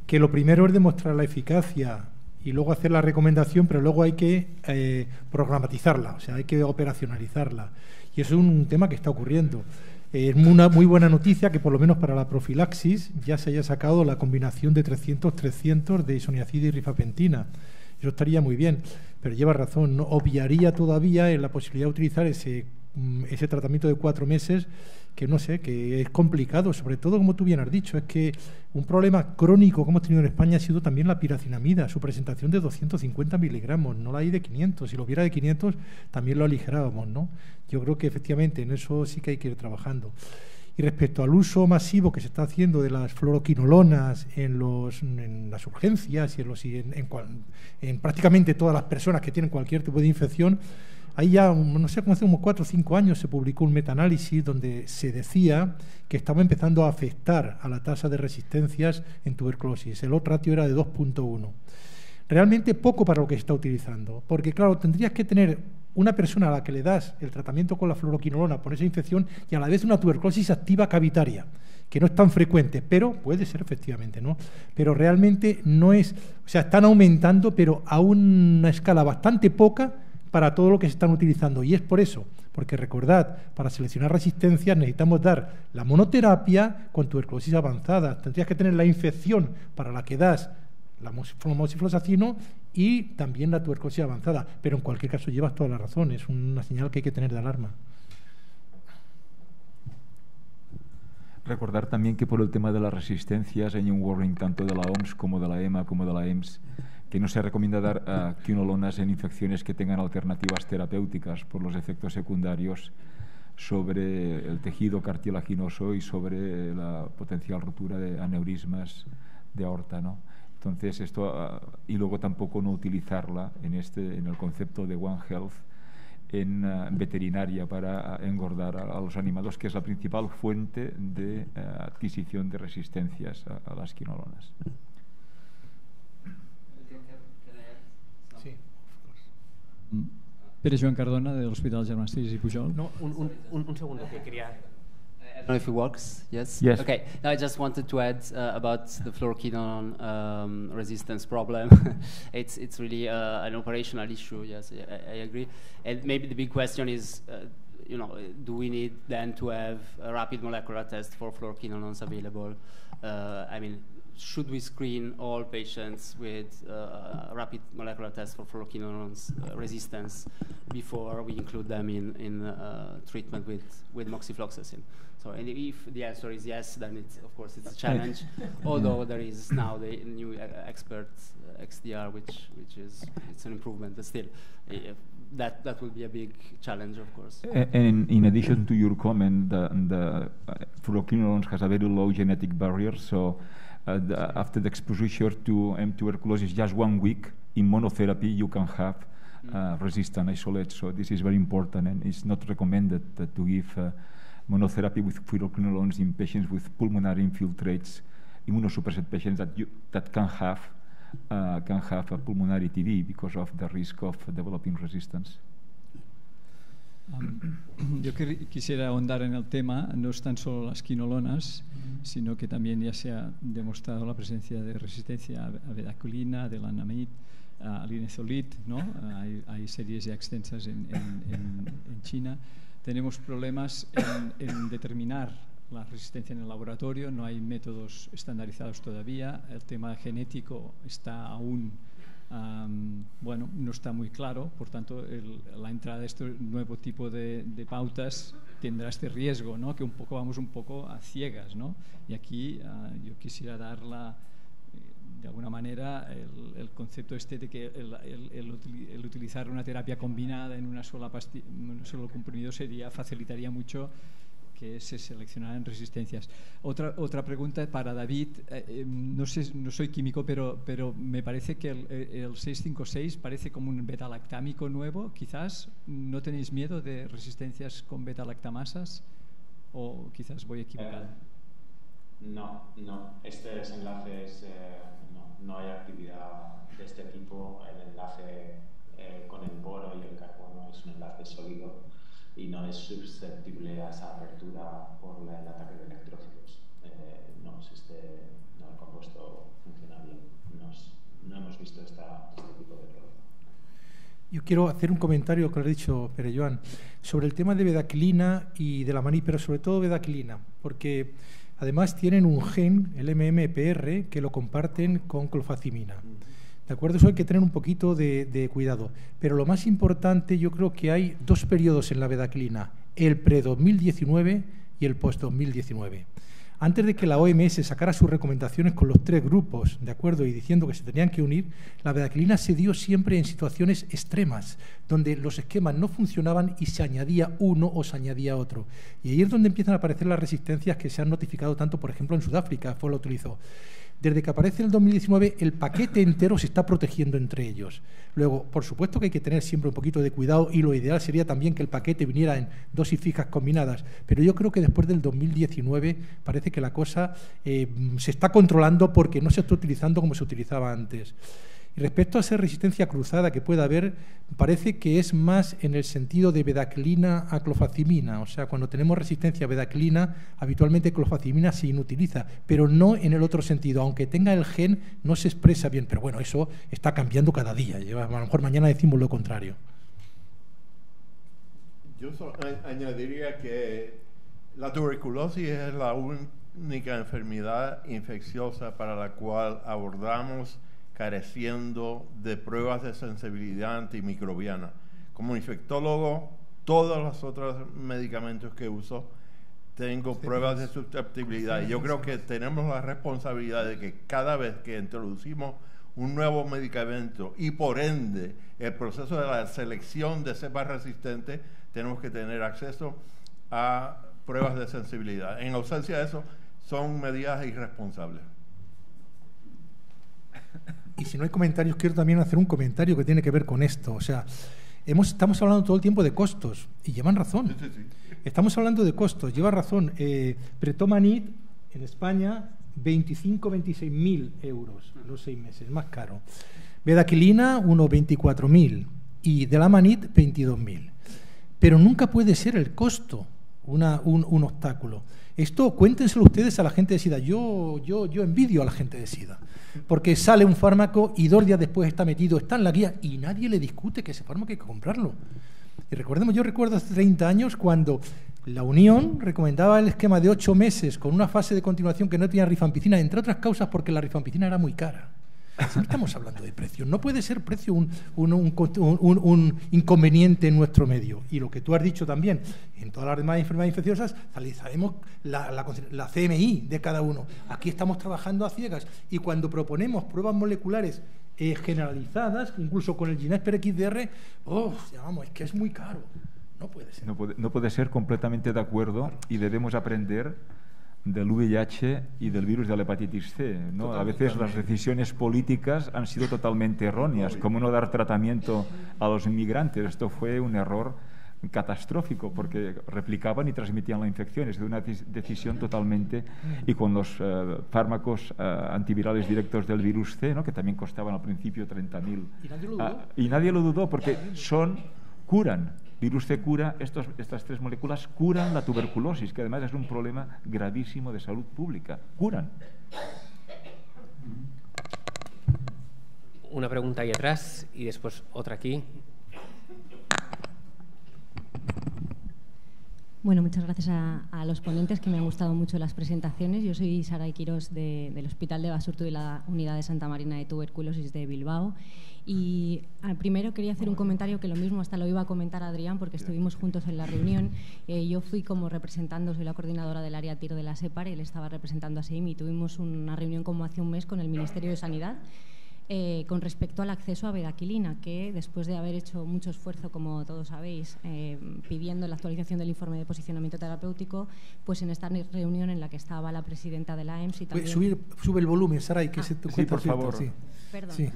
que lo primero es demostrar la eficacia y luego hacer la recomendación, pero luego hay que programatizarla, o sea, hay que operacionalizarla. Y eso es un tema que está ocurriendo. Es una muy buena noticia que por lo menos para la profilaxis ya se haya sacado la combinación de 300-300 de isoniazida y rifapentina. Eso estaría muy bien, pero lleva razón, no obviaría todavía en la posibilidad de utilizar ese tratamiento de 4 meses, que no sé, que es complicado, sobre todo como tú bien has dicho, es que un problema crónico que hemos tenido en España ha sido también la piracinamida, su presentación de 250 miligramos, no la hay de 500, si lo hubiera de 500 también lo aligerábamos, ¿no? Yo creo que efectivamente en eso sí que hay que ir trabajando. Y respecto al uso masivo que se está haciendo de las fluoroquinolonas en las urgencias y en prácticamente todas las personas que tienen cualquier tipo de infección, ahí ya, no sé, como hace unos 4 o 5 años se publicó un metaanálisis donde se decía que estaba empezando a afectar a la tasa de resistencias en tuberculosis. El ratio era de 2.1. Realmente poco para lo que se está utilizando, porque claro, tendrías que tener una persona a la que le das el tratamiento con la fluoroquinolona por esa infección y a la vez una tuberculosis activa cavitaria, que no es tan frecuente, pero puede ser efectivamente, ¿no? Pero realmente no es, o sea, están aumentando, pero a una escala bastante poca para todo lo que se están utilizando. Y es por eso, porque recordad, para seleccionar resistencias necesitamos dar la monoterapia con tuberculosis avanzada. Tendrías que tener la infección para la que das la moxifloxacino y también la tuberculosis avanzada, pero en cualquier caso llevas toda la razón, es una señal que hay que tener de alarma. Recordar también que por el tema de las resistencias hay un warning tanto de la OMS como de la EMA como de la EMS que no se recomienda dar quinolonas en infecciones que tengan alternativas terapéuticas por los efectos secundarios sobre el tejido cartilaginoso y sobre la potencial rotura de aneurismas de aorta, ¿no? Entonces esto, y luego tampoco no utilizarla en el concepto de One Health en veterinaria para engordar a los animales, que es la principal fuente de adquisición de resistencias a las quinolonas. Sí. Pere Joan Cardona, del Hospital Germans Trias i Pujol. No, un segundo que quería... I don't know if it works. Yes. Yes. Okay. Now I just wanted to add about the fluoroquinolone resistance problem. it's really an operational issue. Yes, I agree. And maybe the big question is, do we need then to have a rapid molecular test for fluoroquinolones available? I mean, should we screen all patients with a rapid molecular test for fluoroquinolones resistance before we include them in treatment with moxifloxacin? So, and if the answer is yes, then of course it's a challenge. Although there is now the new expert XDR, which is it's an improvement, but still that will be a big challenge, of course. And in addition to your comment, the fluoroquinolones has a very low genetic barrier, so after the exposure to tuberculosis, just 1 week in monotherapy, you can have resistant isolate. So this is very important, and it's not recommended to give monotherapy with fluoroquinolones in patients with pulmonary infiltrates, immunosuppressed patients that can have a pulmonary TB because of the risk of developing resistance. Yo quisiera ahondar en el tema, no es tan solo las quinolonas, sino que también ya se ha demostrado la presencia de resistencia a bedaquilina, de lanamid, a linezolid, ¿no? Hay series ya extensas en China. Tenemos problemas en determinar la resistencia en el laboratorio, no hay métodos estandarizados todavía, el tema genético está aún, no está muy claro, por tanto la entrada de este nuevo tipo de pautas tendrá este riesgo, ¿no? Que vamos un poco a ciegas, ¿no? Y aquí yo quisiera dar de alguna manera el concepto de que el utilizar una terapia combinada en un solo comprimido facilitaría mucho que se seleccionaran resistencias. Otra pregunta para David, no soy químico, pero me parece que el 656 parece como un beta-lactámico nuevo. Quizás no tenéis miedo de resistencias con beta-lactamasas, o quizás voy equivocado. No, estos enlaces no hay actividad de este tipo. El enlace con el boro y el carbono es un enlace sólido y no es susceptible a esa apertura por el ataque de electrófilos. El compuesto funciona bien. No hemos visto este tipo de problema. Yo quiero hacer un comentario que lo ha dicho Pere Joan sobre el tema de bedaquilina y de la maní, pero sobre todo bedaquilina, porque además tienen un gen, el MMPR, que lo comparten con clofazimina. ¿De acuerdo? Eso hay que tener un poquito de cuidado. Pero lo más importante, yo creo que hay 2 periodos en la bedaquilina, el pre-2019 y el post-2019. antes de que la OMS sacara sus recomendaciones con los 3 grupos, ¿de acuerdo?, y diciendo que se tenían que unir, la bedaquilina se dio siempre en situaciones extremas, donde los esquemas no funcionaban y se añadía uno o se añadía otro. Y ahí es donde empiezan a aparecer las resistencias que se han notificado tanto, por ejemplo, en Sudáfrica, lo utilizó. Desde que aparece el 2019, el paquete entero se está protegiendo entre ellos. Luego, por supuesto que hay que tener siempre un poquito de cuidado y lo ideal sería también que el paquete viniera en dosis fijas combinadas, pero yo creo que después del 2019 parece que la cosa se está controlando porque no se está utilizando como se utilizaba antes. Y respecto a esa resistencia cruzada que pueda haber, parece que es más en el sentido de bedaquilina a clofazimina. O sea, cuando tenemos resistencia a bedaquilina, habitualmente clofazimina se inutiliza, pero no en el otro sentido. Aunque tenga el gen, no se expresa bien. Pero bueno, eso está cambiando cada día. A lo mejor mañana decimos lo contrario. Yo añadiría que la tuberculosis es la única enfermedad infecciosa para la cual abordamos careciendo de pruebas de sensibilidad antimicrobiana. Como infectólogo, todos los otros medicamentos que uso, tengo pruebas de susceptibilidad. Y yo creo que tenemos la responsabilidad de que cada vez que introducimos un nuevo medicamento y por ende el proceso de la selección de cepas resistentes, tenemos que tener acceso a pruebas de sensibilidad. En ausencia de eso, son medidas irresponsables. Y si no hay comentarios, quiero también hacer un comentario que tiene que ver con esto. O sea, estamos hablando todo el tiempo de costos, y llevan razón. Sí. Estamos hablando de costos, lleva razón. Pretomanid, en España, 26.000 euros los 6 meses, más caro. Bedaquilina, unos 24.000. Y Delamanid, 22.000. Pero nunca puede ser el costo un obstáculo. Esto cuéntenselo ustedes a la gente de SIDA. Yo envidio a la gente de SIDA, porque sale un fármaco y 2 días después está metido, está en la guía y nadie le discute que ese fármaco hay que comprarlo. Y recordemos, yo recuerdo hace 30 años cuando la Unión recomendaba el esquema de 8 meses con una fase de continuación que no tenía rifampicina, entre otras causas porque la rifampicina era muy cara. Siempre estamos hablando de precio. No puede ser precio un inconveniente en nuestro medio. Y lo que tú has dicho también, en todas las demás enfermedades infecciosas, sabemos la CMI de cada uno. Aquí estamos trabajando a ciegas. Y cuando proponemos pruebas moleculares generalizadas, incluso con el Ginesper XDR, es que es muy caro. No puede ser. No puede ser, completamente de acuerdo, y debemos aprender del VIH y del virus de la hepatitis C, ¿no? A veces las decisiones políticas han sido totalmente erróneas, como no dar tratamiento a los inmigrantes. Esto fue un error catastrófico porque replicaban y transmitían la infección. Es de una decisión totalmente... Y con los fármacos antivirales directos del virus C, ¿no?, que también costaban al principio 30.000. Y nadie lo dudó porque curan. Virus C cura, estas 3 moléculas curan la tuberculosis, que además es un problema gravísimo de salud pública. Curan. Una pregunta ahí atrás y después otra aquí. Bueno, muchas gracias a los ponentes, que me han gustado mucho las presentaciones. Yo soy Saray Quirós del Hospital de Basurto y la Unidad de Santa Marina de Tuberculosis de Bilbao. Y primero quería hacer un comentario que lo mismo hasta lo iba a comentar Adrián, porque estuvimos juntos en la reunión. Yo fui como representando, soy la coordinadora del área TIR de la SEPAR, él estaba representando a SEIM y tuvimos una reunión como hace un mes con el Ministerio de Sanidad con respecto al acceso a bedaquilina, que después de haber hecho mucho esfuerzo, como todos sabéis, pidiendo la actualización del informe de posicionamiento terapéutico, pues en esta reunión en la que estaba la presidenta de la EMS y también... Sube el volumen, Saray, que sí, por favor. Sí. Perdón. Sí.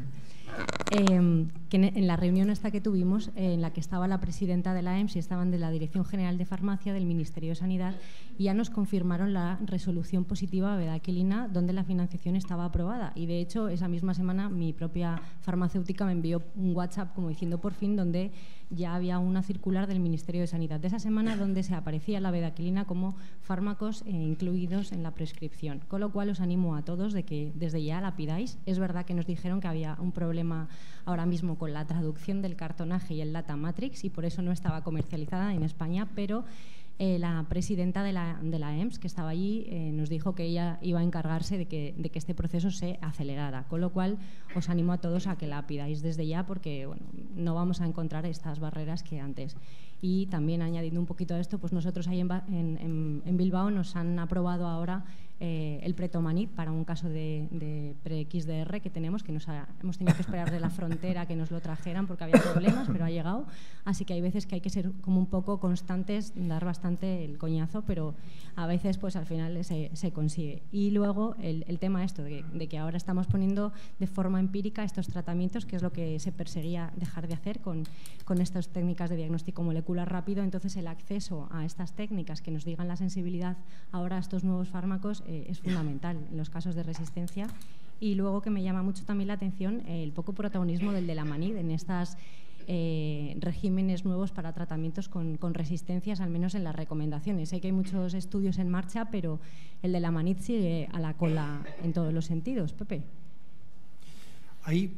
Que en la reunión esta que tuvimos, en la que estaba la presidenta de la EMS y estaban de la Dirección General de Farmacia del Ministerio de Sanidad, y ya nos confirmaron la resolución positiva a bedaquilina, donde la financiación estaba aprobada. Y de hecho, esa misma semana mi propia farmacéutica me envió un WhatsApp como diciendo por fin, donde ya había una circular del Ministerio de Sanidad de esa semana donde se aparecía la bedaquilina como fármacos incluidos en la prescripción. Con lo cual os animo a todos de que desde ya la pidáis. Es verdad que nos dijeron que había un problema ahora mismo con la traducción del cartonaje y el data matrix y por eso no estaba comercializada en España, pero la presidenta de la EMS, que estaba allí, nos dijo que ella iba a encargarse de que este proceso se acelerara, con lo cual os animo a todos a que la pidáis desde ya, porque bueno, no vamos a encontrar estas barreras que antes. Y también añadiendo un poquito a esto, pues nosotros ahí en Bilbao nos han aprobado ahora el Pretomanid para un caso de pre-XDR que tenemos, que hemos tenido que esperar de la frontera que nos lo trajeran porque había problemas, pero ha llegado. Así que hay veces que hay que ser como un poco constantes, dar bastante el coñazo, pero a veces pues al final se consigue. Y luego el tema esto de que ahora estamos poniendo de forma empírica estos tratamientos, que es lo que se perseguía dejar de hacer con estas técnicas de diagnóstico molecular rápido. Entonces el acceso a estas técnicas que nos digan la sensibilidad ahora a estos nuevos fármacos es fundamental en los casos de resistencia. Y luego que me llama mucho también la atención el poco protagonismo del Delamanid en estas regímenes nuevos para tratamientos con resistencias, al menos en las recomendaciones. Sé que hay muchos estudios en marcha, pero el Delamanid sigue a la cola en todos los sentidos. Pepe. Ahí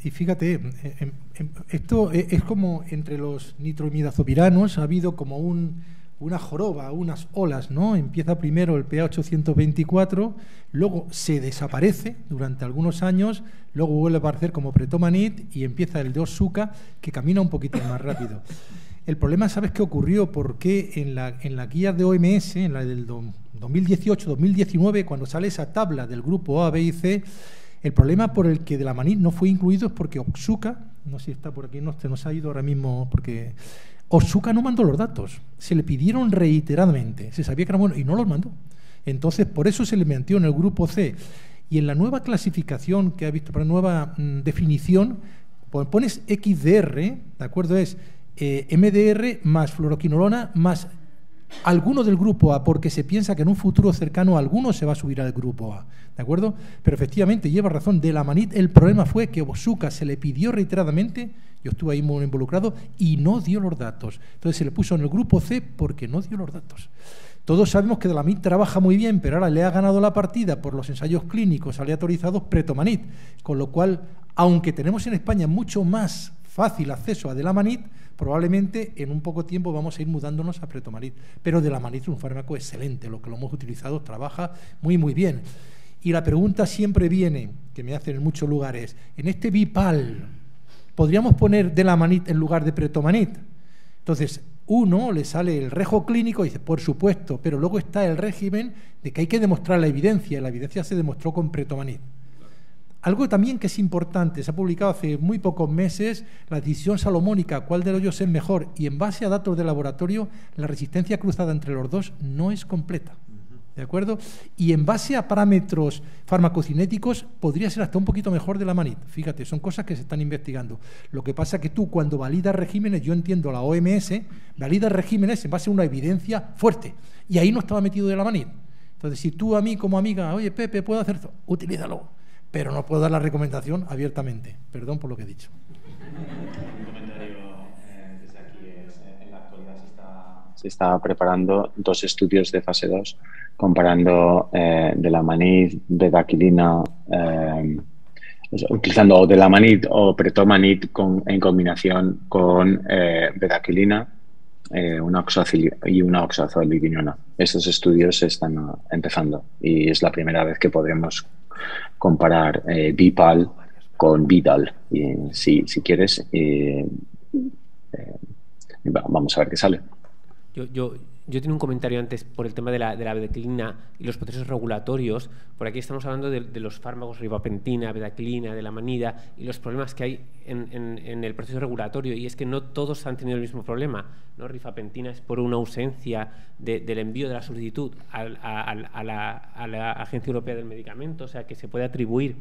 y fíjate, esto es como entre los nitroimidazopiranos ha habido como una joroba, unas olas, ¿no? Empieza primero el PA824, luego se desaparece durante algunos años, luego vuelve a aparecer como Pretomanid y empieza el de Otsuka, que camina un poquito más rápido. El problema, ¿sabes qué ocurrió? Porque en la guía de OMS, en la del 2018-2019, cuando sale esa tabla del grupo A, B y C, el problema por el que Delamanid no fue incluido es porque Otsuka, no sé si está por aquí, no se nos ha ido ahora mismo, porque Otsuka no mandó los datos, se le pidieron reiteradamente, se sabía que era bueno y no los mandó. Entonces, por eso se le metió en el grupo C. Y en la nueva clasificación que ha visto, para la nueva definición, pues pones XDR, ¿de acuerdo? Es MDR más fluoroquinolona más alguno del grupo A, porque se piensa que en un futuro cercano alguno se va a subir al grupo A, ¿de acuerdo? Pero efectivamente lleva razón, Delamanid el problema fue que Otsuka se le pidió reiteradamente, yo estuve ahí muy involucrado, y no dio los datos. Entonces se le puso en el grupo C porque no dio los datos. Todos sabemos que Delamanid trabaja muy bien, pero ahora le ha ganado la partida por los ensayos clínicos aleatorizados Pretomanid, con lo cual, aunque tenemos en España mucho más fácil acceso a Delamanid, probablemente en un poco tiempo vamos a ir mudándonos a Pretomanid. Pero Delamanid es un fármaco excelente, lo que lo hemos utilizado trabaja muy, muy bien. Y la pregunta siempre viene, que me hacen en muchos lugares, en este BIPAL, ¿podríamos poner Delamanid en lugar de Pretomanid? Entonces, uno le sale el rejo clínico y dice, por supuesto, pero luego está el régimen de que hay que demostrar la evidencia. La evidencia se demostró con Pretomanid. Algo también que es importante, se ha publicado hace muy pocos meses la decisión salomónica, cuál de ellos es mejor, y en base a datos de laboratorio, la resistencia cruzada entre los dos no es completa. ¿De acuerdo? Y en base a parámetros farmacocinéticos podría ser hasta un poquito mejor de Delamanid. Fíjate, son cosas que se están investigando. Lo que pasa es que tú cuando validas regímenes, yo entiendo la OMS, validas regímenes en base a una evidencia fuerte. Y ahí no estaba metido Delamanid. Entonces, si tú a mí como amiga, oye Pepe, ¿puedo hacer esto? Utilízalo. Pero no puedo dar la recomendación abiertamente. Perdón por lo que he dicho. Un comentario desde aquí es, en la actualidad se está preparando 2 estudios de fase 2 comparando Delamanid, bedaquilina, utilizando Delamanid o Pretomanid en combinación con bedaquilina y una oxazolidinona. Estos estudios se están empezando y es la primera vez que podremos comparar BIPAL con Vidal. Y si quieres, vamos a ver qué sale. Yo tenía un comentario antes por el tema de la bedaquilina y los procesos regulatorios. Por aquí estamos hablando de los fármacos rifapentina, bedaquilina, Delamanida y los problemas que hay en el proceso regulatorio, y es que no todos han tenido el mismo problema, ¿no? Rifapentina es por una ausencia del envío de la solicitud a la Agencia Europea del Medicamento, o sea que se puede atribuir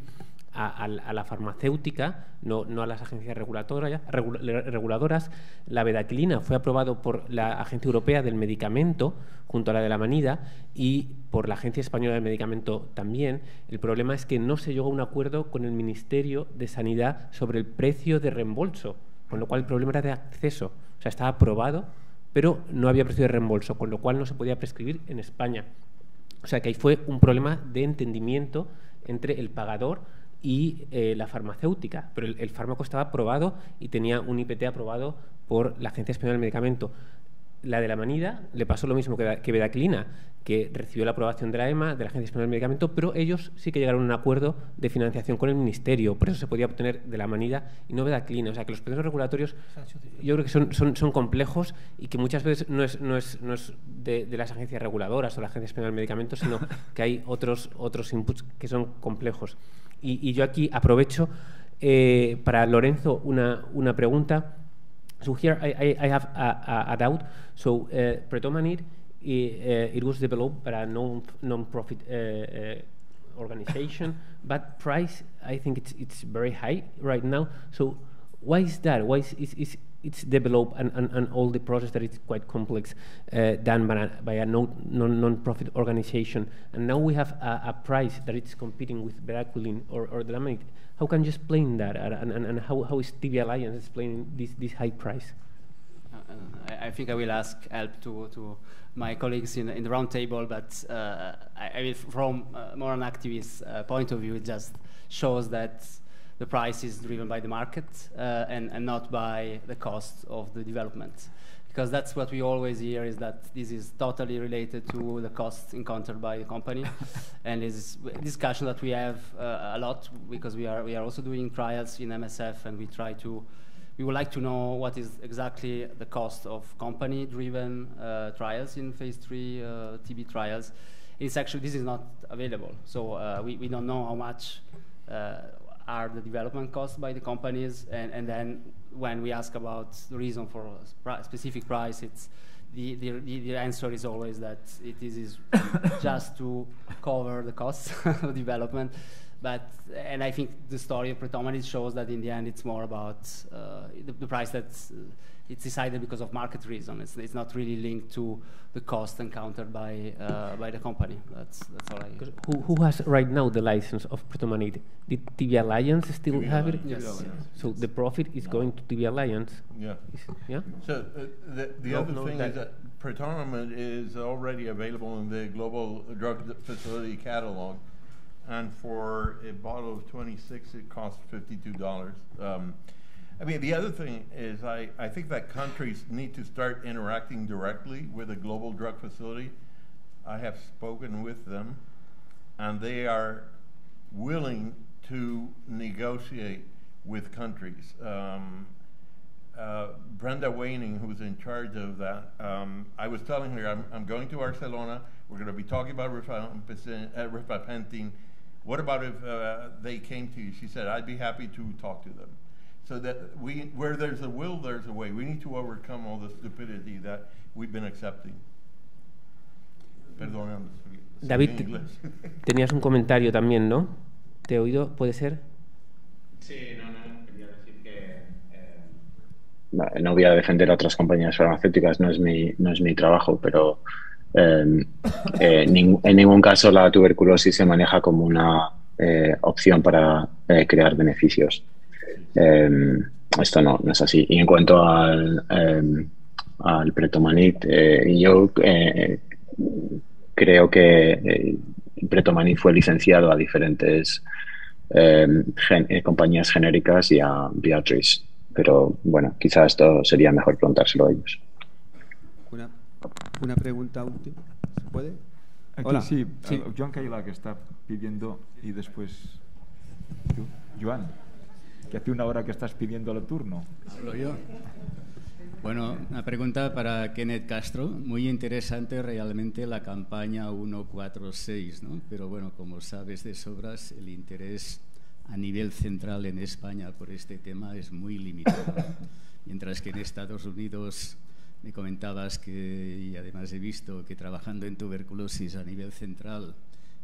a la farmacéutica, no a las agencias reguladoras. La bedaquilina fue aprobado por la Agencia Europea del Medicamento junto a la Delamanida y por la Agencia Española del Medicamento también. El problema es que no se llegó a un acuerdo con el Ministerio de Sanidad sobre el precio de reembolso, con lo cual el problema era de acceso. O sea, estaba aprobado, pero no había precio de reembolso, con lo cual no se podía prescribir en España. O sea, que ahí fue un problema de entendimiento entre el pagador y la farmacéutica, pero el fármaco estaba aprobado y tenía un IPT aprobado por la Agencia Española del Medicamento. la de la Amanida le pasó lo mismo que Bedaquilina, que recibió la aprobación de la EMA, de la Agencia Española del Medicamento, pero ellos sí que llegaron a un acuerdo de financiación con el Ministerio, por eso se podía obtener de la Amanida y no Bedaquilina. O sea que los procesos regulatorios yo creo que son complejos y que muchas veces no es de las agencias reguladoras o la Agencia Española del Medicamento, sino que hay otros inputs que son complejos. Y yo aquí aprovecho para Lorenzo una pregunta. So here I have a doubt. So Pretomanid, it was developed by a non-profit organization, but price, I think it's very high right now. So why is that? Why is it's developed and all the process that is quite complex done by a non-profit organization, and now we have a price that it's competing with Bedaquiline or the Lamanid. How can you explain that, and how is TB Alliance explaining this high price? I think I will ask help to my colleagues in the round table, but I will, from more an activist point of view, it just shows that the price is driven by the market and not by the cost of the development. Because that's what we always hear, is that this is totally related to the costs encountered by the company. And this is a discussion that we have a lot, because we are also doing trials in MSF, and we would like to know what is exactly the cost of company-driven trials in phase 3 TB trials. It's actually, this is not available. So we don't know how much are the development costs by the companies, and then when we ask about the reason for a specific price, it's the answer is always that it is just to cover the costs of development. And I think the story of Pretomanid shows that in the end it's more about the price that's it's decided because of market reason. It's not really linked to the cost encountered by the company. That's all I. Who has right now the license of Pretomanid? Did TB Alliance still have it? Yes. So the profit is going to TB Alliance. Yeah. Yeah. So the other thing is that Pretomanid is already available in the Global Drug Facility catalog, and for a bottle of 26, it costs $52. I mean, the other thing is I think that countries need to start interacting directly with a global drug facility. I have spoken with them, and they are willing to negotiate with countries. Brenda Waning, who's in charge of that, I was telling her, I'm going to Barcelona, we're going to be talking about rifampicin. What about if they came to you? She said, I'd be happy to talk to them. So that where there's a will, there's a way. We need to overcome all the stupidity that we've been accepting. Perdón, David, tenías un comentario también, ¿no? ¿Te he oído? ¿Puede ser? Sí, no, quería decir que... No voy a defender a otras compañías farmacéuticas, no es mi trabajo, pero en ningún caso la tuberculosis se maneja como una opción para crear beneficios. Esto no es así. Y en cuanto al Pretomanid, yo creo que Pretomanid fue licenciado a diferentes compañías genéricas y a Viatris, pero bueno, quizás esto sería mejor preguntárselo a ellos. Una pregunta última, ¿se puede? Aquí Hola. sí. Joan Cailà, que está pidiendo, y después tú, Joan, que hace una hora que estás pidiendo el turno. Hablo yo. Bueno, una pregunta para Kenneth Castro. Muy interesante realmente la campaña 146, ¿no? Pero bueno, como sabes de sobras, el interés a nivel central en España por este tema es muy limitado. Mientras que en Estados Unidos me comentabas que, y además he visto que trabajando en tuberculosis a nivel central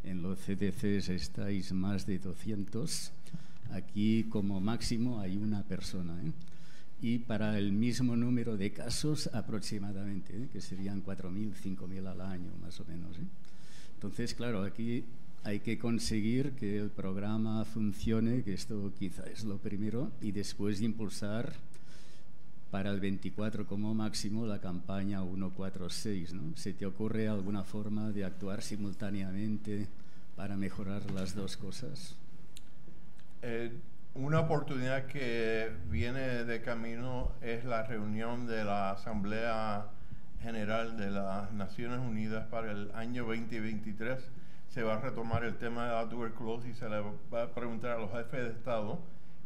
en los CDCs estáis más de 200. Aquí como máximo hay una persona, ¿eh? Y para el mismo número de casos aproximadamente, ¿eh? Que serían 4.000, 5.000 al año más o menos, ¿eh? Entonces, claro, aquí hay que conseguir que el programa funcione, que esto quizá es lo primero, y después impulsar para el 24 como máximo la campaña 146, ¿no? ¿Se te ocurre alguna forma de actuar simultáneamente para mejorar las dos cosas? Una oportunidad que viene de camino es la reunión de la Asamblea general de las Naciones Unidas para el año 2023 se va a retomar el tema de la tuberculosis. Se le va a preguntar a los jefes de Estado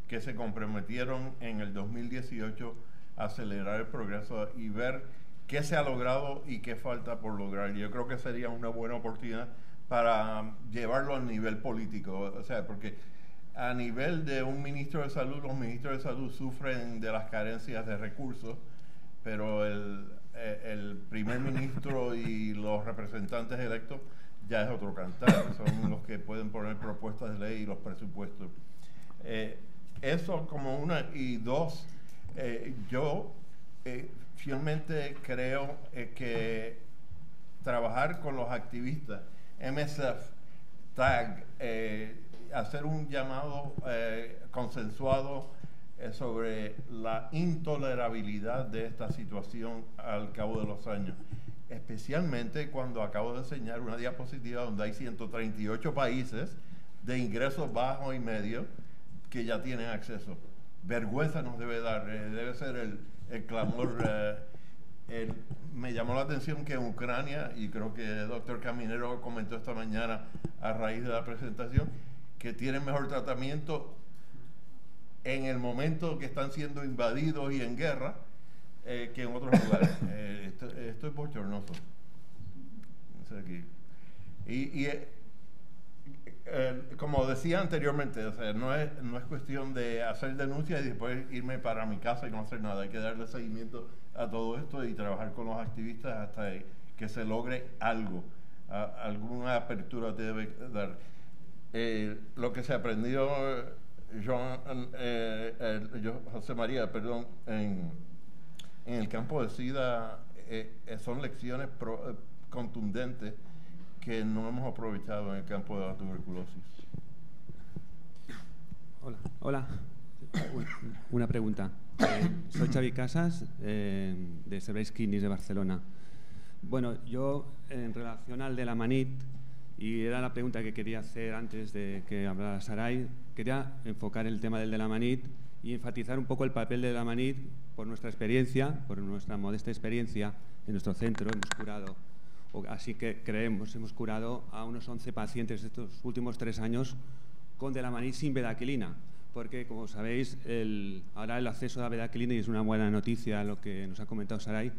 que se comprometieron en el 2018 a acelerar el progreso y ver qué se ha logrado y qué falta por lograr. Yo creo que sería una buena oportunidad para llevarlo a nivel político, o sea, porque a nivel de un ministro de salud, los ministros de salud sufren de las carencias de recursos, pero el primer ministro y los representantes electos ya es otro cantar, son los que pueden poner propuestas de ley y los presupuestos. Eso como una, y dos, yo fielmente creo que trabajar con los activistas, MSF, TAG, hacer un llamado consensuado sobre la intolerabilidad de esta situación al cabo de los años, especialmente cuando acabo de enseñar una diapositiva donde hay 138 países de ingresos bajos y medios que ya tienen acceso. Vergüenza nos debe dar, debe ser el clamor. Me llamó la atención que en Ucrania, y creo que el doctor Caminero comentó esta mañana a raíz de la presentación, que tienen mejor tratamiento en el momento que están siendo invadidos y en guerra que en otros lugares. Esto es bochornoso. Como decía anteriormente, o sea, no es cuestión de hacer denuncias y después irme para mi casa y no hacer nada. Hay que darle seguimiento a todo esto y trabajar con los activistas hasta que se logre algo. Alguna apertura te debe dar. Lo que se aprendió José María, perdón, en el campo de SIDA son lecciones contundentes que no hemos aprovechado en el campo de la tuberculosis. Hola. Una pregunta. Soy Xavi Casas, de Serveis Clínics de Barcelona. Bueno, yo en relación al de la Manit, y era la pregunta que quería hacer antes de que hablara Saray, quería enfocar el tema del de la Manit y enfatizar un poco el papel de la Manit por nuestra experiencia, por nuestra modesta experiencia en nuestro centro. Hemos curado, así que creemos, hemos curado a unos 11 pacientes estos últimos 3 años con de la Manit sin bedaquilina, porque como sabéis, ahora el acceso a la bedaquilina, y es una buena noticia lo que nos ha comentado Saray,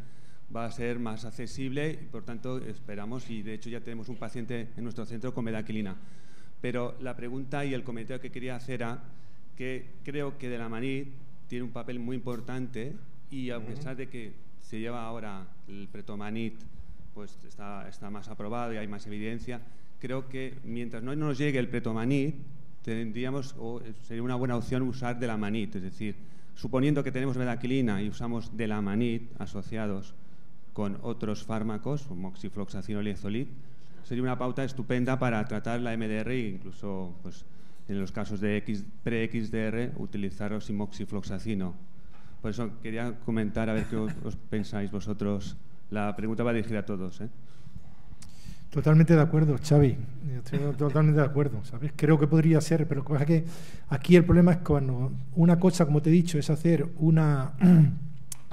va a ser más accesible y por tanto esperamos, y de hecho ya tenemos un paciente en nuestro centro con bedaquilina. Pero la pregunta y el comentario que quería hacer era que creo que de la Manit tiene un papel muy importante, y a pesar de que se lleva ahora el Pretomanit, pues está más aprobado y hay más evidencia, creo que mientras no nos llegue el Pretomanit tendríamos, o sería una buena opción usar de la Manit, es decir, suponiendo que tenemos bedaquilina y usamos de la Manit asociados con otros fármacos, como moxifloxacino y liezolid, sería una pauta estupenda para tratar la MDR e incluso pues, en los casos de pre-XDR utilizar moxifloxacino. Por eso quería comentar a ver qué os pensáis vosotros. La pregunta va dirigida a todos. Totalmente de acuerdo, Xavi. Estoy totalmente de acuerdo, ¿sabes? Creo que podría ser, pero lo que pasa es que aquí el problema es cuando una cosa, como te he dicho, es hacer una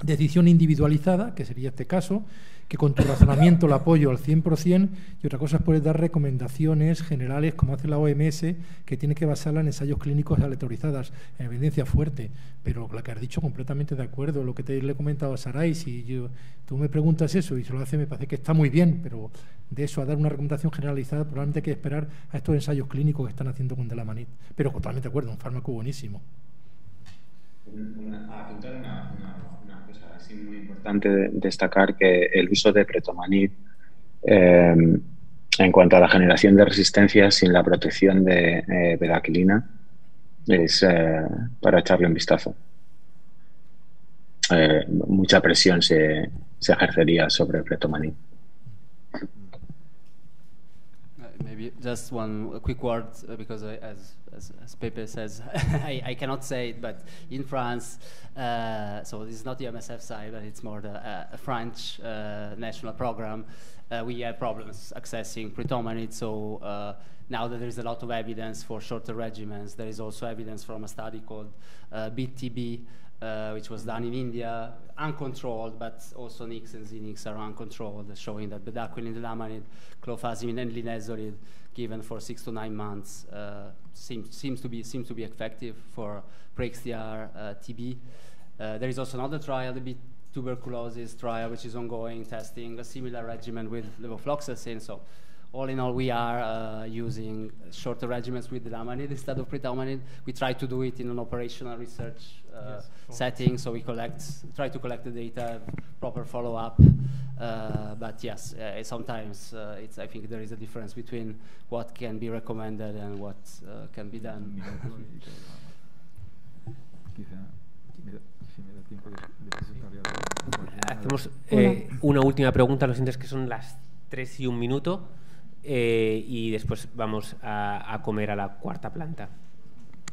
decisión individualizada, que sería este caso, que con tu razonamiento la apoyo al 100%, y otra cosa es poder dar recomendaciones generales, como hace la OMS, que tiene que basarla en ensayos clínicos aleatorizadas, en evidencia fuerte. Pero la que has dicho, completamente de acuerdo. Lo que le he comentado a Saray, si tú me preguntas eso y se lo hace, me parece que está muy bien, pero de eso a dar una recomendación generalizada, probablemente hay que esperar a estos ensayos clínicos que están haciendo con Delamanid. Pero totalmente de acuerdo, un fármaco buenísimo. Apuntar una cosa así muy importante destacar, que el uso de Pretomanid en cuanto a la generación de resistencia sin la protección de bedaquilina es para echarle un vistazo. Mucha presión se ejercería sobre Pretomanid. Maybe just one quick word, because as as Pepe says, I cannot say it, but in France, so this is not the MSF side, but it's more the French national program. We have problems accessing Pritomanid, so now that there is a lot of evidence for shorter regimens, there is also evidence from a study called BTB, which was done in India, uncontrolled, but also Nix and Zinix are uncontrolled, showing that bedaquiline, Delamanid, clofazimine, and linezolid, given for 6 to 9 months, seems to be effective for pre-XDR TB. There is also another trial, the tuberculosis trial, which is ongoing, testing a similar regimen with levofloxacin. So, all in all, we are using shorter regimens with Delamanid instead of Pritomanid. We try to do it in an operational research setting, so we try to collect the data, proper follow-up. But yes, sometimes I think there is a difference between what can be recommended and what can be done. Hacemos una última pregunta, lo siento, es que son las 3 y 1 minuto. Y después vamos a comer a la cuarta planta.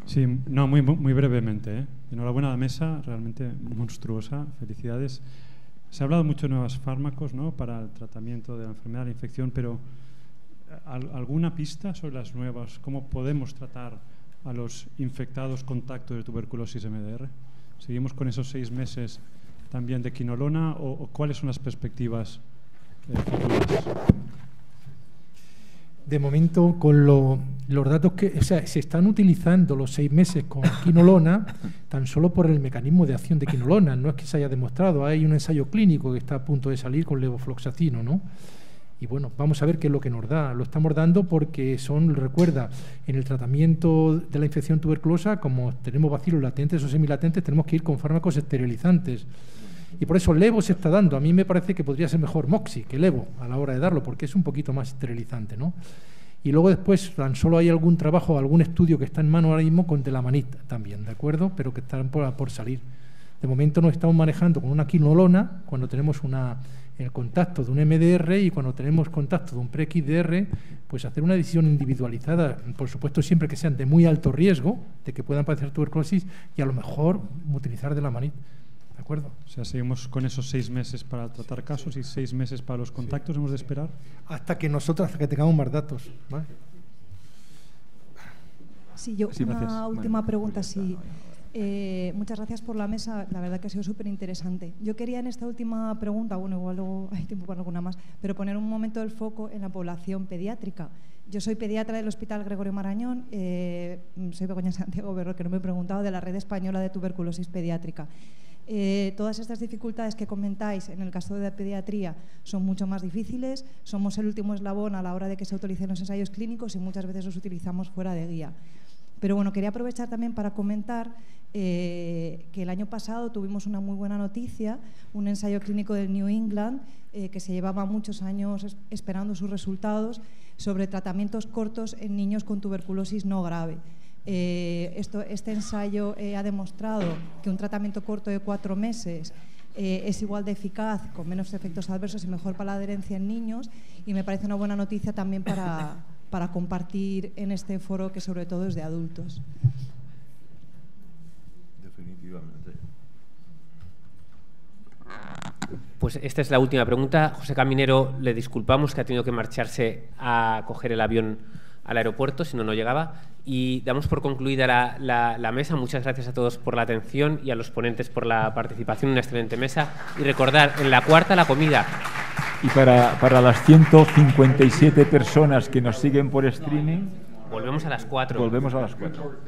Sí, no, muy brevemente. Enhorabuena a la mesa, realmente monstruosa, felicidades. Se ha hablado mucho de nuevos fármacos, ¿no?, para el tratamiento de la enfermedad de la infección, pero ¿alguna pista sobre las nuevas? ¿Cómo podemos tratar a los infectados contacto de tuberculosis MDR? ¿Seguimos con esos 6 meses también de quinolona o cuáles son las perspectivas futuras? De momento, con los datos que se están utilizando los 6 meses con quinolona, tan solo por el mecanismo de acción de quinolona, no es que se haya demostrado. Hay un ensayo clínico que está a punto de salir con levofloxacino, ¿no? Y bueno, vamos a ver qué es lo que nos da. Lo estamos dando porque recuerda, en el tratamiento de la infección tuberculosa, como tenemos bacilos latentes o semilatentes, tenemos que ir con fármacos esterilizantes. Y por eso Levo se está dando. A mí me parece que podría ser mejor Moxi que Levo a la hora de darlo, porque es un poquito más esterilizante, ¿no? Y luego después tan solo hay algún trabajo, algún estudio que está en mano ahora mismo con Delamanid también, ¿de acuerdo? Pero que están por salir. De momento nos estamos manejando con una quinolona cuando tenemos el contacto de un MDR y cuando tenemos contacto de un pre-XDR, pues hacer una decisión individualizada, por supuesto siempre que sean de muy alto riesgo, de que puedan padecer tuberculosis, y a lo mejor utilizar Delamanid. ¿De acuerdo? O sea, seguimos con esos 6 meses para tratar casos y 6 meses para los contactos. ¿Hemos de esperar? Hasta que tengamos más datos, ¿vale? Sí, una última pregunta. Sí. Muchas gracias por la mesa, la verdad que ha sido súper interesante. Yo quería en esta última pregunta, bueno, igual luego hay tiempo para alguna más, pero poner un momento el foco en la población pediátrica. Yo soy pediatra del Hospital Gregorio Marañón, soy Begoña Santiago Berro, que no me he preguntado, de la Red Española de Tuberculosis Pediátrica. Todas estas dificultades que comentáis en el caso de la pediatría son mucho más difíciles, somos el último eslabón a la hora de que se utilicen los ensayos clínicos y muchas veces los utilizamos fuera de guía. Pero bueno, quería aprovechar también para comentar que el año pasado tuvimos una muy buena noticia, un ensayo clínico del New England que se llevaba muchos años esperando sus resultados sobre tratamientos cortos en niños con tuberculosis no grave. Este ensayo ha demostrado que un tratamiento corto de 4 meses es igual de eficaz, con menos efectos adversos y mejor para la adherencia en niños, y me parece una buena noticia también para compartir en este foro, que sobre todo es de adultos. Definitivamente. Pues esta es la última pregunta. José Caminero, le disculpamos que ha tenido que marcharse a coger el avión al aeropuerto, si no llegaba. Y damos por concluida la mesa. Muchas gracias a todos por la atención y a los ponentes por la participación. Una excelente mesa. Y recordar, en la cuarta, la comida. Y para las 157 personas que nos siguen por streaming, volvemos a las 4. Volvemos a las 4.